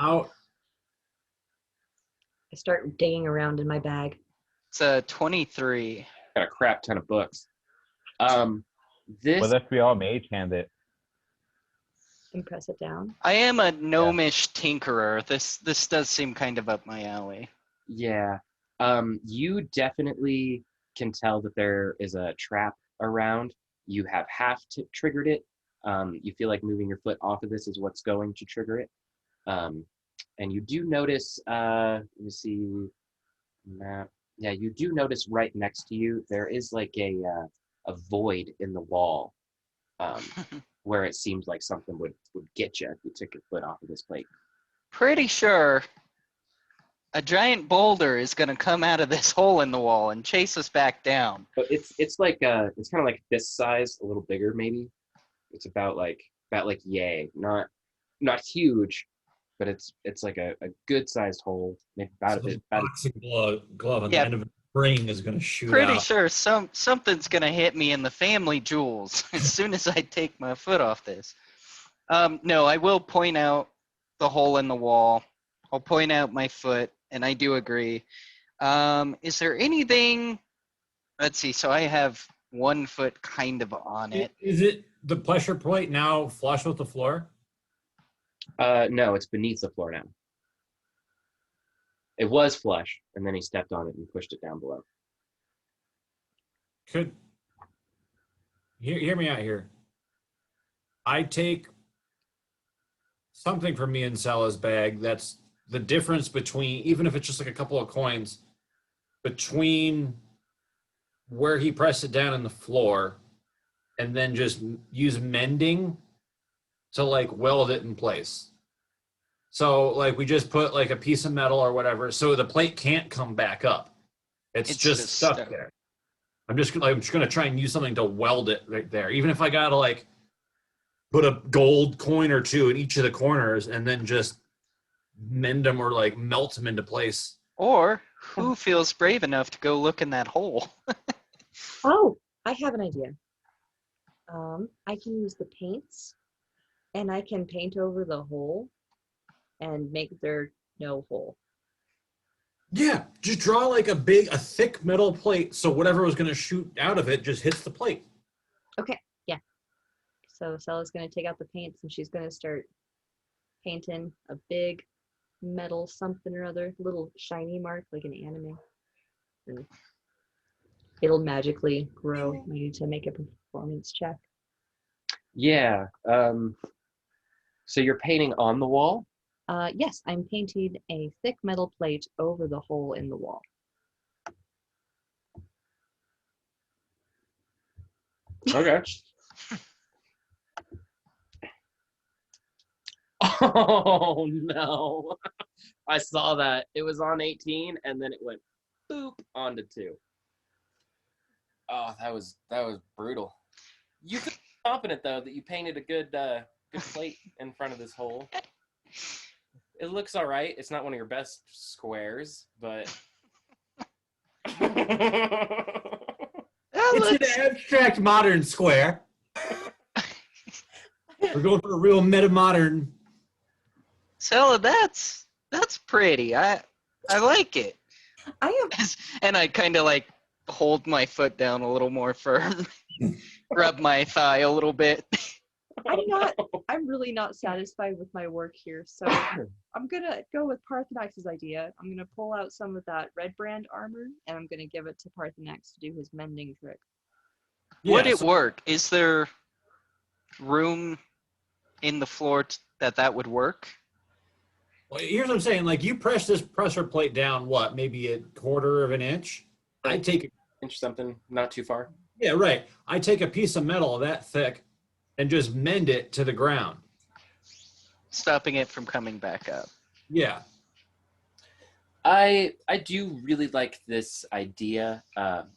out? I start digging around in my bag. It's a 23. Got a crap ton of books. This What if we all mage hand it? And press it down. I am a gnomish tinkerer. This does seem kind of up my alley. Yeah. You definitely can tell that there is a trap around. You have triggered it. You feel like moving your foot off of this is what's going to trigger it. And you do notice, let me see, map. Yeah, you do notice right next to you, there is like a void in the wall where it seems like something would get you if you took your foot off of this plate. Pretty sure a giant boulder is going to come out of this hole in the wall and chase us back down. But it's like it's kind of like this size, a little bigger maybe. It's about like yay, not huge, but it's like a good sized hole, maybe about So a bit. boxing glove on Yeah. the end of a spring is going to shoot Pretty out. sure something's going to hit me in the family jewels as soon as I take my foot off this. No, I will point out the hole in the wall. I'll point out my foot, and I do agree. Is there anything? Let's see. So I have one foot kind of on it. Is it the pressure plate now flush with the floor? No, it's beneath the floor now. It was flush, and then he stepped on it and pushed it down below. Hear me out here. I take something from me in Salah's bag that's the difference between, even if it's just like a couple of coins, between where he pressed it down in the floor and then just use mending to like weld it in place. So like we just put like a piece of metal or whatever, so the plate can't come back up. It's just stuck there. I'm just gonna try and use something to weld it right there. Even if I gotta like put a gold coin or two in each of the corners and then just mend them or like melt them into place. Or who feels brave enough to go look in that hole? Oh, I have an idea. I can use the paints And I can paint over the hole and make there no hole. Yeah, just draw like a thick metal plate, so whatever was going to shoot out of it just hits the plate. Okay, yeah. So Stella's gonna take out the paints and she's gonna start painting a big metal something or other, little shiny mark like an anime. And it'll magically grow. You need to make a performance check. Yeah. So you're painting on the wall? Yes, I'm painting a thick metal plate over the hole in the wall. Okay. Oh no. I saw that. It was on 18 and then it went boop onto 2. Oh, that was brutal. You feel confident though that you painted a good plate in front of this hole. It looks all right. It's not one of your best squares, but It's an abstract modern square. We're going for a real meta modern. So that's pretty. I like it. I am And I kind of like hold my foot down a little more firm, rub my thigh a little bit. I'm really not satisfied with my work here, so I'm gonna go with Parthenax's idea. I'm gonna pull out some of that red brand armor and I'm gonna give it to Parthenax to do his mending trick. Would it work? Is there room in the floor that would work? Well, here's what I'm saying. Like, you press this pressure plate down, what, maybe a quarter of an inch? I take inch something, not too far. Yeah, right. I take a piece of metal that thick and just mend it to the ground, stopping it from coming back up. Yeah. I do really like this idea.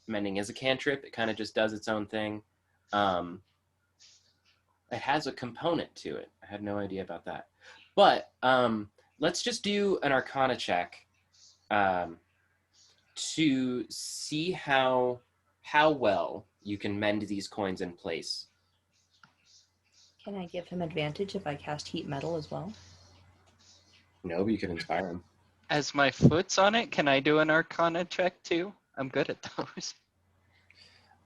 Mending is a cantrip. It kind of just does its own thing. It has a component to it. I had no idea about that. But let's just do an Arcana check to see how well you can mend these coins in place. Can I give him advantage if I cast heat metal as well? No, but you can inspire him. As my foot's on it, can I do an Arcana check too? I'm good at those.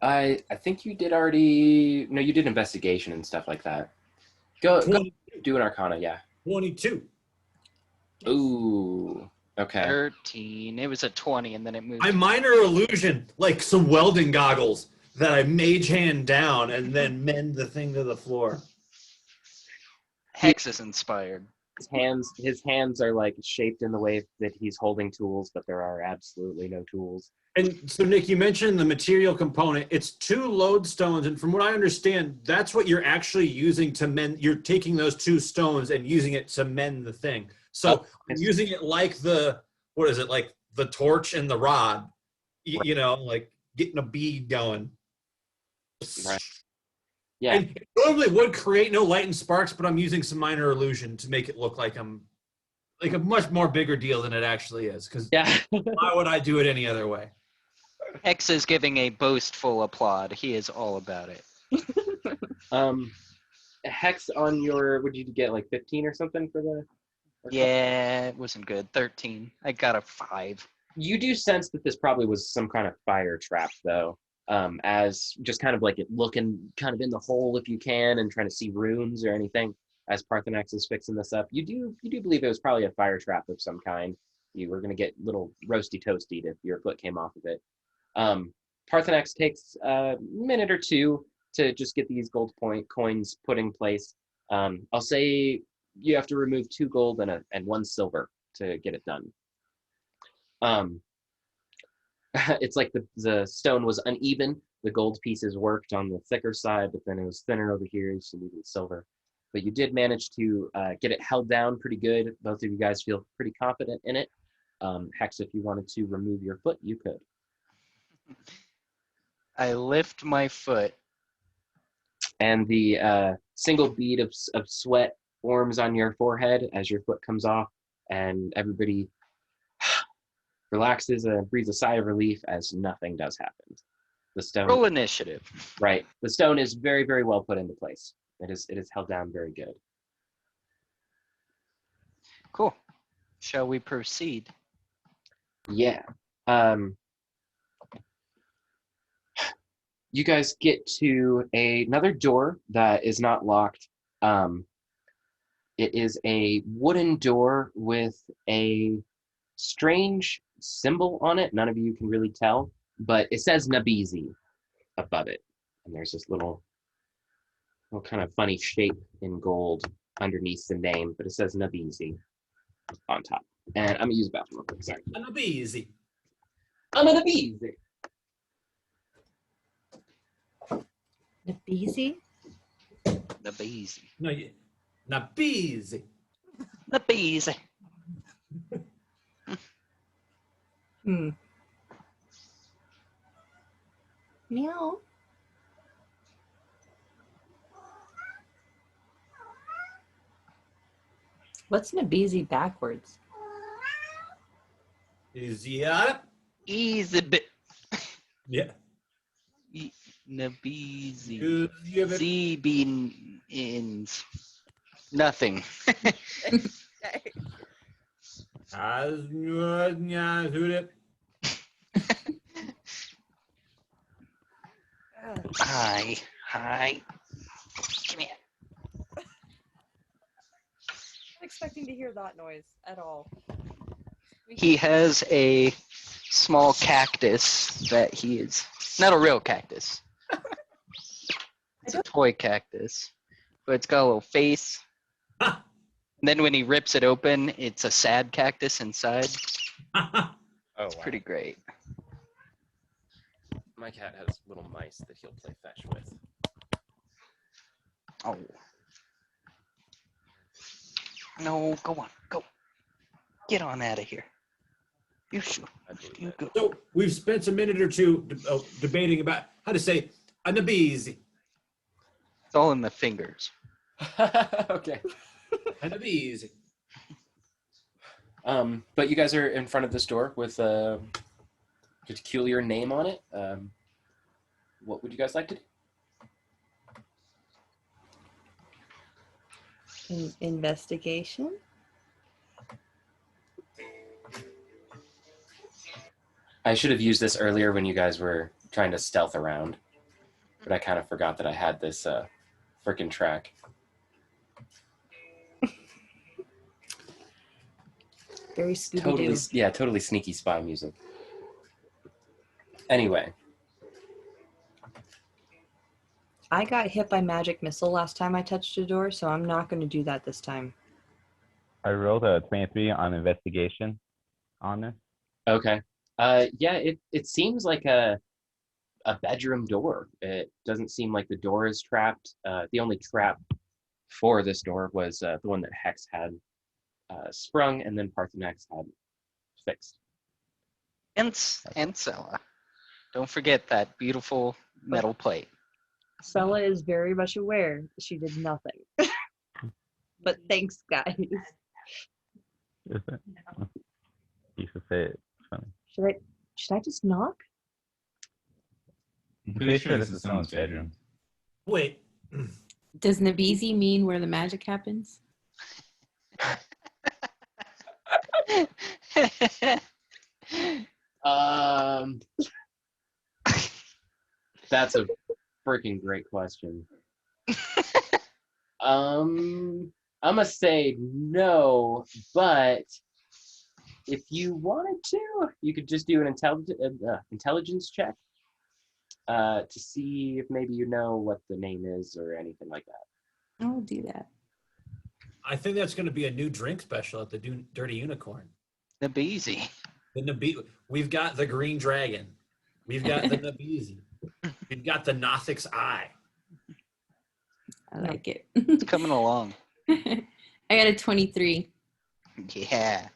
I think you did already. No, you did investigation and stuff like that. Go do an Arcana, yeah. 22. Ooh, okay. 13. It was a 20, and then it moved. I minor illusion, like some welding goggles that I mage hand down and then mend the thing to the floor. Hex is inspired. His hands are like shaped in the way that he's holding tools, but there are absolutely no tools. And so, Nick, you mentioned the material component. It's 2 lodestones, and from what I understand, that's what you're actually using to mend. You're taking those 2 stones and using it to mend the thing. So I'm using it like what is it, like the torch and the rod, you know, like getting a bead going. Right. Yeah. And it normally would create no light and sparks, but I'm using some minor illusion to make it look like I'm like a much more bigger deal than it actually is. Because why would I do it any other way? Hex is giving a boastful applaud. He is all about it. Hex on your, would you get like 15 or something for the? Yeah, it wasn't good. 13. I got a 5. You do sense that this probably was some kind of fire trap, though, as just kind of like it looking kind of in the hole if you can and trying to see runes or anything as Parthenax is fixing this up. You do believe it was probably a fire trap of some kind. You were going to get little roasty toasty if your foot came off of it. Parthenax takes a minute or two to just get these gold coins put in place. I'll say you have to remove 2 gold and 1 silver to get it done. It's like the stone was uneven. The gold pieces worked on the thicker side, but then it was thinner over here, so you needed silver. But you did manage to get it held down pretty good. Both of you guys feel pretty confident in it. Hex, if you wanted to remove your foot, you could. I lift my foot. And the single bead of sweat forms on your forehead as your foot comes off, and everybody relaxes and breathes a sigh of relief as nothing does happen. The stone. Roll initiative. Right. The stone is very, very well put into place. It is held down very good. Cool. Shall we proceed? Yeah. You guys get to another door that is not locked. It is a wooden door with a strange symbol on it. None of you can really tell, but it says Nabizi above it. And there's this little kind of funny shape in gold underneath the name, but it says Nabizi on top. And I'm gonna use the bathroom real quick. Sorry. It'll be easy. I'm gonna be easy. The busy? The beezy. No, not be easy. The beezy. Meow. What's Nabizi backwards? Easy up. Easy bit. Yeah. Nabizi. Easy bit. Z bean ins. Nothing. Hi. Hi. Come here. Not expecting to hear that noise at all. He has a small cactus that he is not a real cactus. It's a toy cactus, but it's got a little face. And then when he rips it open, it's a sad cactus inside. It's pretty great. My cat has little mice that he'll play fetch with. Oh. No, go on, go. Get on out of here. You should. You go. So we've spent a minute or two debating about how to say Anabizi. It's all in the fingers. Okay. Anabizi. But you guys are in front of this door with a peculiar name on it. What would you guys like to do? Investigation? I should have used this earlier when you guys were trying to stealth around, but I kind of forgot that I had this frickin' track. Very Scooby-Doo. Totally sneaky spy music. Anyway. I got hit by magic missile last time I touched a door, so I'm not going to do that this time. I rolled a 23 on investigation on this. Okay. Yeah, it seems like a bedroom door. It doesn't seem like the door is trapped. The only trap for this door was the one that Hex had sprung and then Parthenax had fixed. And Sella. Don't forget that beautiful metal plate. Sella is very much aware she did nothing. But thanks, guys. Is it? You should say it. It's funny. Should I just knock? I'm pretty sure this is someone's bedroom. Wait. Does Nabizi mean where the magic happens? That's a freaking great question. I'm gonna say no, but if you wanted to, you could just do an intelligence check to see if maybe you know what the name is or anything like that. I'll do that. I think that's going to be a new drink special at the Dirty Unicorn. Nabizi. We've got the Green Dragon. We've got the Nabizi. We've got the Nothic's Eye. I like it. It's coming along. I got a 23. Yeah.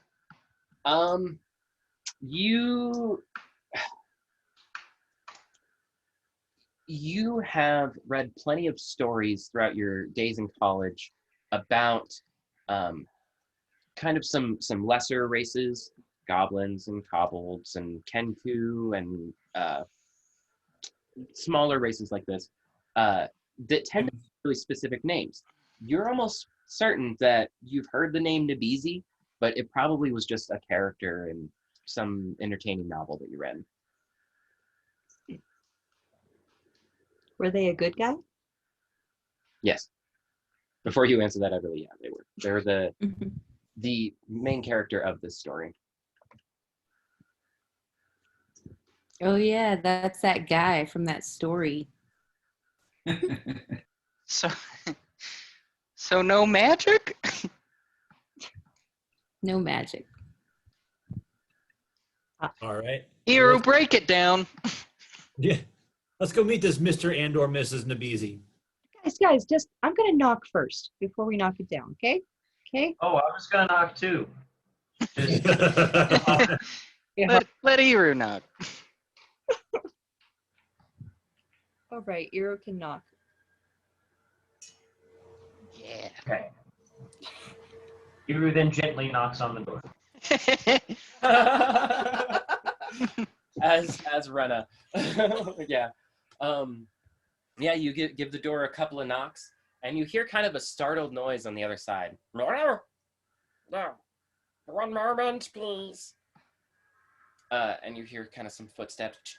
You have read plenty of stories throughout your days in college about kind of some lesser races, goblins and kobolds and kenku and smaller races like this that tend to have really specific names. You're almost certain that you've heard the name Nabizi but it probably was just a character in some entertaining novel that you read. Were they a good guy? Yes. Before you answer that, I really, yeah, they were. They were Mhm. the main character of this story. Oh yeah, that's that guy from that story. So, so no magic? No magic. All right. Hero, Well, break it down. yeah. Let's go meet this Mr. and or Mrs. Nabizi. Guys, just I'm gonna knock first before we knock it down, okay? Okay? Oh, I was gonna knock too. Just, Yeah. Let Hero knock. All right, Eero can knock. Yeah. okay. Iru then gently knocks on the door. as Renna. Yeah. Yeah, you give the door a couple of knocks, and you hear kind of a startled noise on the other side. No. 1 moment, please. And you hear kind of some footsteps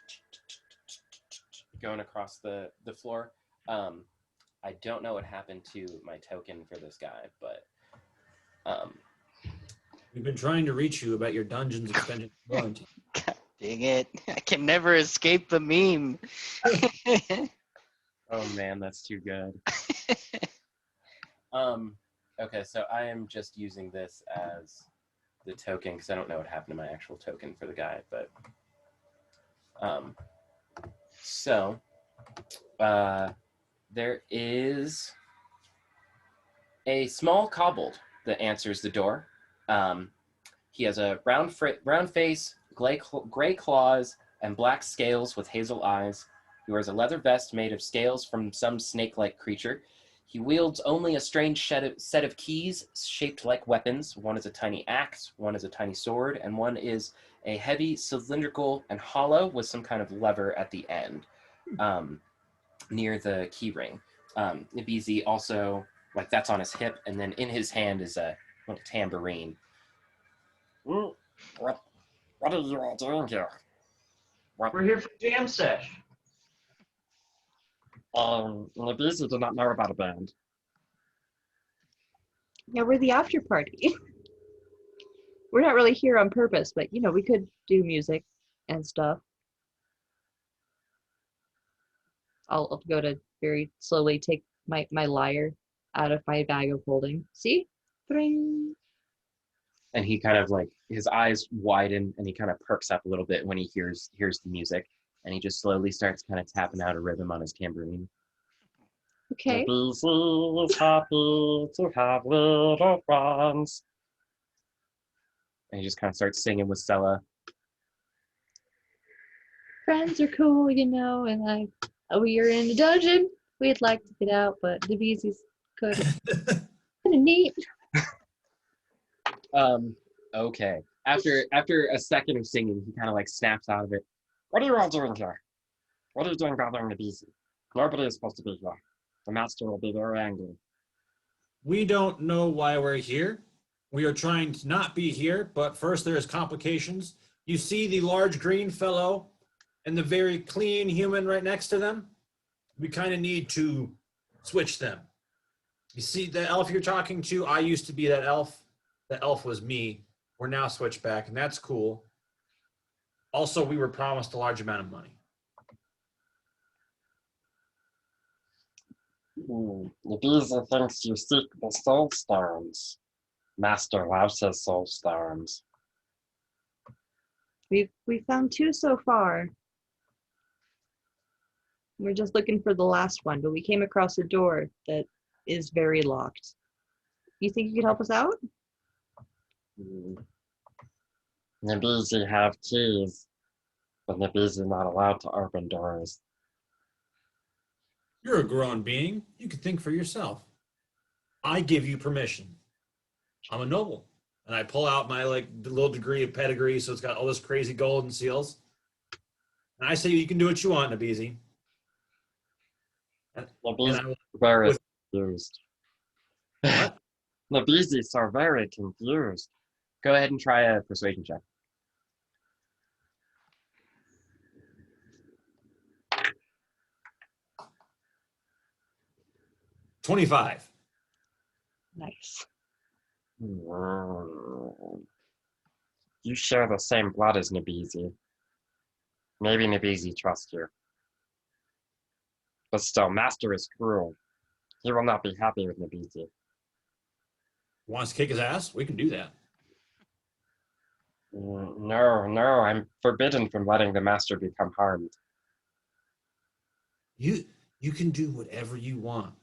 going across the floor. I don't know what happened to my token for this guy, but We've been trying to reach you about your dungeon's extended warranty. God dang it. I can never escape the meme. oh man, that's too good. Okay, so I am just using this as the token because I don't know what happened to my actual token for the guy, but so there is a small kobold that answers the door. He has a round face, gray claws, and black scales with hazel eyes. He wears a leather vest made of scales from some snake-like creature. He wields only a strange set of keys shaped like weapons. One is a tiny axe, one is a tiny sword, and one is a heavy, cylindrical, and hollow with some kind of lever at the end near the key ring. Ibizi also, like, that's on his hip, and then in his hand is a little tambourine. What are you all doing here? We're here for jam sesh. Ibizi did not know about a band. Yeah, we're the after party. We're not really here on purpose, but you know, we could do music and stuff. I'll go to very slowly take my lyre out of my bag of holding. See? Bring. And he kind of like, his eyes widen and he kind of perks up a little bit when he hears the music. And he just slowly starts kind of tapping out a rhythm on his tambourine. Okay. Ibizi is happy to have little friends. And he just kind of starts singing with Sella. Friends are cool, you know, and like we are in a dungeon. We'd like to get out, but the Beezy's kind of neat. Okay. After a second of singing, he kind of like snaps out of it. What are you all doing here? What are you doing bothering the Ibizi? Nobody is supposed to be here. The master will be very angry. We don't know why we're here. We are trying to not be here, but first there's complications. You see the large green fellow and the very clean human right next to them? We kind of need to switch them. You see the elf you're talking to? I used to be that elf. The elf was me. We're now switched back, and that's cool. Also, we were promised a large amount of money. The Ibizi thinks you seek the soul stones. Master loves his soul stones. We found 2 so far. We're just looking for the last one, but we came across a door that is very locked. You think you could help us out? Ibizi have keys, but Ibizi not allowed to open doors. You're a grown being. You can think for yourself. I give you permission. I'm a noble. And I pull out my like little degree of pedigree, so it's got all this crazy golden seals. And I say you can do what you want, Nabizi. Ibizi are very confused. What? Ibizis are very confused. Go ahead and try a persuasion check. 25. Nice. You share the same blood as Nabizi. Maybe Nabizi trusts you. But still, Master is cruel. He will not be happy with Nabizi. Wants to kick his ass? We can do that. No, I'm forbidden from letting the Master become harmed. You can do whatever you want.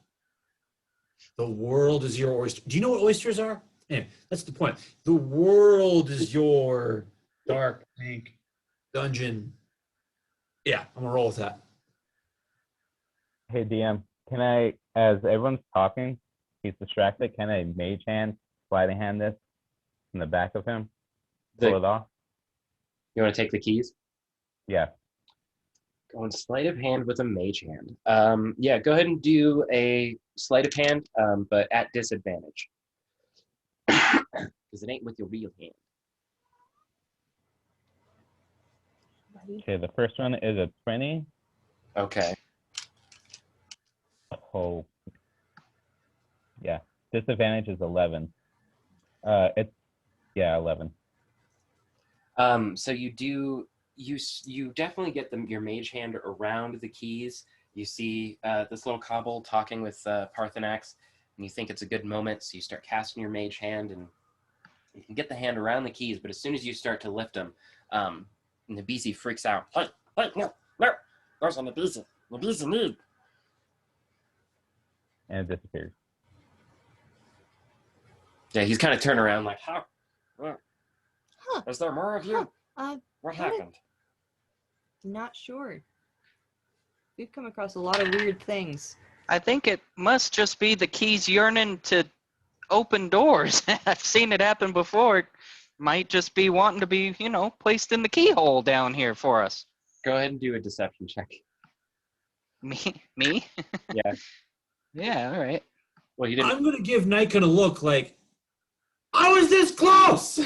The world is your oyster. Do you know what oysters are? Yeah, that's the point. The world is your dark, dank dungeon. Yeah, I'm gonna roll with that. Hey DM, can I, as everyone's talking, he's distracted, can I mage hand, sliding hand this in the back of him? Pull it off? You want to take the keys? Yeah. Go on sleight of hand with a mage hand. Yeah, go ahead and do a sleight of hand, but at disadvantage. Because it ain't with your real hand. Okay, the first one is a 20. Okay. Oh. Yeah. Disadvantage is 11. It's 11. So you definitely get your mage hand around the keys. You see this little kobold talking with Parthenax, and you think it's a good moment, so you start casting your mage hand, and you can get the hand around the keys, but as soon as you start to lift them, Nabizi freaks out. Hey, no, there's a Nabizi. Nabizi need. And it disappears. Yeah, he's kind of turned around like, how? Is there more of you? What how did- happened? Not sure. We've come across a lot of weird things. I think it must just be the keys yearning to open doors. I've seen it happen before. It might just be wanting to be, placed in the keyhole down here for us. Go ahead and do a deception check. Me? Yeah. Yeah, all right. Well, you didn't. I'm gonna give Nikon a look like, I was this close.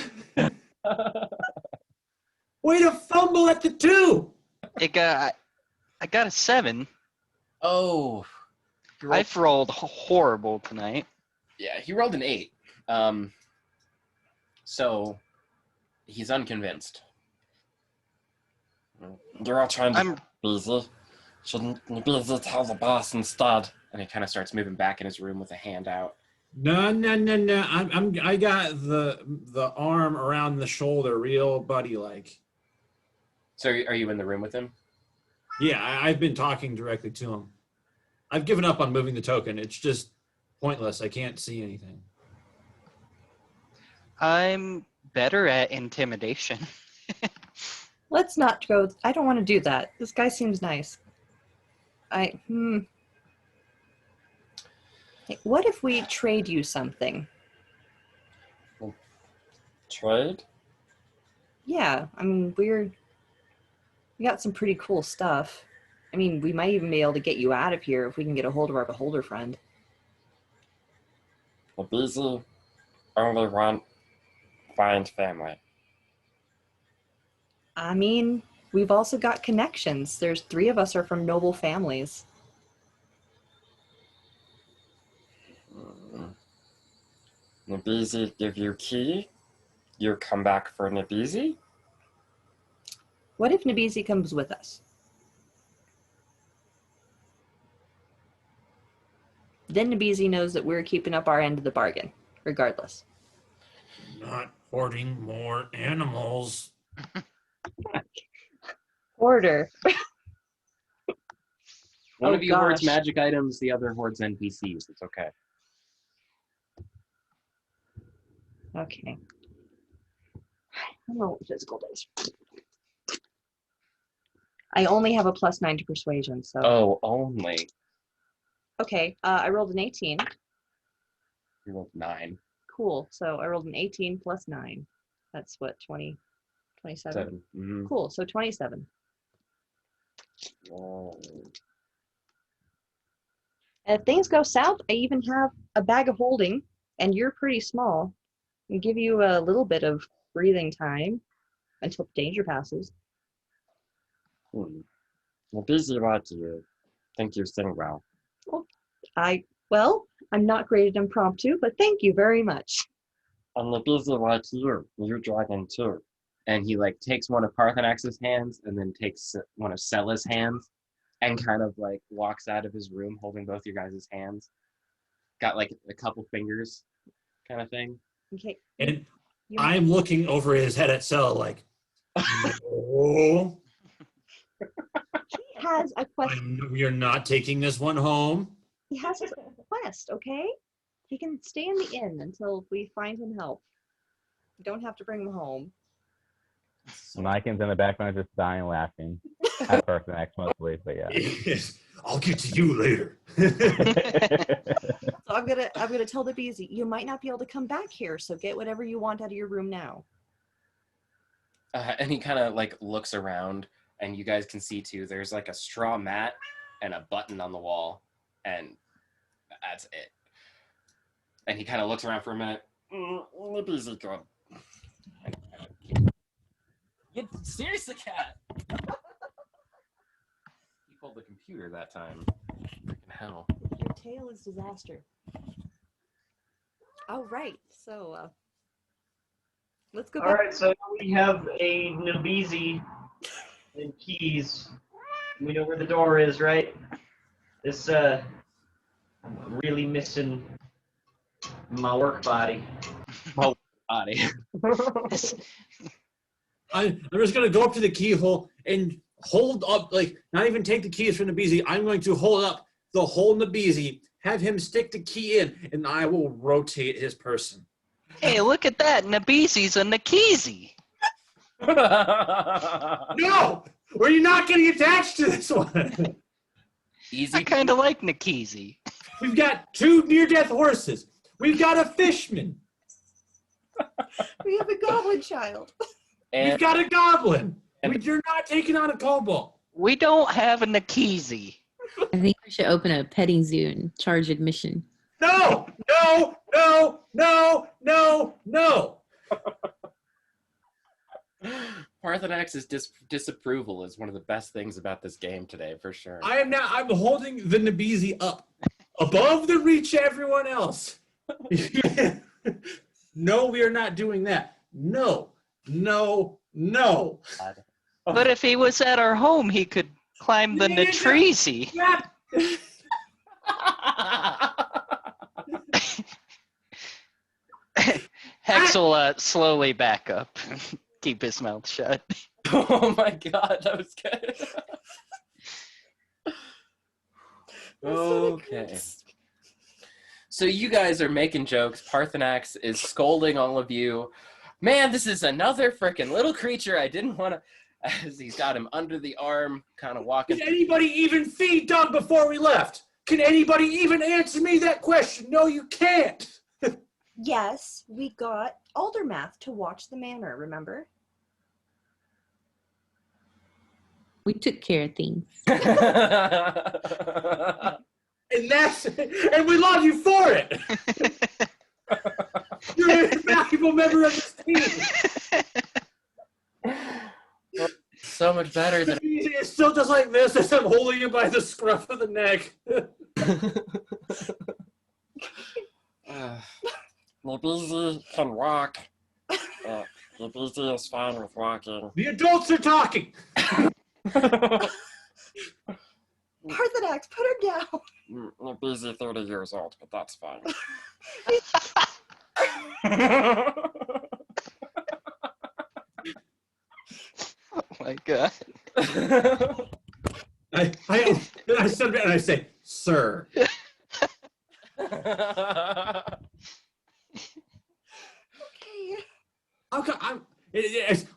Way to fumble at the 2. I got a 7. Oh. I've rolled horrible tonight. Yeah, he rolled an 8. So he's unconvinced. You're all trying to I'm busy. Shouldn't Nabizi tell the boss instead? And he kind of starts moving back in his room with a hand out. No. I got the arm around the shoulder, real buddy like. So are you in the room with him? Yeah, I've been talking directly to him. I've given up on moving the token. It's just pointless. I can't see anything. I'm better at intimidation. Let's not go. I don't want to do that. This guy seems nice. Hey, what if we trade you something? Trade? Yeah, I mean, we got some pretty cool stuff. I mean, we might even be able to get you out of here if we can get a hold of our beholder friend. Nabizi only want find family. I mean, we've also got connections. There's 3 of us are from noble families. Nabizi give you key? You come back for Nabizi? What if Nabizi comes with us? Then Nabizi knows that we're keeping up our end of the bargain, regardless. Not hoarding more animals. Order. One Oh, of you hoards gosh. magic items, the other hoards NPCs. It's okay. Okay. I don't know what physical days. I only have a +9 to persuasion, so. Oh, only. Okay, I rolled an 18. You rolled 9. Cool. So I rolled an 18 plus 9. That's what, 20, 27? 7. Mm-hmm. Cool. So 27. Oh. And if things go south, I even have a bag of holding, and you're pretty small. We give you a little bit of breathing time until danger passes. Well, busy like you. Think you sing well. I'm not great at impromptu, but thank you very much. And the busy like you dragon too. And he like takes one of Parthenax's hands and then takes one of Sella's hands and kind of like walks out of his room holding both your guys' hands. Got like a couple fingers kind of thing. Okay. And I'm looking over his head at Sella like, no, He has a question. you're not taking this one home. He has a quest, okay? He can stay in the inn until we find him help. You don't have to bring him home. Lycan's in the background just dying laughing. At first, and mostly, but yeah. Yes, I'll get to you later. So I'm gonna tell the beezy, you might not be able to come back here, so get whatever you want out of your room now. And he kind of like looks around, and you guys can see too. There's like a straw mat and a button on the wall, and that's it. And he kind of looks around for a minute. Busy good. Seriously, cat. He pulled the computer that time. Freaking hell. Your tale is disaster. All right, so let's go back. All right, so we have a Nabizi and keys. We know where the door is, right? This I'm really missing my work body. Body. I'm just gonna go up to the keyhole and hold up, like not even take the keys from Nabizi. I'm going to hold up the whole Nabizi, have him stick the key in, and I will rotate his person. Hey, look at that. Nabizi's a Nakizi. No! Were you not getting attached to this one? Easy. I kind of like Nakizi. We've got 2 near-death horses. We've got a fishman. We have a goblin child. And We've got a goblin. You're not taking on a kobold. We don't have a Nakizi. I think we should open a petting zoo and charge admission. No! No! No! No! No! No! Parthenax's disapproval is one of the best things about this game today, for sure. I'm holding the Nabizi up above the reach of everyone else. No, we are not doing that. No. No. No. But if he was at our home, he could climb the Natrizi. Hex will slowly back up. Keep his mouth shut. Oh my god, that was good. Okay. So you guys are making jokes. Parthenax is scolding all of you. Man, this is another freaking little creature I didn't want to... As he's got him under the arm, kind of walking... Did anybody even feed Doug before we left? Can anybody even answer me that question? No, you can't. Yes, we got Aldermath to watch the manor, remember? We took care of things. And we love you for it. You're a valuable member of this team. So much better than... It still just like this as I'm holding you by the scruff of the neck. Nabizi can walk. Nabizi is fine with walking. The adults are talking. Parthenax, put her down. Nabizi 30 years old, but that's fine. Oh my god. I said, and I say, sir. Okay.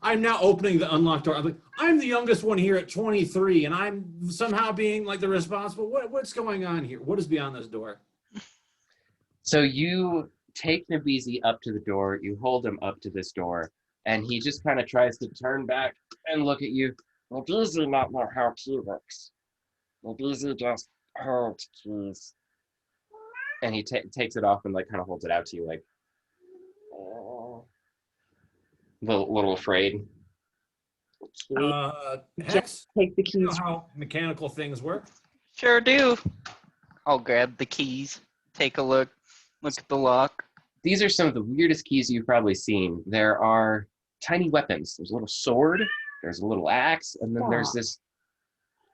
I'm now opening the unlocked door. I'm the youngest one here at 23, and I'm somehow being like the responsible. What's going on here? What is beyond this door? So you take Nabizi up to the door, you hold him up to this door, and he just kind of tries to turn back and look at you. Nabizi not know how key works. Nabizi just holds keys. And he takes it off and like kind of holds it out to you like, Little afraid. Hex, Take the you know keys. how mechanical things work. Sure do. I'll grab the keys, take a look at the lock. These are some of the weirdest keys you've probably seen. There are tiny weapons. There's a little sword, there's a little axe, and then there's this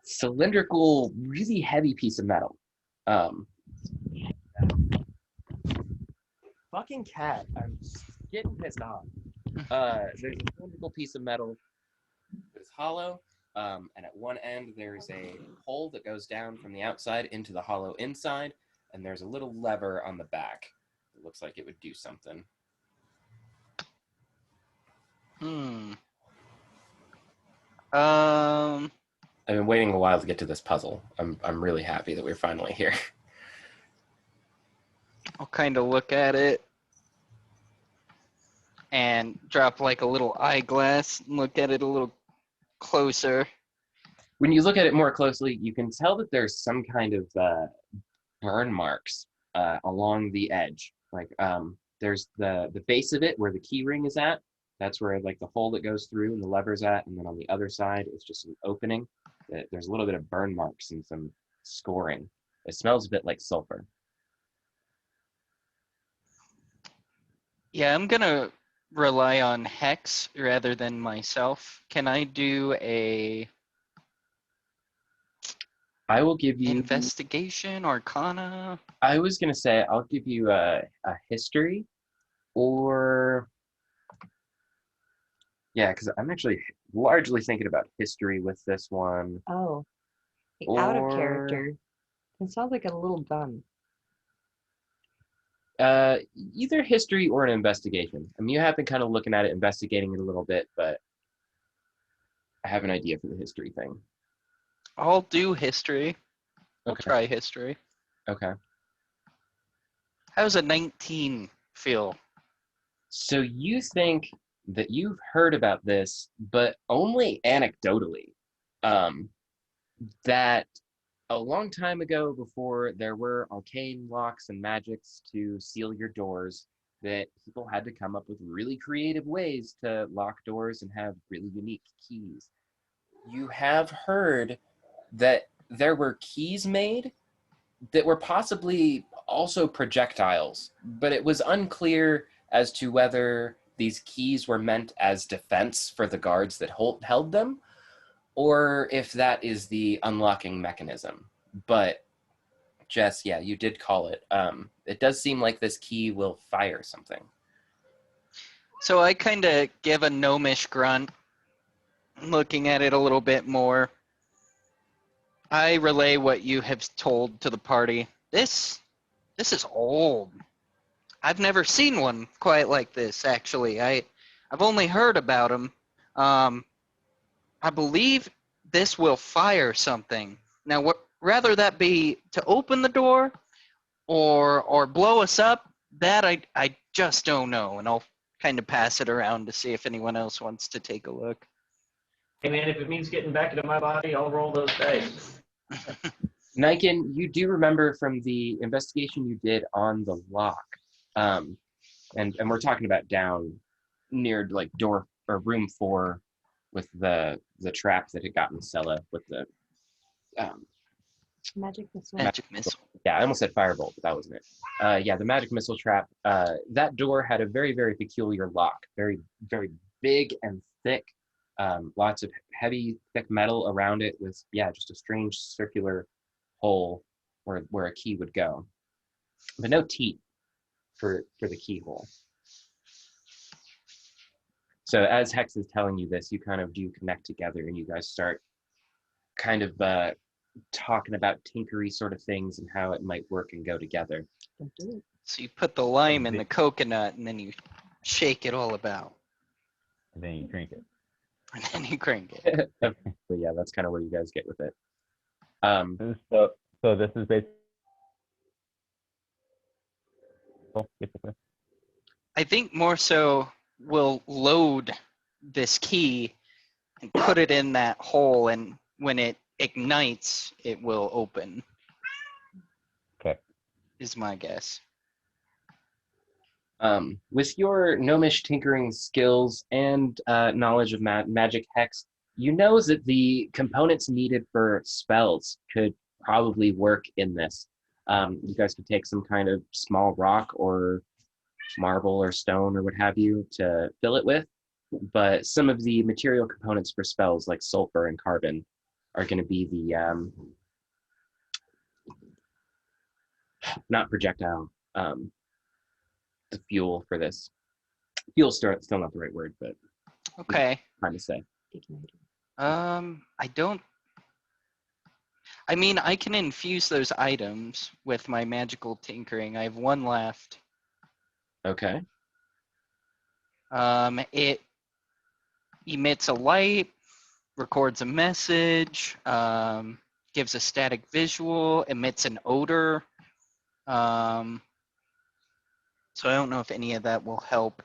cylindrical, really heavy piece of metal. Fucking cat. I'm getting pissed off. There's a cylindrical piece of metal that's hollow, and at one end there's a hole that goes down from the outside into the hollow inside, and there's a little lever on the back. It looks like it would do something. I've been waiting a while to get to this puzzle. I'm really happy that we're finally here. I'll kind of look at it and drop like a little eyeglass and look at it a little closer. When you look at it more closely, you can tell that there's some kind of burn marks along the edge. Like there's the base of it where the key ring is at. That's where like the hole that goes through and the lever's at, and then on the other side it's just an opening. There's a little bit of burn marks and some scoring. It smells a bit like sulfur. Yeah, I'm gonna rely on Hex rather than myself. Can I do a I will give you investigation, Arcana? I was gonna say I'll give you a history, or yeah, because I'm actually largely thinking about history with this one. Oh, out of Or character. It sounds like a little gun. either history or an investigation. I mean, you have been kind of looking at it, investigating it a little bit, but I have an idea for the history thing. I'll do history. I'll Okay. try history. Okay. How's a 19 feel? So you think that you've heard about this, but only anecdotally. That a long time ago, before there were arcane locks and magics to seal your doors, that people had to come up with really creative ways to lock doors and have really unique keys. You have heard that there were keys made that were possibly also projectiles, but it was unclear as to whether these keys were meant as defense for the guards that held them, or if that is the unlocking mechanism. But Jess, yeah, you did call it. It does seem like this key will fire something. So I kind of give a gnomish grunt, looking at it a little bit more. I relay what you have told to the party. This is old. I've never seen one quite like this, actually. I've only heard about them. I believe this will fire something. Now, rather that be to open the door or blow us up, that I just don't know. And I'll kind of pass it around to see if anyone else wants to take a look. Hey man, if it means getting back into my body, I'll roll those dice. Niken, you do remember from the investigation you did on the lock, and we're talking about down near like door or room 4 with the trap that had gotten Sella with the Magic missile. Magic missile. Yeah, I almost said firebolt, but that wasn't it. Yeah, the magic missile trap. That door had a very, very peculiar lock, very, very big and thick. Lots of heavy, thick metal around it with, yeah, just a strange circular hole where a key would go, but no teeth for the keyhole. So as Hex is telling you this, you kind of do connect together, and you guys start kind of talking about tinkery sort of things and how it might work and go together. So you put the lime in the coconut, and then you shake it all about. And then you drink it. And then you crank it. But yeah, that's kind of where you guys get with it. So this is basically. I think more so we'll load this key and put it in that hole, and when it ignites, it will open. Okay. Is my guess. With your gnomish tinkering skills and knowledge of magic hex, you know that the components needed for spells could probably work in this. You guys could take some kind of small rock or marble or stone or what have you to fill it with, but some of the material components for spells like sulfur and carbon are going to be the not projectile, the fuel for this. Fuel still not the right word, but Okay. trying to say. I don't. I mean, I can infuse those items with my magical tinkering. I have one left. Okay. It emits a light, records a message, gives a static visual, emits an odor. So I don't know if any of that will help.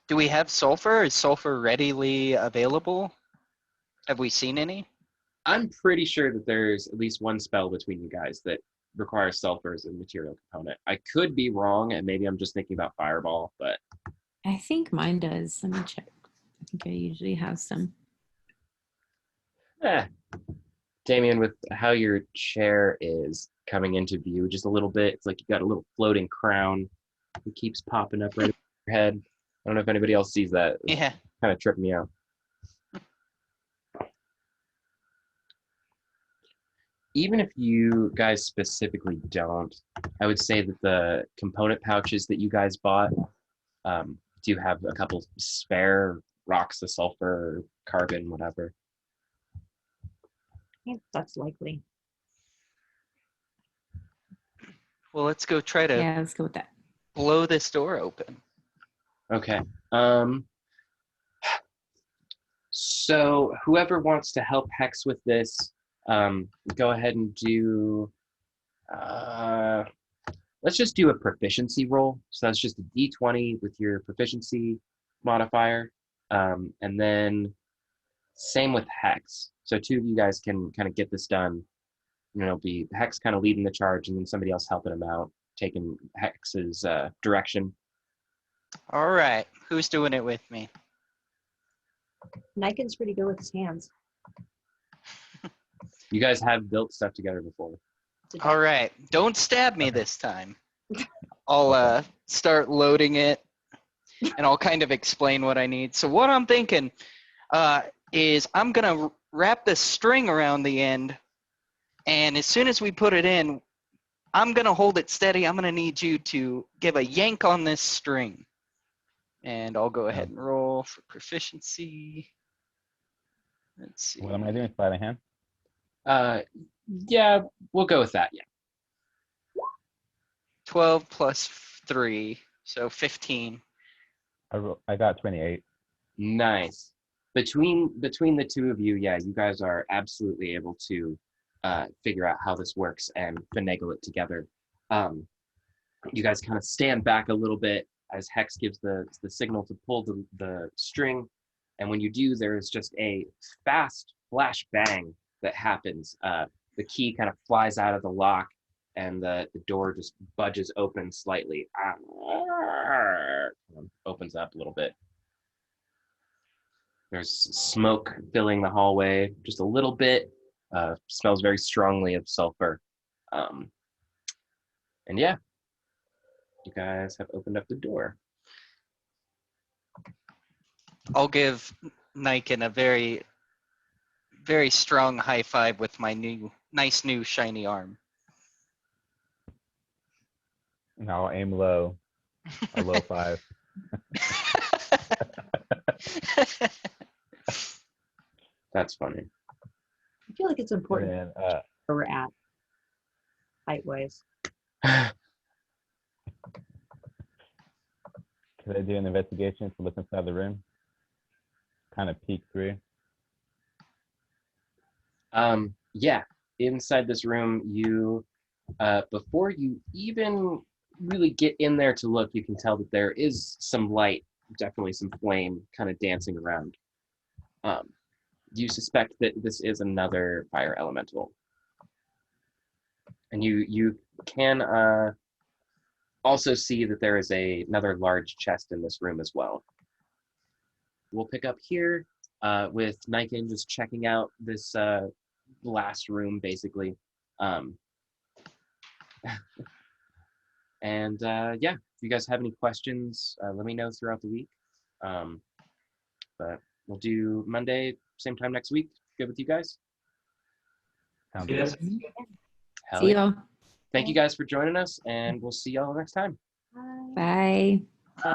Do we have sulfur? Is sulfur readily available? Have we seen any? I'm pretty sure that there's at least one spell between you guys that requires sulfur as a material component. I could be wrong, and maybe I'm just thinking about fireball, but I think mine does. Let me check. I think I usually have some. Damien, with how your chair is coming into view just a little bit, it's like you got a little floating crown. It keeps popping up right over your head. I don't know if anybody else sees that. It's Yeah. kind of tripping me out. Even if you guys specifically don't, I would say that the component pouches that you guys bought do have a couple spare rocks of sulfur, carbon, whatever. Yeah, that's likely. Well, let's go try to Yeah, let's go with that. blow this door open. Okay. So whoever wants to help Hex with this, go ahead and do. Let's just do a proficiency roll. So that's just a D20 with your proficiency modifier, and then same with Hex. So two of you guys can kind of get this done. You know, be Hex kind of leading the charge, and then somebody else helping him out, taking Hex's direction. All right. Who's doing it with me? Niken's pretty good with his hands. You guys have built stuff together before. All right. Don't stab me this time. I'll start loading it, and I'll kind of explain what I need. So what I'm thinking is I'm going to wrap this string around the end, and as soon as we put it in, I'm going to hold it steady. I'm going to need you to give a yank on this string. And I'll go ahead and roll for proficiency. Let's see. What am I doing? Sleight of hand? Yeah, we'll go with that. Yeah. 12 plus 3, so 15. I got 28. Nice. Between the two of you, yeah, you guys are absolutely able to figure out how this works and finagle it together. You guys kind of stand back a little bit as Hex gives the signal to pull the string, and when you do, there is just a fast flash bang that happens. The key kind of flies out of the lock, and the door just budges open slightly. Opens up a little bit. There's smoke filling the hallway, just a little bit. Smells very strongly of sulfur. And yeah, you guys have opened up the door. I'll give Niken a very, very strong high five with my nice new shiny arm. And I'll aim low. A low 5. That's funny. I feel like it's important And where we're at, height-wise. could I do an investigation to look inside the room? Kind of peek through. Yeah, inside this room, you before you even really get in there to look, you can tell that there is some light, definitely some flame kind of dancing around. You suspect that this is another fire elemental. And you can also see that there is another large chest in this room as well. We'll pick up here with Niken just checking out this last room, basically. And yeah, if you guys have any questions, let me know throughout the week. But we'll do Monday, same time next week. Good with you guys? Sounds Yes. good. Hell See yeah. y'all. Thank you guys for joining us, and we'll see y'all next time. Bye. Bye.